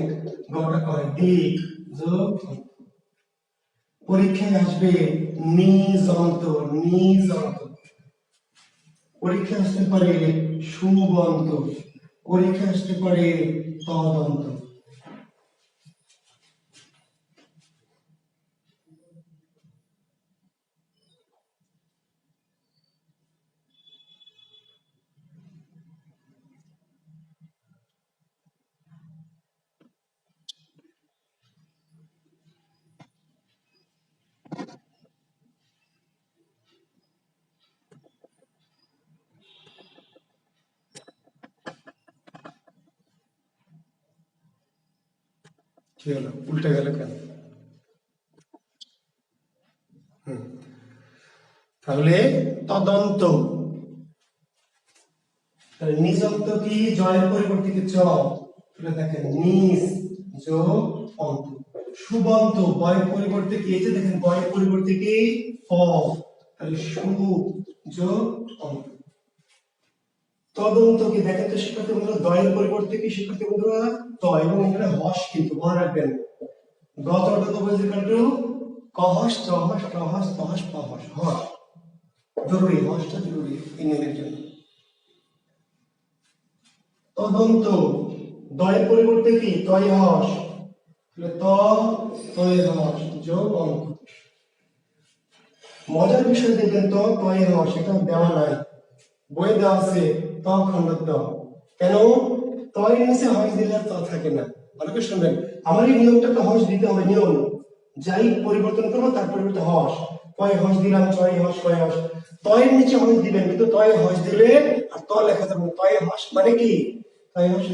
গটা কয় দিক যোগ, পরীক্ষায় আসবে নিজন্ত, নিজন্ত, পরীক্ষা আসতে পারে সুবন্ত, পরীক্ষা আসতে পারে তদন্ত। কি হলো, উল্টে গেল কেন? তাহলে তদন্ত, নিজন্ত কি জয়ের পরিবর্তে কি চ, তাহলে দেখেন নিজ যোগ অন্ত। সুবন্ত বয়ের পরিবর্তে কি, এই যে দেখেন বয়ের পরিবর্তে কি অ, তাহলে সু যোগ অন্ত। তদন্ত কি দেখেন তো শিক্ষার্থী বন্ধুরা, দয়ের পরিবর্তে কি শিক্ষার্থী বন্ধুরা ত, এবং এখানে হস কিন্তু মনে রাখবেন, কহস চহস টহস তহস পহস, হস জরুরি, হসটা জরুরি এই নিয়মের জন্য। তদন্ত দয়ের পরিবর্তে কি তয় হস, তাহলে ত তয় হস যোগ অঙ্ক। মজার বিষয় দেখবেন তো তয় হস এটা দেওয়া নাই, বইয়ে দেওয়া আছে ত খণ্ড ত, কেন? তয়ের নিচে হস দিলে ত থাকে না। অনেকে শুনবেন আমার এই নিয়মটা তো হস দিতে হবে, নিয়ম যাই পরিবর্তন করবো তার পরিবর্তে হস, কয় হস দিলাম, ছয় হস, কয় হস, তয়ের নিচে হস দিবেন, কিন্তু তয়ে হস দিলে আর ত লেখা যাবে না। তয়ে হস মানে কি, তয়ে হস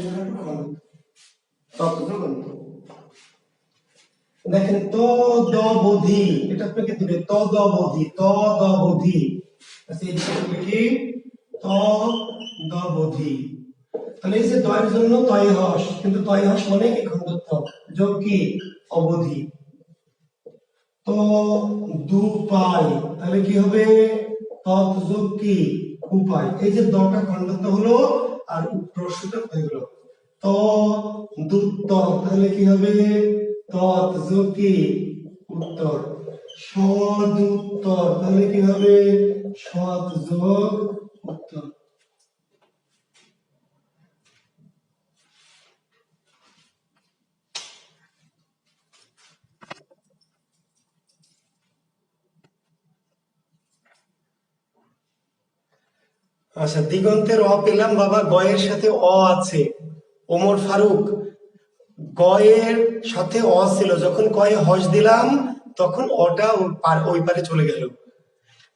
দেখেন তদবধি, এটা আপনাকে দিবে তদবধি, তদবধি, আচ্ছা এই দিকে কি তদবধি, তাহলে এই যে দয়ের জন্য তয় হস, কিন্তু তয় হস মানে কি খণ্ডত্ব যোগ কি অবধি। তো দুপায়, তাহলে কি হবে তৎ যোগ কি উপায়, এই যে দটা খণ্ডত্ব হলো আর প্রশ্নটা হয়ে গেল তো দুত্তর, তাহলে কি হবে তৎ যোগ কি উত্তর, সদুত্তর, তাহলে কি হবে সৎ যোগ উত্তর। আচ্ছা, দিগন্তের অ পেলাম বাবা, গয়ের সাথে অ আছে, ওমর ফারুক গয়ের সাথে অ ছিল, যখন গয়ে হস দিলাম তখন অটা ওই পারে চলে গেল।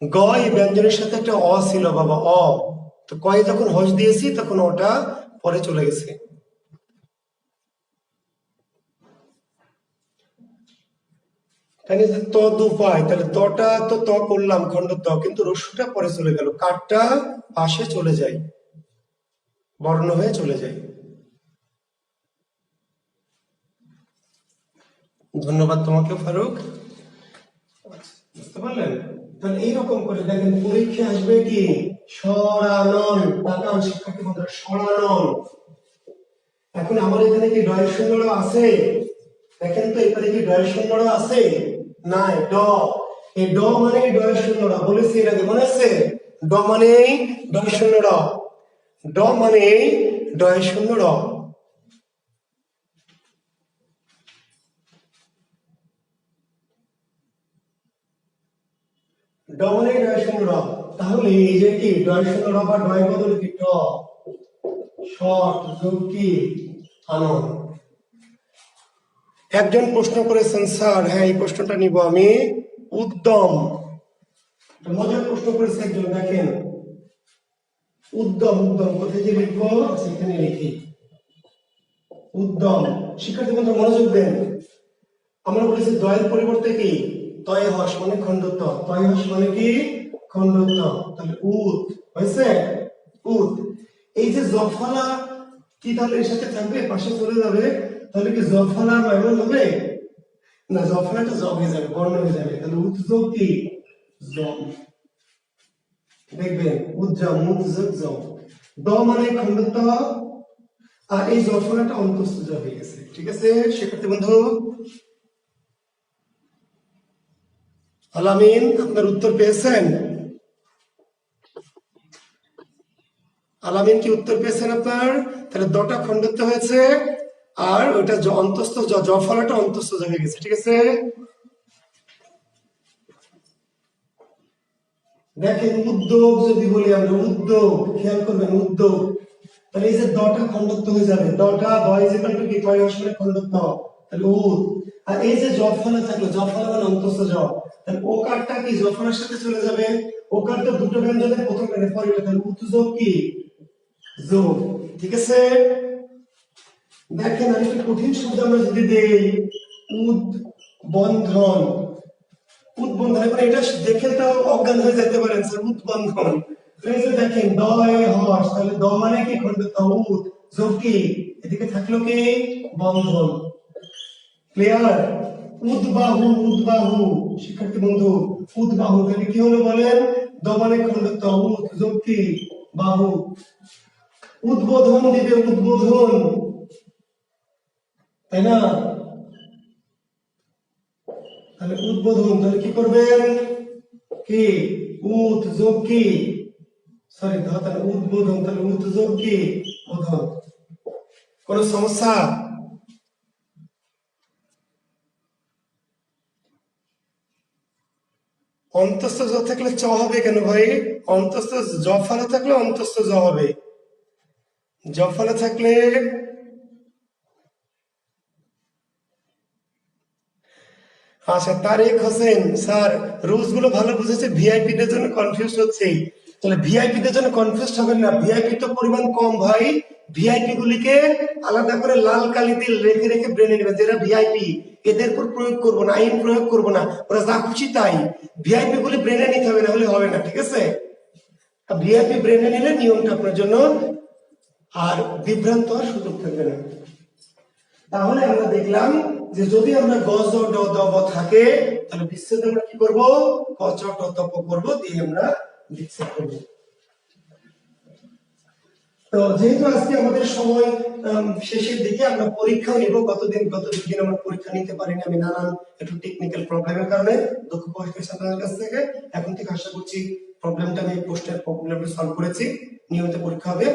গয় ব্যঞ্জনের সাথে একটা অ ছিল বাবা, অ, তো কয়ে যখন হস দিয়েছি তখন ওটা পরে চলে গেছে। তদুপায়, তাহলে তটা তো ত করলাম খণ্ড ত, কিন্তু রস্যটা পরে চলে গেল, কাঠটা পাশে চলে যায়, বর্ণ হয়ে চলে যায়। ধন্যবাদ তোমাকে ফারুক, বুঝতে পারলেন? তাহলে এইরকম করে দেখেন পরীক্ষা আসবে কি সরানন, তাকান শিক্ষার্থী বন্ধুরা, সরানন। এখন আমার এখানে কি ডয়ের শূন্যটা আছে? দেখেন তো এখানে কি ডয়ের শূন্যটা আছে? নাই, ড, এই ড মানে ডয়ের শূন্যটা, বলেছি এর আগে, মনে আছে? ড মানে ডয়ের শূন্যটা, ড মানে ডয়ের শূন্যটা। ড মানে ডয়ের শূন্যটা, তাহলে এই যে কি ডয়ের শূন্যটা বা ডয়ের বদলে কি ড, শর্ট যোগ কি আনন। একজন প্রশ্ন করেছেন স্যার, হ্যাঁ এই প্রশ্নটা নিব আমি, উদ্যম মজার প্রশ্ন করেছে একজন, দেখেন উদ্যম, উদ্যম কোথায় যে লিখবো সেখানে লিখি উদ্যম। শিক্ষার্থী বন্ধু মনোযোগ দেন, আমরা বলেছি দয়ের পরিবর্তে কি তয় হস মানে খণ্ডত্ব, তয় হস মানে কি খণ্ডত্ব, তাহলে উত হয়েছে উত। এই যে জফলা কি তাহলে এর সাথে থাকবে, পাশে চলে যাবে, তাহলে কি জফলা মাইমন হবে না, জফলাটা জব হয়ে যাবে, বর্ণ হয়ে যাবে, তাহলে উৎযোগ কি জব, দেখবেন উজ্জম উৎযোগ জব, দ মানে খণ্ডত্ব আর এই জফলাটা অন্তস্থ জব হয়ে গেছে। ঠিক আছে শিক্ষার্থী বন্ধু, আলামিন আপনার উত্তর পেয়েছেন? আলামিন কি উত্তর পেয়েছেন আপনার? তাহলে দটা খণ্ডত্ব হয়েছে আর ওটা অন্তস্থ জফলাটা অন্তস্থ হয়ে গেছে। ঠিক আছে, দেখেন উদ্যোগ যদি বলি আমরা, উদ্যোগ খেয়াল করবেন উদ্যোগ, তাহলে এই যে দটা খণ্ডত্ব হয়ে যাবে, দটা দয় যে কালকে কি তয় হস মানে খণ্ডত্ব, তাহলে উদ। আর এই যে জফলা থাকলো, জফলা মানে অন্তস্থ জ, তাহলে ওকারটা কি জফলার সাথে চলে যাবে, ওকার তো দুটো ব্যঞ্জনের প্রথম ব্যঞ্জন পরে, তাহলে উৎযোগ কি যোগ। ঠিক আছে, দেখেন আরেকটা কঠিন শব্দ আমরা যদি দেই উদ্বন্ধন, উদ্বন্ধন, এখন এটা দেখে তো অজ্ঞান হয়ে যেতে পারেন স্যার, উদ্বন্ধন। এই যে দেখেন দয় হস, তাহলে দ মানে কি খণ্ডত্ব, উদ যোগ কি এদিকে থাকলো কি বন্ধন। ক্লিয়ার? উদ্বাহু, উদ্বাহু শিক্ষার্থী বন্ধু, উদ্বাহু তাহলে কি হলো বলেন, দ মানে খণ্ডত্ব, উদ যোগ কি বাহু। উদ্বোধন দিবে, উদ্বোধন, তাই না? তাহলে উদ্বোধন, তাহলে কি করবেন কি উদ যোগ কি সরি তাহলে উদ্বোধন, তাহলে উদ যোগ কি বোধন। কোন সমস্যা? অন্তস্থ জ থাকলে চ হবে কেন ভাই? অন্তস্থ জফলা থাকলে অন্তস্থ জ হবে, জফলা থাকলে আচ্ছা। তারেক হোসেন স্যার রুলস গুলো ভালো বুঝেছে, ভিআইপি দের জন্য কনফিউজ হচ্ছে, তাহলে ভিআইপি দের জন্য কনফিউজ হবেন না, ভিআইপি তো পরিমাণ কম ভাই, ভিআইপি গুলিকে আলাদা করে লাল কালি দিয়ে রেখে রেখে ব্রেনে নেবেন, যেটা ভিআইপি এদের উপর প্রয়োগ করবো না, আইন প্রয়োগ করবো না, ওরা যা খুশি তাই, ভিআইপি গুলি ব্রেনে নিতে হবে, না হলে হবে না। ঠিক আছে, ভিআইপি ব্রেনে নিলে নিয়মটা আপনার জন্য আর বিভ্রান্ত হওয়ার সুযোগ থাকবে না। তাহলে আমরা দেখলাম যে যদি আমরা গ জ ড দ ব থাকে তাহলে বিচ্ছেদ আমরা কি করব, ক চ ট ত প করব, দিয়ে আমরা বিচ্ছেদ করব। তো যেহেতু আজকে আমাদের সময় শেষের দিকে, আমরা পরীক্ষাও নেব, গত দুদিন আমরা পরীক্ষা নিতে পারিনি, আমি নানান একটু টেকনিক্যাল প্রবলেমের কারণে, দক্ষ পরীক্ষার্থীদের কাছ থেকে। এখন থেকে আশা করছি প্রবলেমটা আমি পোস্টের প্রবলেমটা সলভ করেছি, নিয়মিত পরীক্ষা হবে।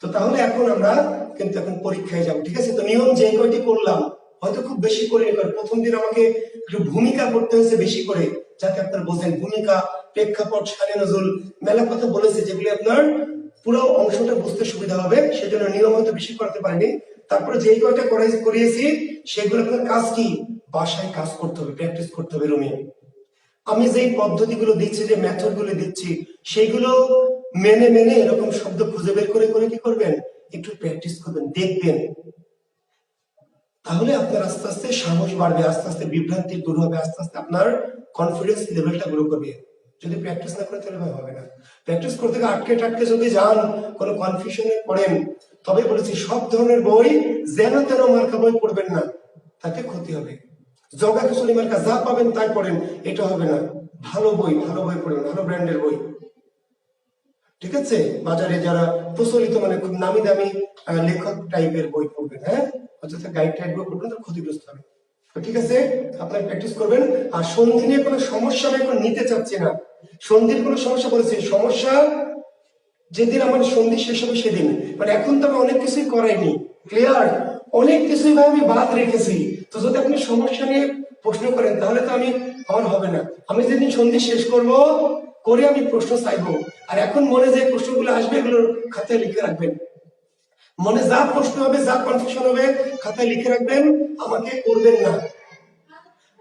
তো তাহলে এখন আমরা কিন্তু এখন পরীক্ষায় যাব। ঠিক আছে, তো নিয়ম যে কয়টি করলাম হয়তো খুব বেশি করে প্রথম দিন আমাকে একটু ভূমিকা করতে হয়েছে বেশি করে, যাতে আপনারা বোঝেন ভূমিকা, প্রেক্ষাপট, শানে নজরুল, মেলা কথা বলেছে, যেগুলি আপনার পুরো অংশটা বুঝতে সুবিধা হবে, সেজন্য নিয়ম হয়তো বেশি করতে পারিনি। তারপরে যেই কয়টা করিয়েছি সেগুলো আপনার কাজ কি, বাসায় কাজ করতে হবে, প্র্যাকটিস করতে হবে রুমে। আমি যেই পদ্ধতিগুলো দিচ্ছি, যে মেথড গুলো দিচ্ছি, সেইগুলো মেনে মেনে এরকম শব্দ খুঁজে বের করে করে কি করবেন, একটু প্র্যাকটিস করবেন, দেখবেন, তাহলে আপনার আস্তে আস্তে সাহস বাড়বে, আস্তে আস্তে বিভ্রান্তি দূর হবে, আস্তে আস্তে আপনার কনফিডেন্স লেভেলটা গ্রো করবে। যদি প্র্যাকটিস না করে তাহলে হবে না। প্র্যাকটিস করতে গিয়ে আটকে টাটকে যদি যান, কোনো কনফিউশনে পড়েন, তবে বলেছি সব ধরনের বই যেন তেন মার্কা বই পড়বেন না, তাতে ক্ষতি হবে। জগা খিচুড়ি মার্কা যা পাবেন তাই পড়েন, এটা হবে না। ভালো বই পড়েন, ভালো ব্র্যান্ডের বই। ঠিক আছে, বাজারে যারা প্রচলিত মানে খুব নামি দামি লেখক টাইপের বই পড়বেন, হ্যাঁ, অযথা গাইড টাইপ বই পড়বেন, ক্ষতিগ্রস্ত হবে। ঠিক আছে, আপনারা প্র্যাকটিস করবেন। আর সন্ধি নিয়ে কোনো সমস্যা আমি এখন নিতে চাচ্ছি না, সন্ধির কোনো সমস্যা বলেছি, সমস্যা যেদিন আমার সন্ধি শেষ হবে সেদিন, মানে এখন তো আমি অনেক কিছুই করাইনি, ক্লিয়ার, অনেক কিছুই ভাই আমি বাদ রেখেছি। তো যদি আপনি সমস্যা নিয়ে প্রশ্ন করেন তাহলে তো আমার হবে না। আমি যেদিন সন্ধি শেষ করব করে আমি প্রশ্ন চাইবো, আর এখন মনে যে প্রশ্নগুলো আসবে এগুলো খাতায় লিখে রাখবেন, মনে যা প্রশ্ন হবে, যা কনফিউশন হবে খাতায় লিখে রাখবেন, আমাকে করবেন না।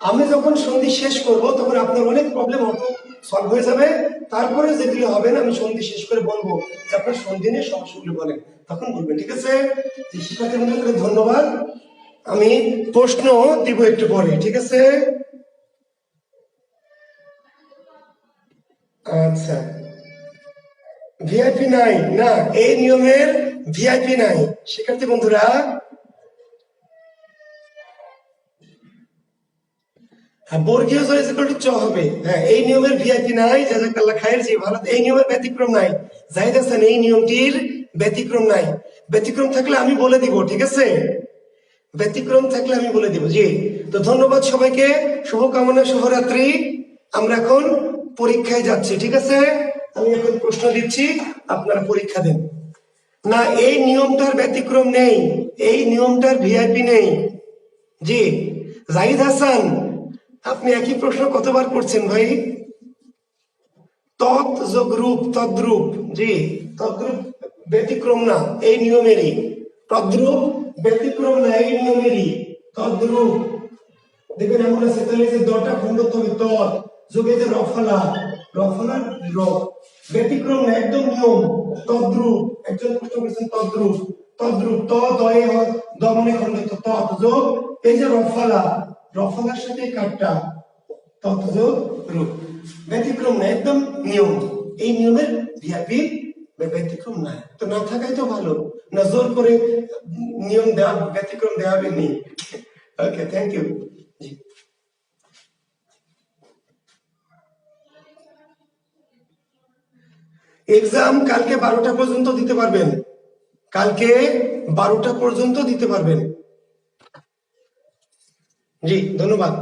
আমি যখন সন্ধি শেষ করব তখন আপনার অনেক প্রবলেম সলভ হয়ে যাবে। তারপরে যেগুলো হবে না আমি সন্ধি শেষ করে বলবো যে আপনার সন্ধি নিয়ে সমস্যাগুলো বলেন, তখন বলবেন, ঠিক আছে? যে শিক্ষার্থী বন্ধুদের ধন্যবাদ। আমি প্রশ্ন দিব একটু পরে, ঠিক আছে? আচ্ছা, ভিআইপি নাই না, এই নিয়মের ভিআইপি নাই শিক্ষার্থী বন্ধুরা। হ্যাঁ, বর্গীয় জ ইজ ইকুয়াল টু চ হবে। হ্যাঁ, এই নিয়মের ভিআইপি নাই, জাযাকাল্লাহ খায়ের, জি ভালো। এই নিয়মের ব্যতিক্রম নাই, জাহিদ হাসান, এই নিয়মটির ব্যতিক্রম নাই। ব্যতিক্রম থাকলে আমি বলে দিব, ঠিক আছে? ব্যতিক্রম থাকলে আমি বলে দিব, জি। তো ধন্যবাদ সবাইকে, শুভকামনা, শুভরাত্রি। আমরা এখন পরীক্ষায় যাচ্ছি, ঠিক আছে? আমি এখন প্রশ্ন দিচ্ছি, আপনারা পরীক্ষা দেন। না, এই নিয়মটার ব্যতিক্রম নেই, এই নিয়মটার ভিআইপি নেই। জি, জাহিদ হাসান, আপনি একই প্রশ্ন কতবার করছেন ভাই? তৎ যোগ রূপ, তদ্রূপ, জি। তদ্রূপ ব্যতিক্রম না, এই নিয়মেরই। তদ্রূপ ব্যতিক্রম না, এই নিয়মেরই। তদ্রূপ দেখবেন এমন আছে, তাহলে যে দটা খণ্ডত্ব হবে তৎ, যোগে যে রফলা, রফলার র, ব্যতিক্রম না, একদম নিয়ম। তদ্রূপ, একজন প্রশ্ন করেছেন তদ্রূপ, তদ্রূপ ত দয়ে দ মানে খণ্ডত্ব, তৎ যোগ এই যে রফলা, রফলার সাথে কাটটা, তৎ যোগ রূপ। ব্যতিক্রম না, একদম নিয়ম। এই নিয়মের ভিআইপি ব্যতিক্রম নাই, তো না থাকাই তো ভালো, না জোর করে নিয়ম দেওয়া, ব্যতিক্রম দেওয়াবে নেই। ওকে, থ্যাংক ইউ। জি, এক্সাম কালকে 12টা পর্যন্ত দিতে পারবেন, কালকে 12টা পর্যন্ত দিতে পারবেন। জি, ধন্যবাদ।